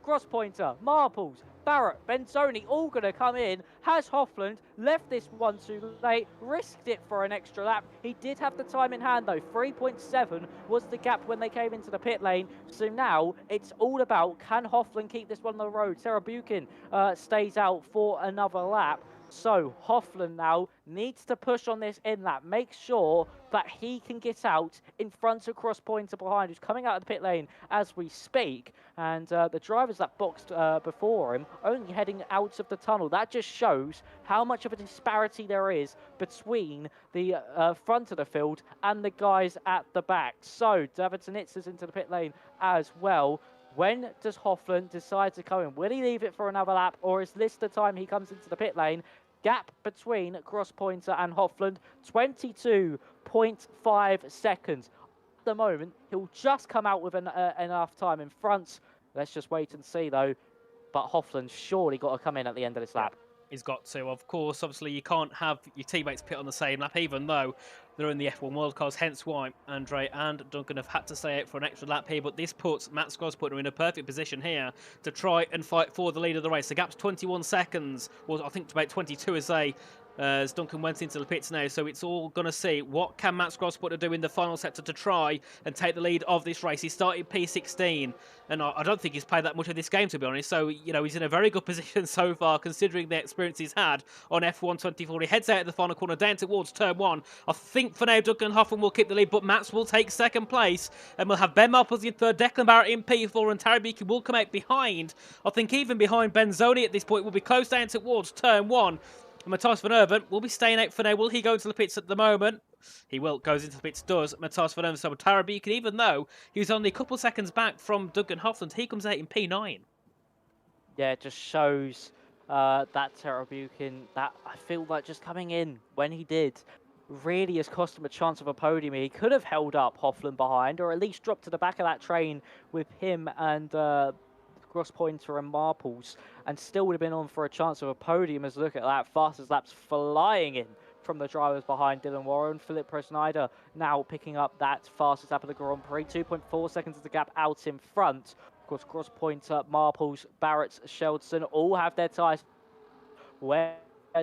Gross Pointer, Marples, Barrett, Benzoni, all going to come in. Has Hoffland left this one too late, risked it for an extra lap? He did have the time in hand though. 3.7 was the gap when they came into the pit lane. So now it's all about, can Hoffland keep this one on the road? Sarah Buchan stays out for another lap. So Hoffland now needs to push on this in lap, make sure that he can get out in front of Gross Pointer behind, who's coming out of the pit lane as we speak. And the drivers that boxed before him only heading out of the tunnel. That just shows how much of a disparity there is between the front of the field and the guys at the back. So Davidson Itzer's into the pit lane as well. When does Hoffland decide to come in? Will he leave it for another lap, or is this the time he comes into the pit lane? Gap between Gross Pointer and Hoffland, 22.5 seconds. At the moment, he'll just come out with enough time in front. Let's just wait and see, though. But Hoffland's surely got to come in at the end of this lap. He's got to, of course. Obviously, you can't have your teammates pit on the same lap, even though they're in the F1 wildcards, hence why Andre and Duncan have had to stay out for an extra lap here. But this puts Max Grossput in a perfect position here to try and fight for the lead of the race. The gap's 21 seconds, or I think about 22 as Duncan went into the pits now. So it's all going to see what can Max Grossput do in the final sector to try and take the lead of this race. He started P16, and I don't think he's played that much of this game, to be honest. So, you know, he's in a very good position so far, considering the experience he's had on F1 24. He heads out of the final corner down towards turn 1. I think for now Duncan Hoffman will keep the lead, but Max will take second place, and we'll have Ben Marples in third, Declan Barrett in P4, and Tarek Beaky will come out behind. I think even behind Benzoni at this point. Will be close down towards turn 1. Matthias van Erven will be staying out for now. Will he go into the pits at the moment? He will. Goes into the pits, does Matthias van Erven. So Tara Beacon, even though he was only a couple of seconds back from Duncan Hoffland, he comes out in P9. Yeah, it just shows that Tara Buchan, that I feel like just coming in when he did really has cost him a chance of a podium. He could have held up Hoffland behind, or at least dropped to the back of that train with him and Gross Pointer and Marples, and still would have been on for a chance of a podium. As look at that, fastest laps flying in from the drivers behind Dylan Warren. Philip Presnyder now picking up that fastest lap of the Grand Prix. 2.4 seconds is the gap out in front. Of course, Gross Pointer, Marples, Barrett, Sheldson all have their tyres. Where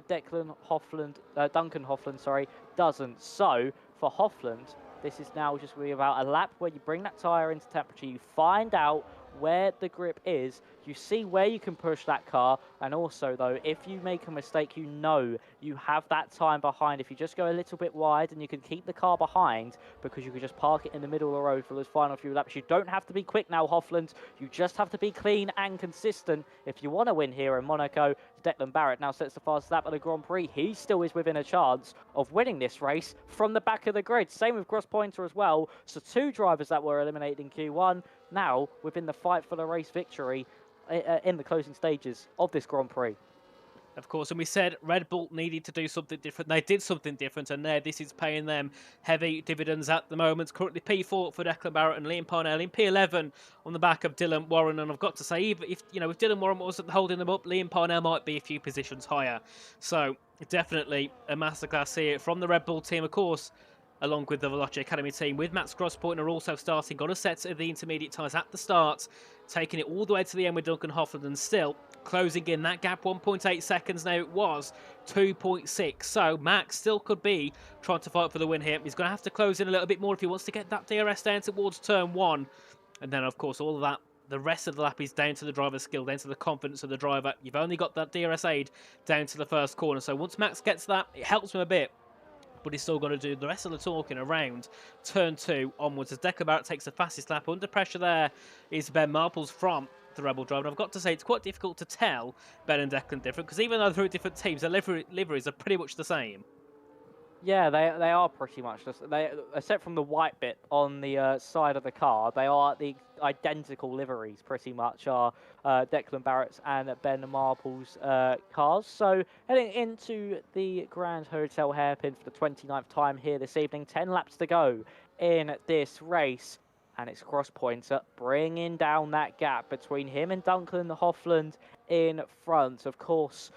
Duncan Hoffland, sorry, doesn't. So for Hoffland, this is now just going to be about a lap where you bring that tyre into temperature, you find out where the grip is, you see where you can push that car, and also though, if you make a mistake, you know you have that time behind. If you just go a little bit wide and you can keep the car behind, because you can just park it in the middle of the road for those final few laps. You don't have to be quick now, Hoffland. You just have to be clean and consistent if you want to win here in Monaco. Declan Barrett now sets the fastest lap of the Grand Prix. He still is within a chance of winning this race from the back of the grid. Same with Gross Pointer as well. So 2 drivers that were eliminated in Q1 now within the fight for the race victory in the closing stages of this Grand Prix. Of course, and we said Red Bull needed to do something different. They did something different, and this is paying them heavy dividends at the moment. Currently P4 for Declan Barrett and Liam Parnell in P11 on the back of Dylan Warren. And I've got to say, even if Dylan Warren wasn't holding them up, Liam Parnell might be a few positions higher. So definitely a masterclass here from the Red Bull team, of course, along with the Veloce Academy team, with Max Grosspointner also starting, got a set of the intermediate tyres at the start, taking it all the way to the end with Duncan Hoffland, and still closing in that gap. 1.8 seconds now, it was 2.6, so Max still could be trying to fight for the win here. He's going to have to close in a little bit more if he wants to get that DRS down towards turn 1, and then of course all of that, the rest of the lap is down to the driver's skill, down to the confidence of the driver. You've only got that DRS aid down to the first corner, so once Max gets that, it helps him a bit, but he's still got to do the rest of the talking around turn 2 onwards as Declan Barrett takes the fastest lap. Under pressure there is Ben Marples from the Rebel driver. And I've got to say, it's quite difficult to tell Ben and Declan different, because even though they're different teams, their liveries are pretty much the same. Yeah, they are pretty much except from the white bit on the side of the car, they are the identical liveries pretty much, are Declan Barrett's and Ben Marple's cars. So heading into the Grand Hotel hairpin for the 29th time here this evening, 10 laps to go in this race, and it's Gross Pointer bringing down that gap between him and Duncan Hoffland in front. Of course,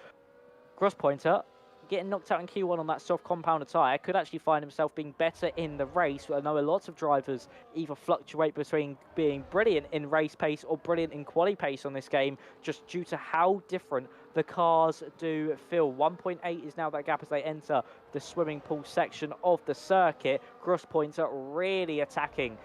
Gross Pointer getting knocked out in Q1 on that soft compounded tyre could actually find himself being better in the race. I know a lot of drivers either fluctuate between being brilliant in race pace or brilliant in quali pace on this game, just due to how different the cars do feel. 1.8 is now that gap as they enter the swimming pool section of the circuit. Gross Pointer really attacking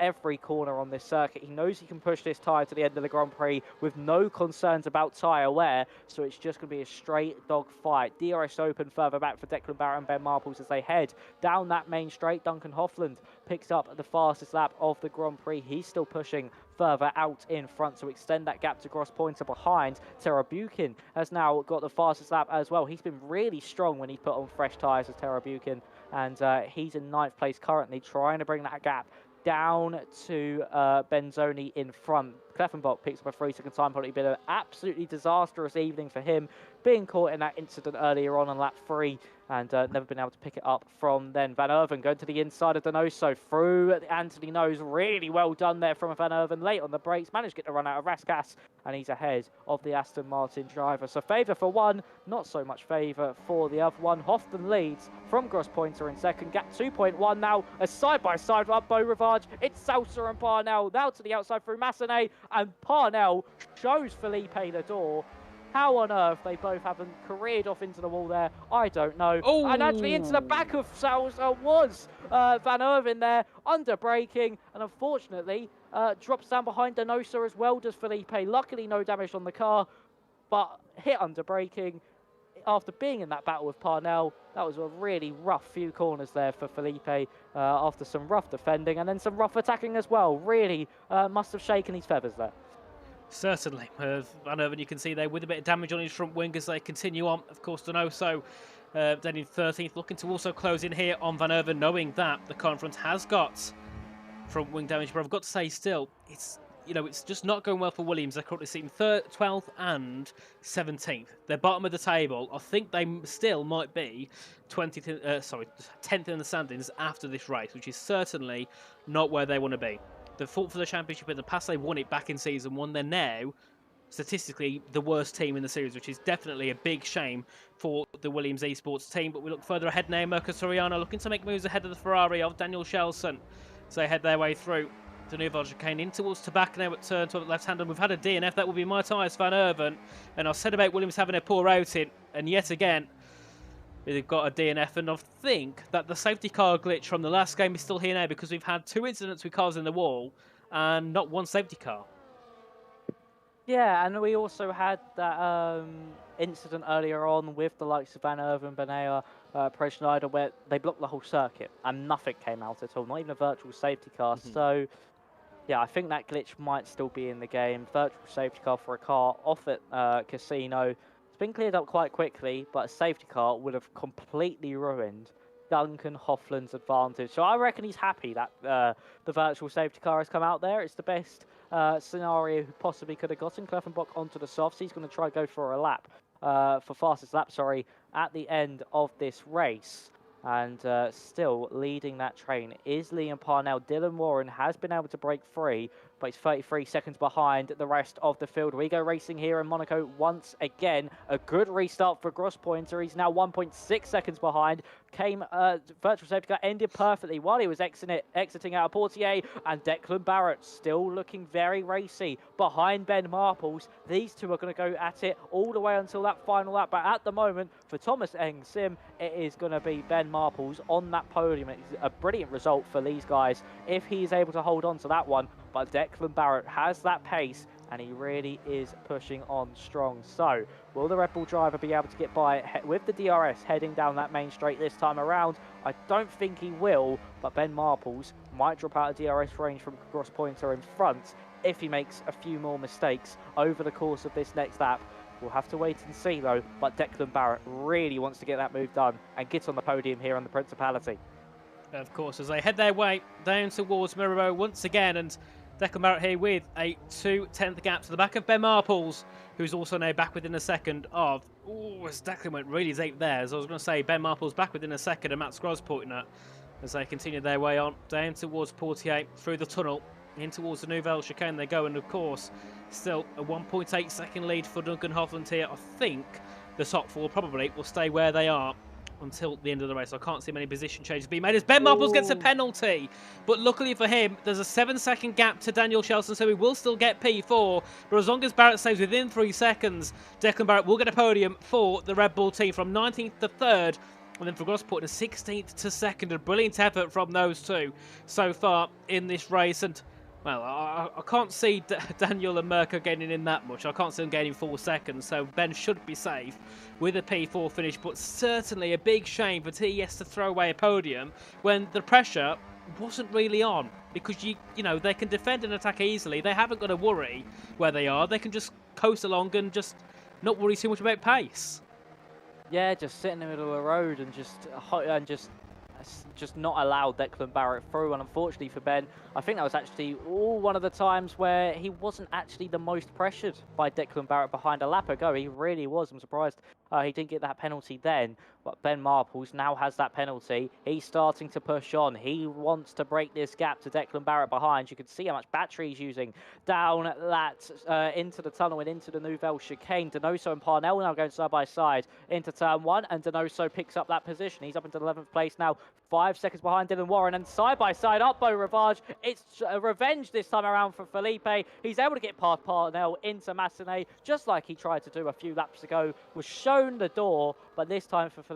every corner on this circuit. He knows he can push this tyre to the end of the Grand Prix with no concerns about tyre wear, so it's just going to be a straight dog fight. DRS open further back for Declan Barrett and Ben Marples as they head down that main straight. Duncan Hoffland picks up the fastest lap of the Grand Prix. He's still pushing further out in front to extend that gap to Gross Pointer behind. Tara Buchan has now got the fastest lap as well. He's been really strong when he's put on fresh tyres as Tara Buchan, and he's in 9th place currently, trying to bring that gap down to Benzoni in front. Kleffenbach picks up a 3-second time penalty. Been an absolutely disastrous evening for him, being caught in that incident earlier on lap 3 and never been able to pick it up from then. Van Erven going to the inside of Donoso through Anthony Nose. Really well done there from Van Erven. Late on the brakes, managed to get the run out of Raskas, and he's ahead of the Aston Martin driver. So favour for one, not so much favour for the other one. Hoffman leads from Gross Pointer in second. Gap 2.1 now. A side-by-side up Beau Rivage. It's Salsa and Parnell now to the outside through Massenet, and Parnell shows Felipe the door. How on earth they both haven't careered off into the wall there, I don't know. Ooh. And actually into the back of Salsa was Van Erven there, under braking, and unfortunately drops down behind Donoso as well, does Felipe. Luckily no damage on the car, but hit under braking after being in that battle with Parnell. That was a really rough few corners there for Felipe after some rough defending and then some rough attacking as well. Really must have shaken his feathers there. Certainly. Van Erven, you can see there with a bit of damage on his front wing as they continue on. Of course, Donoso then in 13th, looking to also close in here on Van Erven, knowing that the car in front has got front wing damage. But I've got to say still, it's just not going well for Williams. They're currently sitting 12th and 17th. They're bottom of the table. I think they still might be 10th in the standings after this race, which is certainly not where they want to be. They fought for the championship in the past. They won it back in season 1. They're now statistically the worst team in the series, which is definitely a big shame for the Williams Esports team. But we look further ahead now. Marco Soriano looking to make moves ahead of the Ferrari of Daniel Shelson. So they head their way through the new chicane in towards Tobacco now at turn 12 left hand. And we've had a DNF. That will be my tyres, Van Erven. And I said about Williams having a poor outing. And yet again, they've got a DNF, and I think that the safety car glitch from the last game is still here now because we've had 2 incidents with cars in the wall and not 1 safety car. Yeah, and we also had that incident earlier on with the likes of Van Erven, Benea, Presneider, where they blocked the whole circuit and nothing came out at all, not even a virtual safety car. So, yeah, I think that glitch might still be in the game. Virtual safety car for a car off at Casino. It's been cleared up quite quickly, but a safety car would have completely ruined Duncan Hoffland's advantage. So I reckon he's happy that the virtual safety car has come out there. It's the best scenario he possibly could have gotten. Kleffenbach onto the softs. He's going to try go for a lap, for fastest lap, sorry, at the end of this race. And still leading that train is Liam Parnell. Dylan Warren has been able to break free, but he's 33 seconds behind the rest of the field. We go racing here in Monaco once again. A good restart for Gross Pointer. He's now 1.6 seconds behind. Virtual safety car ended perfectly while he was exiting out of Portier, and Declan Barrett still looking very racy behind Ben Marples. These two are going to go at it all the way until that final lap, but at the moment for Thomas Eng Sim, it is going to be Ben Marples on that podium. It's a brilliant result for these guys if he is able to hold on to that one, but Declan Barrett has that pace and he really is pushing on strong. So, will the Red Bull driver be able to get by with the DRS heading down that main straight this time around? I don't think he will, but Ben Marples might drop out of DRS range from Gross Pointer in front if he makes a few more mistakes over the course of this next lap. We'll have to wait and see though, but Declan Barrett really wants to get that move done and get on the podium here on the Principality. Of course, as they head their way down towards Mirabeau once again, and Declan Barrett here with a 2/10 gap to the back of Ben Marples, who's also now back within a second of... Oh, as Declan went really deep there. As I was going to say, Ben Marples back within a second of Matt Grospointner as they continue their way on down towards Portier through the tunnel in towards the Nouvelle chicane they go, and of course still a 1.8 second lead for Duncan Hoffland here. I think the top four probably will stay where they are until the end of the race. I can't see many position changes being made as Ben Marples gets a penalty, but luckily for him there's a 7-second gap to Daniel Shelton, so he will still get P4, but as long as Barrett stays within 3 seconds, Declan Barrett will get a podium for the Red Bull team from 19th to 3rd, and then for Grossport, 16th to 2nd. A brilliant effort from those two so far in this race. And well, I can't see Daniel and Merker gaining in that much. I can't see them gaining 4 seconds, so Ben should be safe with a P4 finish. But certainly a big shame for TES to throw away a podium when the pressure wasn't really on. Because, you know, they can defend and attack easily. They haven't got to worry where they are. They can just coast along and just not worry too much about pace. Yeah, just sit in the middle of the road and just not allow Declan Barrett through. And unfortunately for Ben, I think that was actually one of the times where he wasn't actually the most pressured by Declan Barrett behind a lap ago. He really was. I'm surprised he didn't get that penalty then. But Ben Marples now has that penalty. He's starting to push on. He wants to break this gap to Declan Barrett behind. You can see how much battery he's using down that into the tunnel and into the Nouvelle chicane. Donoso and Parnell now going side by side into turn 1, and Donoso picks up that position. He's up into 11th place now, 5 seconds behind Dylan Warren, and side by side up by Ravage. It's a revenge this time around for Felipe. He's able to get past Parnell into Massenet, just like he tried to do a few laps ago. Was shown the door, but this time for Felipe,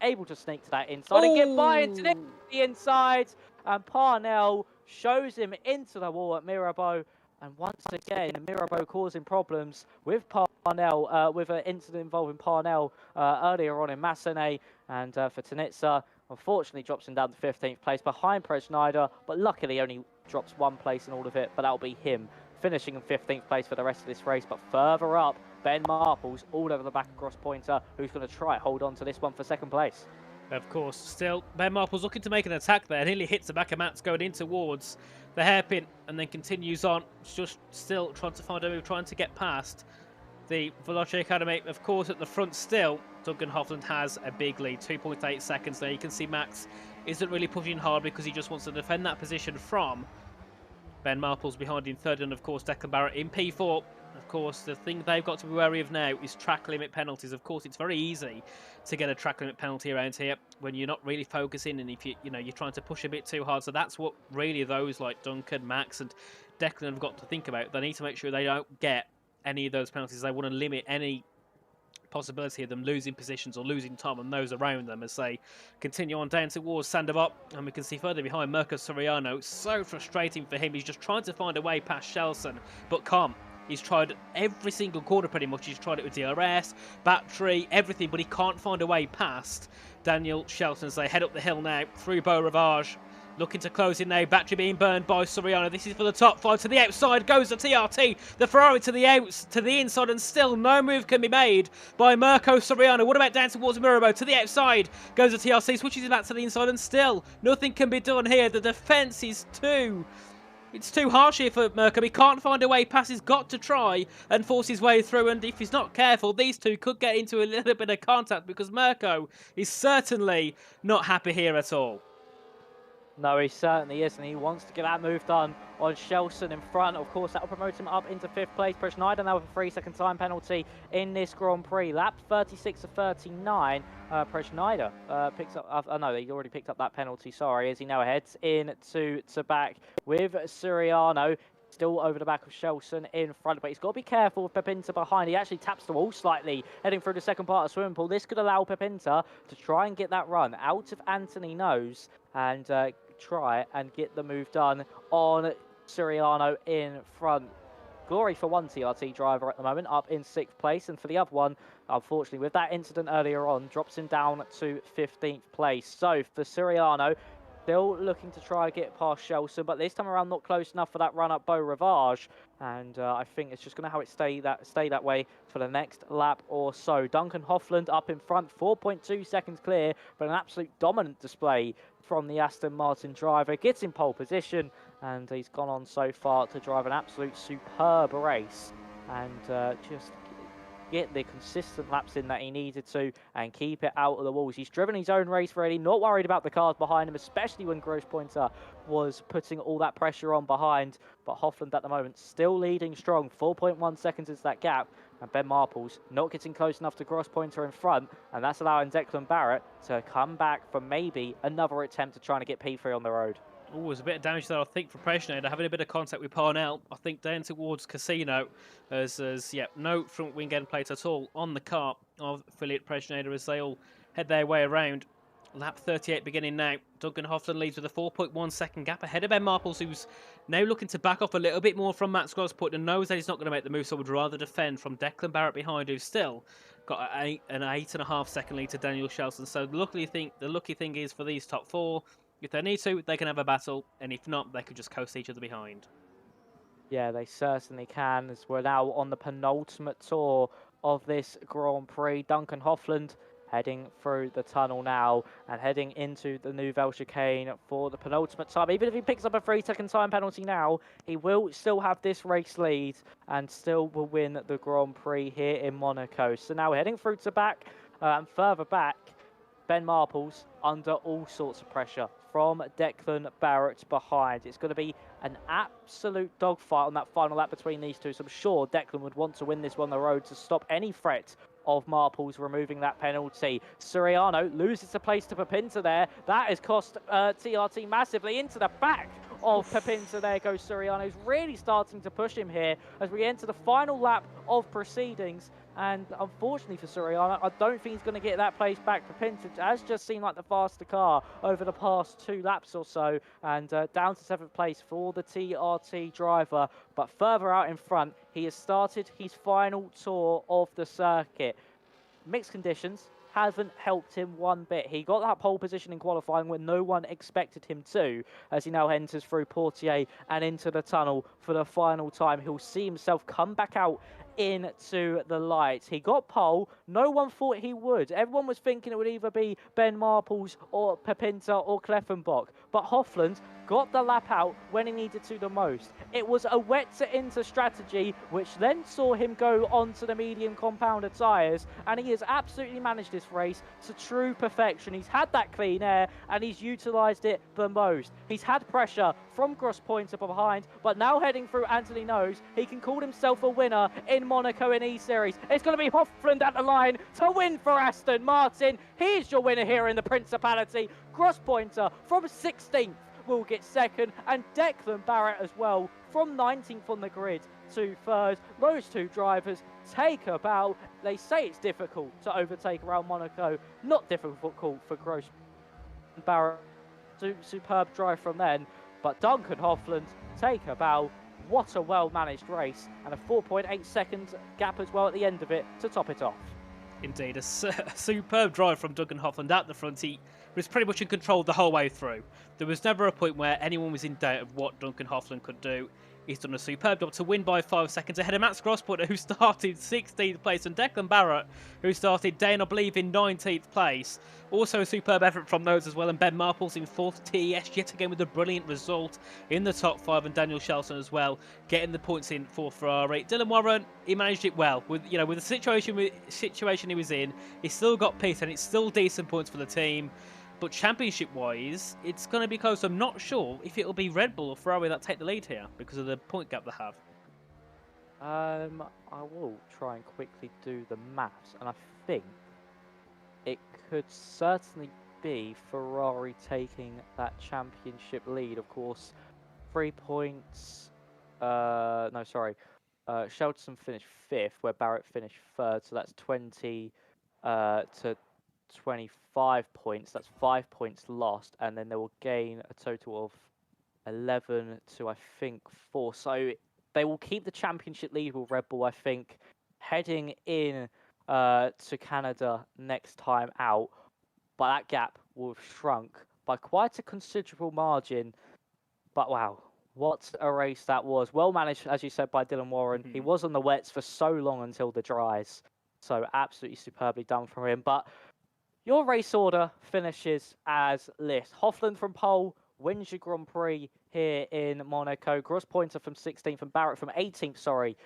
able to sneak to that inside and get by into the inside, and Parnell shows him into the wall at Mirabeau. And once again, Mirabeau causing problems with Parnell, with an incident involving Parnell earlier on in Massenet, and for Tanitsa, unfortunately drops him down to 15th place behind Presneider, but luckily only drops 1 place in all of it, but that'll be him finishing in 15th place for the rest of this race. But further up, Ben Marples all over the back of Gross Pointer, who's going to try hold on to this one for 2nd place. Of course, still, Ben Marples looking to make an attack there. Nearly hits the back of Mats going in towards the hairpin and then continues on. Just still trying to find a move, trying to get past the Veloce Academy. Of course, at the front still, Duncan Hoffland has a big lead, 2.8 seconds there. You can see Max isn't really pushing hard because he just wants to defend that position from Ben Marples behind in 3rd, and of course Declan Barrett in P4. Of course, the thing they've got to be wary of now is track limit penalties. Of course, it's very easy to get a track limit penalty around here when you're not really focusing, and if you're trying to push a bit too hard. So that's what really those like Duncan, Max, and Declan have got to think about. They need to make sure they don't get any of those penalties. They want to limit any possibility of them losing positions or losing time on those around them as they continue on down towards Sandoval. And we can see further behind Mirko Soriano. So frustrating for him. He's just trying to find a way past Shelson, but can't. He's tried every single corner pretty much. He's tried it with DRS, battery, everything, but he can't find a way past Daniel Shelton as they head up the hill now through Beau Rivage. Looking to close in now. Battery being burned by Soriano. This is for the top 5. To the outside goes the TRT. The Ferrari to the outs, to the inside, and still no move can be made by Mirko Soriano. What about down towards Murabo? To the outside goes the TRC. Switches it back to the inside, and still nothing can be done here. The defence is it's too harsh here for Mirko. He can't find a way past. He's got to try and force his way through. And if he's not careful, these two could get into a little bit of contact because Mirko is certainly not happy here at all. No, he certainly isn't. He wants to get that move done on Shelson in front. Of course, that will promote him up into 5th place. Schneider now with a 3-second time penalty in this Grand Prix. Lap 36 of 39. Schneider picks up... no, he already picked up that penalty, sorry, as he now heads into back with Soriano. Still over the back of Shelson in front, but he's got to be careful with Pepinta behind. He actually taps the wall slightly, heading through the second part of the swimming pool. This could allow Pepinta to try and get that run out of Anthony Nose and try and get the move done on Soriano in front. Glory for one TRT driver at the moment, up in 6th place, and for the other one, unfortunately, with that incident earlier on, drops him down to 15th place. So for Soriano, still looking to try and get past Shelson, but this time around not close enough for that run up Beau Rivage. And I think it's just going to have it stay that way for the next lap or so. Duncan Hoffland up in front, 4.2 seconds clear, but an absolute dominant display from the Aston Martin driver. Gets in pole position, and he's gone on so far to drive an absolute superb race and just get the consistent laps in that he needed to and keep it out of the walls. He's driven his own race really, not worried about the cars behind him, especially when Gross Pointer was putting all that pressure on behind. But Hoffland at the moment still leading strong, 4.1 seconds is that gap, and Ben Marples not getting close enough to Gross Pointer in front, and that's allowing Declan Barrett to come back for maybe another attempt at trying to get P3 on the road. Oh, there's a bit of damage there, I think, for Preshnade. Having a bit of contact with Parnell, I think, down towards Casino, as no front wing end plate at all on the car of Philippe Preshnade as they all head their way around. Lap 38 beginning now. Duncan Hoffman leads with a 4.1 second gap ahead of Ben Marples, who's now looking to back off a little bit more from Max Grossport and knows that he's not going to make the move, so would rather defend from Declan Barrett behind, who's still got an 8.5 second lead to Daniel Shelton. So the lucky thing is for these top four, if they need to, they can have a battle, and if not, they could just coast each other behind. Yeah, they certainly can, as we're now on the penultimate tour of this Grand Prix. Duncan Hoffland heading through the tunnel now and heading into the Nouvelle Chicane for the penultimate time. Even if he picks up a 3-second time penalty now, he will still have this race lead and still will win the Grand Prix here in Monaco. So now we're heading through to back and further back. Ben Marples under all sorts of pressure from Declan Barrett behind. It's going to be an absolute dogfight on that final lap between these two. So I'm sure Declan would want to win this one on the road to stop any threat of Marples removing that penalty. Soriano loses a place to Pepinta there. That has cost TRT massively into the back of Pepinta. There goes Soriano. He's really starting to push him here as we enter the final lap of proceedings. And unfortunately for Soriano, I don't think he's going to get that place back. Pepinta has just seemed like the faster car over the past 2 laps or so. And down to 7th place for the TRT driver. But further out in front, he has started his final tour of the circuit. Mixed conditions haven't helped him one bit. He got that pole position in qualifying when no one expected him to, as he now enters through Portier and into the tunnel for the final time. He'll see himself come back out into the lights. He got pole. No one thought he would. Everyone was thinking it would either be Ben Marples or Pepinta or Kleffenbach. But Hoffland got the lap out when he needed to the most. It was a wet to into strategy, which then saw him go onto the medium compounder tyres, and he has absolutely managed this race to true perfection. He's had that clean air, and he's utilised it the most. He's had pressure from Gross Pointer behind, but now heading through Anthony Nose, he can call himself a winner in Monaco in E-Series. It's going to be Hoffland at the line to win for Aston Martin. He's your winner here in the Principality. Gross Pointer from 16th will get second, and Declan Barrett as well from 19th on the grid to third. Those two drivers take a bow. They say it's difficult to overtake around Monaco. Not difficult for Gross Barrett. Superb drive from then, but Duncan Hoffland take a bow. What a well-managed race, and a 4.8 second gap as well at the end of it to top it off. Indeed, a superb drive from Duncan Hoffland at the front. He was pretty much in control the whole way through. There was never a point where anyone was in doubt of what Duncan Hoffland could do. He's done a superb job to win by 5 seconds ahead of Max Grossporter, who started 16th place, and Declan Barrett, who started down, I believe, in 19th place. Also a superb effort from those as well, and Ben Marples in 4th. TES yet again with a brilliant result in the top 5, and Daniel Shelton as well, getting the points in for Ferrari. Dylan Warren, he managed it well. With the situation he was in, he still got P10, and it's still decent points for the team. But championship-wise, it's going to be close. I'm not sure if it'll be Red Bull or Ferrari that take the lead here because of the point gap they have. I will try and quickly do the maths, and I think it could certainly be Ferrari taking that championship lead. Of course, 3 points. No, sorry. Shelton finished 5th, where Barrett finished 3rd, so that's 20 to 25 points. That's 5 points lost, and then they will gain a total of 11 to, I think, 4. So they will keep the championship lead with Red Bull, I think, heading in to Canada next time out. But that gap will have shrunk by quite a considerable margin. But wow, what a race that was. Well managed, as you said, by Dylan Warren. He was on the wets for so long until the dries. So absolutely superbly done from him. But your race order finishes as list. Hoffland from pole wins your Grand Prix here in Monaco. Grosspointer from 16th and Barrett from 18th,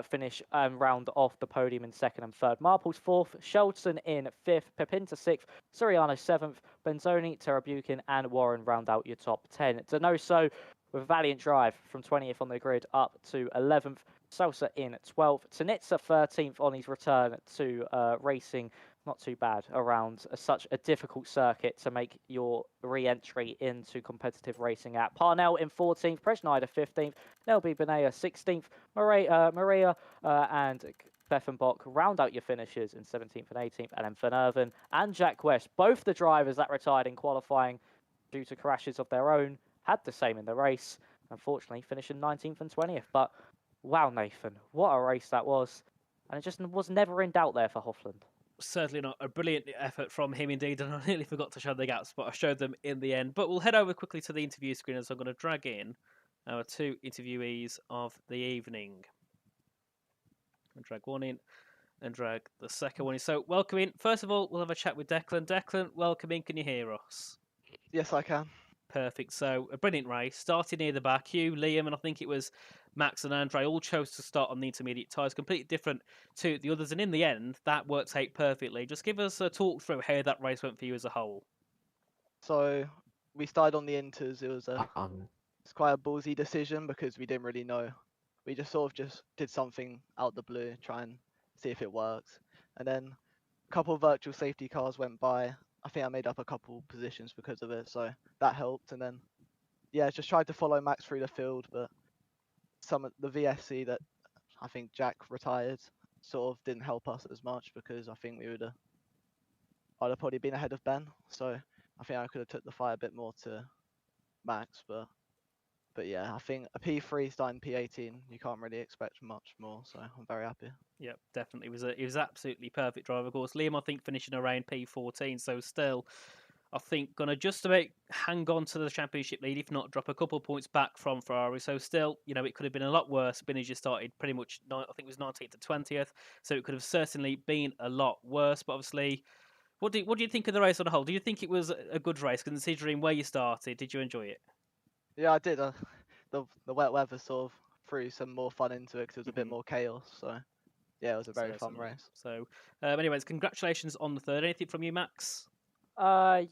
finish and round off the podium in 2nd and 3rd. Marples 4th, Shelton in 5th, Pepinta 6th, Soriano 7th, Benzoni, Terabukin and Warren round out your top 10. Donoso with a valiant drive from 20th on the grid up to 11th. Salsa in 12th. Tanitsa 13th on his return to racing. Not too bad around such a difficult circuit to make your re-entry into competitive racing at. Parnell in 14th, Presneider 15th, Nelby Benea 16th, Maria and Beffenbach round out your finishers in 17th and 18th, and then Van Erven and Jack West, both the drivers that retired in qualifying due to crashes of their own, had the same in the race, unfortunately finishing 19th and 20th. But wow, Nathan, what a race that was. And it just was never in doubt there for Hoffland. Certainly not. A brilliant effort from him indeed, and I nearly forgot to show the gaps, but I showed them in the end. But we'll head over quickly to the interview screen, as I'm going to drag in our 2 interviewees of the evening. And drag one in and drag the second one in. So welcome in. First of all, we'll have a chat with Declan. Declan, welcome in. Can you hear us? Yes, I can. Perfect. So a brilliant race. Started near the back. You, Liam, and I think it was Max and Andre all chose to start on the intermediate tyres, completely different to the others. And in the end, that worked out perfectly. Just give us a talk through how that race went for you as a whole. So we started on the inters. It was it's quite a ballsy decision because we didn't really know. We just sort of just did something out the blue, try and see if it worked. And then a couple of virtual safety cars went by. I think I made up a couple positions because of it, so that helped. And then, yeah, just tried to follow Max through the field, but some of the VSC that I think Jack retired sort of didn't help us as much because I think I'd have probably been ahead of Ben. So I think I could have took the fight a bit more to Max, but yeah, I think a P3 starting P18, you can't really expect much more. So I'm very happy. Yep, definitely. It was absolutely perfect drive. Of course, Liam, I think, finishing around P14, so still, I think, going to just about hang on to the championship lead, if not drop a couple of points back from Ferrari. So still, it could have been a lot worse. Biniger started pretty much, I think it was 19th to 20th, so it could have certainly been a lot worse. But obviously, what do you think of the race on the whole? Do you think it was a good race, considering where you started? Did you enjoy it? Yeah, I did. The wet weather sort of threw some more fun into it because it was a bit more chaos. So yeah, it was a very fun race. So, anyways, congratulations on the third. Anything from you, Max? One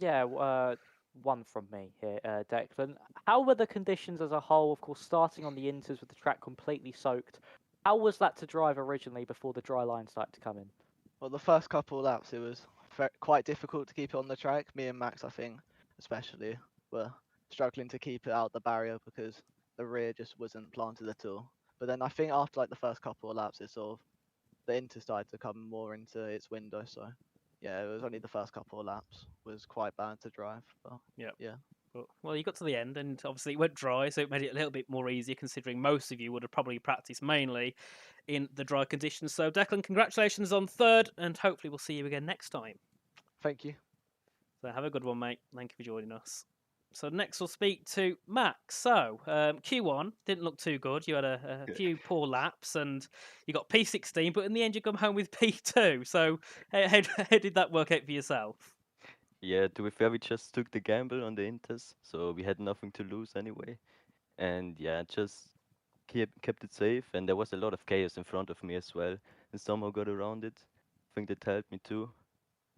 from me here, Declan. How were the conditions as a whole? Of course, starting on the inters with the track completely soaked. How was that to drive originally before the dry line started to come in? Well, the first couple of laps, it was quite difficult to keep it on the track. Me and Max, I think, especially, were struggling to keep it out the barrier because the rear just wasn't planted at all. But then I think after like the first couple of laps, it sort of the Inter started to come more into its window. So yeah, it was only the first couple of laps was quite bad to drive. But Yep. yeah. Well, you got to the end, and obviously it went dry, so it made it a little bit more easier, considering most of you would have probably practiced mainly in the dry conditions. So, Declan, congratulations on third, and hopefully we'll see you again next time. Thank you. So, have a good one, mate. Thank you for joining us. So, next we'll speak to Max. So, Q1 didn't look too good. You had a few poor laps, and you got P16, but in the end, you come home with P2. So, how did that work out for yourself? Yeah, to be fair, we just took the gamble on the Inters, so we had nothing to lose anyway. And yeah, just kept it safe, and there was a lot of chaos in front of me as well, and somehow got around it. I think that helped me too.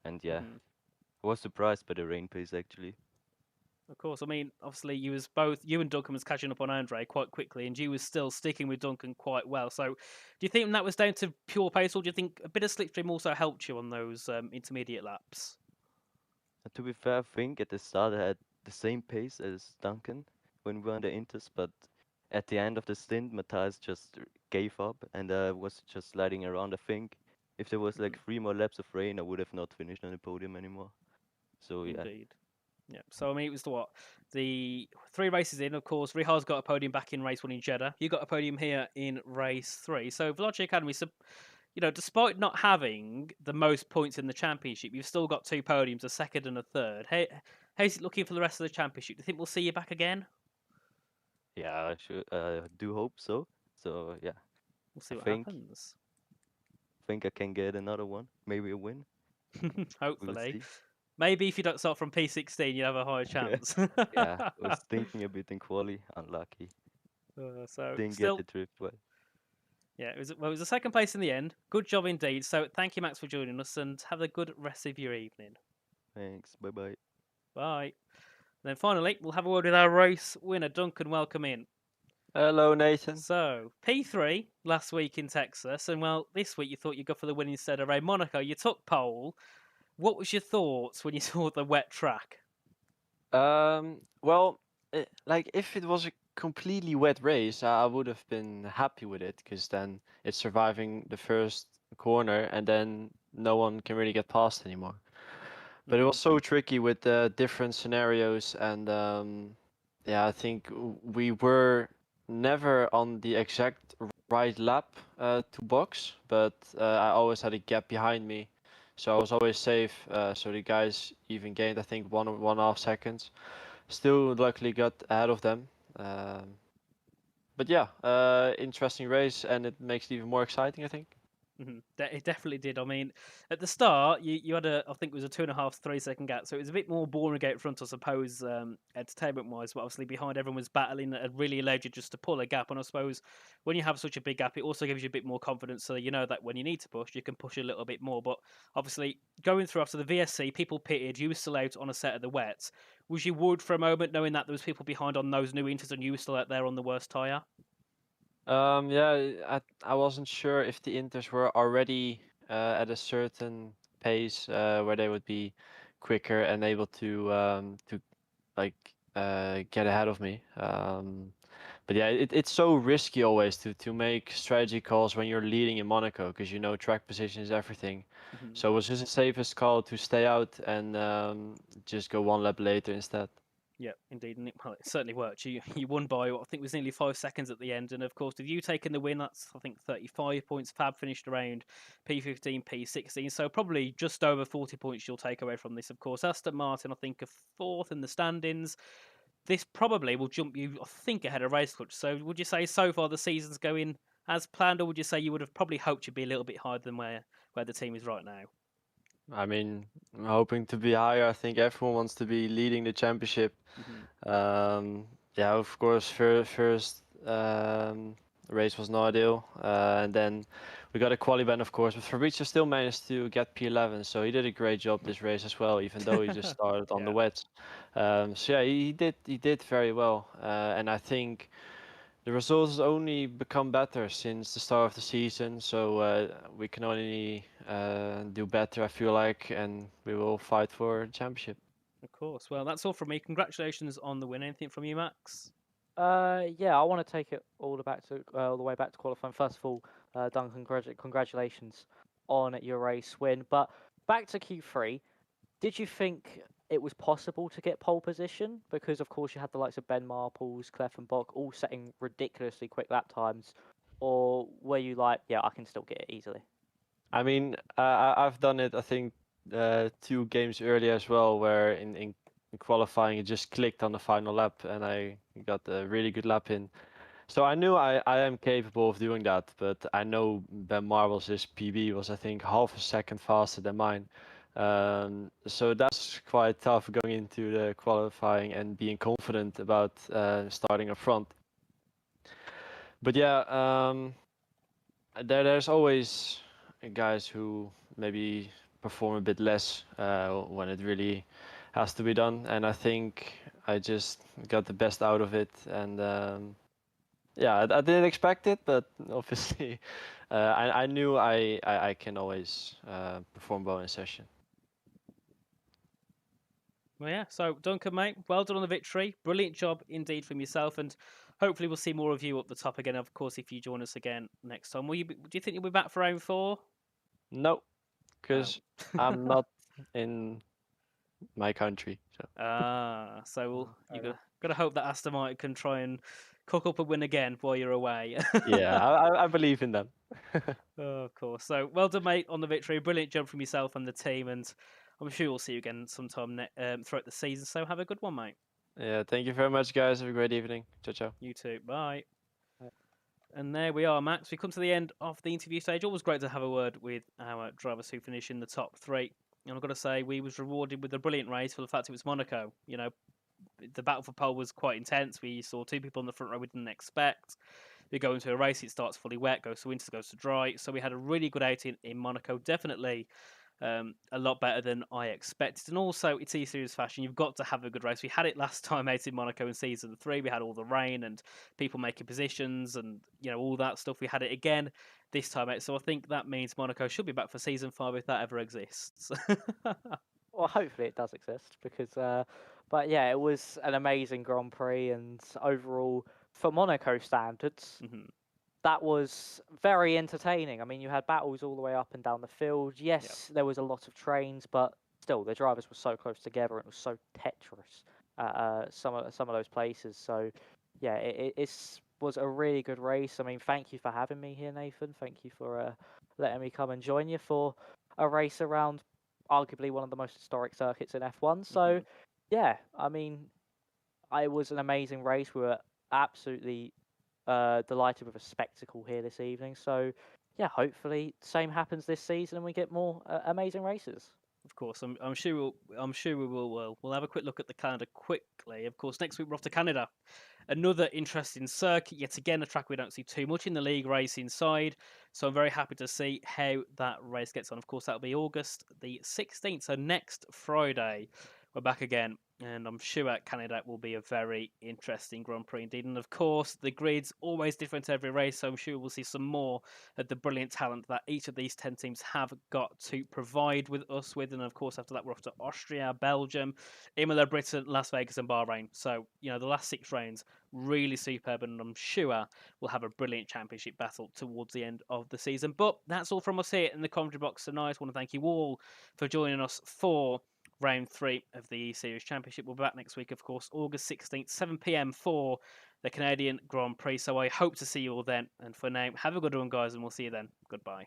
And yeah, I was surprised by the rain pace actually. Of course, I mean, obviously, you and Duncan was catching up on Andre quite quickly, and you was still sticking with Duncan quite well. So, do you think that was down to pure pace, or do you think a bit of slipstream also helped you on those intermediate laps? To be fair, I think at the start I had the same pace as Duncan when we were on the Inters, but at the end of the stint, Matthias just gave up, and I was just sliding around. I think if there was like 3 more laps of rain, I would have not finished on the podium anymore. So yeah. Indeed. Yeah. So I mean, it was the 3 races in. Of course, Rihar's got a podium back in race 1 in Jeddah. You got a podium here in race 3. So Veloci Academy, despite not having the most points in the championship, you've still got 2 podiums, a second and a third. How's it looking for the rest of the championship? Do you think we'll see you back again? Yeah, I should do hope so. So yeah, We'll see I what think happens. I can get another one, maybe a win. We will Hopefully. see. Maybe if you don't start from P16, you have a higher chance. Yeah, I was thinking a bit in quali, unlucky. So Didn't get still, the drift well. yeah, it was a second place in the end. Good job indeed. So thank you, Max, for joining us, and have a good rest of your evening. Thanks. Bye bye. Bye. And then finally, we'll have a word with our race winner, Duncan. Welcome in. Hello, Nathan. So P3 last week in Texas, and well, this week you thought you'd go for the win instead of Monaco. You took pole. What was your thoughts when you saw the wet track? Well, like if it was a completely wet race, I would have been happy with it because then it's surviving the first corner and then no one can really get past anymore. But it was so tricky with the different scenarios and yeah, I think we were never on the exact right lap to box, but I always had a gap behind me. So I was always safe. So the guys even gained, I think, 1.5 seconds. Still, luckily got ahead of them. But yeah, interesting race, and it makes it even more exciting, I think. It definitely did. I mean, at the start, you had I think it was a 2.5, 3 second gap, so it was a bit more boring out front, I suppose, entertainment-wise. But obviously, behind everyone was battling, that had really allowed you just to pull a gap. And I suppose when you have such a big gap, it also gives you a bit more confidence, so you know that when you need to push, you can push a little bit more. But obviously, going through after the VSC, people pitted. You were still out on a set of the wets. Was you worried for a moment, knowing that there was people behind on those new inters, and you were still out there on the worst tire? Yeah, I wasn't sure if the Inters were already at a certain pace where they would be quicker and able to like get ahead of me. But yeah, it's so risky always to make strategy calls when you're leading in Monaco because you know track position is everything. So it was just the safest call to stay out and just go 1 lap later instead. Yeah, indeed, and it certainly worked. You won by what I think was nearly 5 seconds at the end, and of course, with you taking the win, that's I think 35 points. Fab finished around P15, P16, so probably just over 40 points you'll take away from this. Of course, Aston Martin, I think, are 4th in the standings. This probably will jump you, I think, ahead of Race Clutch. So, would you say so far the season's going as planned, or would you say you would have probably hoped you'd be a little bit higher than where the team is right now? I mean, I'm hoping to be higher. I think everyone wants to be leading the championship. Yeah, of course, first race was no ideal, and then we got a quali ban, of course. But Fabrizio still managed to get P11, so he did a great job this race as well, even though he just started on the wets. So yeah, he did very well, and I think the results only become better since the start of the season, so we can only do better, I feel like, and we will fight for the championship. Of course. Well, that's all from me. Congratulations on the win. Anything from you, Max? Yeah, I want to take it all the way back to qualifying. First of all, Duncan, congratulations on your race win. But back to Q3, did you think it was possible to get pole position? Because of course you had the likes of Ben Marples, Cleffenbach all setting ridiculously quick lap times, or were you like, yeah, I can still get it easily? I mean, I've done it, I think, 2 games earlier as well, where in qualifying it just clicked on the final lap and I got a really good lap in. So I knew I am capable of doing that, but I know Ben Marbles' PB was, I think, half a second faster than mine. So that's quite tough going into the qualifying and being confident about starting up front. But yeah, there's always guys who maybe perform a bit less when it really has to be done, and I think I just got the best out of it. And yeah, I didn't expect it, but obviously I knew I can always perform well in session. Well, yeah. So, Duncan, mate, well done on the victory. Brilliant job indeed from yourself, and hopefully we'll see more of you up the top again. Of course, if you join us again next time, do you think you'll be back for round 4? No, because I'm not in my country. So So you enough. gotta hope that Aston Martin can try and cook up a win again while you're away. yeah, I believe in them. Oh, of course. So well done, mate, on the victory. Brilliant job from yourself and the team, and I'm sure we'll see you again sometime throughout the season. So have a good one, mate. Yeah, thank you very much, guys. Have a great evening. Ciao, ciao. You too. Bye. Bye. And there we are, Max. We come to the end of the interview stage. Always great to have a word with our drivers who finish in the top 3. And I've got to say, we was rewarded with a brilliant race for the fact it was Monaco. You know, the battle for pole was quite intense. We saw 2 people on the front row we didn't expect. We go into a race, it starts fully wet, goes to winter, goes to dry. So we had a really good outing in Monaco. Definitely a lot better than I expected. And also, it's E-Series fashion. You've got to have a good race. We had it last time out in Monaco in season 3. We had all the rain and people making positions and, you know, all that stuff. We had it again this time out. So I think that means Monaco should be back for season 5 if that ever exists. Well, hopefully it does exist because, but yeah, it was an amazing Grand Prix, and overall, for Monaco standards, Mhm. that was very entertaining. I mean, you had battles all the way up and down the field. Yes, there was a lot of trains, but still, the drivers were so close together, and it was so Tetris at some of those places. So, yeah, it was a really good race. I mean, thank you for having me here, Nathan. Thank you for letting me come and join you for a race around arguably one of the most historic circuits in F1. So, yeah, I mean, it was an amazing race. We were absolutely delighted with a spectacle here this evening. So, yeah, hopefully, same happens this season and we get more amazing races. Of course, I'm sure we will. We'll have a quick look at the calendar quickly. Of course, next week we're off to Canada. Another interesting circuit, yet again a track we don't see too much in the league racing side. So I'm very happy to see how that race gets on. Of course, that'll be August the 16th, so next Friday we're back again. And I'm sure Canada will be a very interesting Grand Prix indeed. And of course, the grid's always different every race, so I'm sure we'll see some more of the brilliant talent that each of these 10 teams have got to provide with us with. And of course, after that, we're off to Austria, Belgium, Imola, Britain, Las Vegas, and Bahrain. So, you know, the last 6 rounds, really superb. And I'm sure we'll have a brilliant championship battle towards the end of the season. But that's all from us here in the commentary box tonight. I want to thank you all for joining us for round 3 of the E-Series Championship. We'll be back next week, of course, August 16th, 7 p.m. for the Canadian Grand Prix. So I hope to see you all then. And for now, have a good one, guys, and we'll see you then. Goodbye.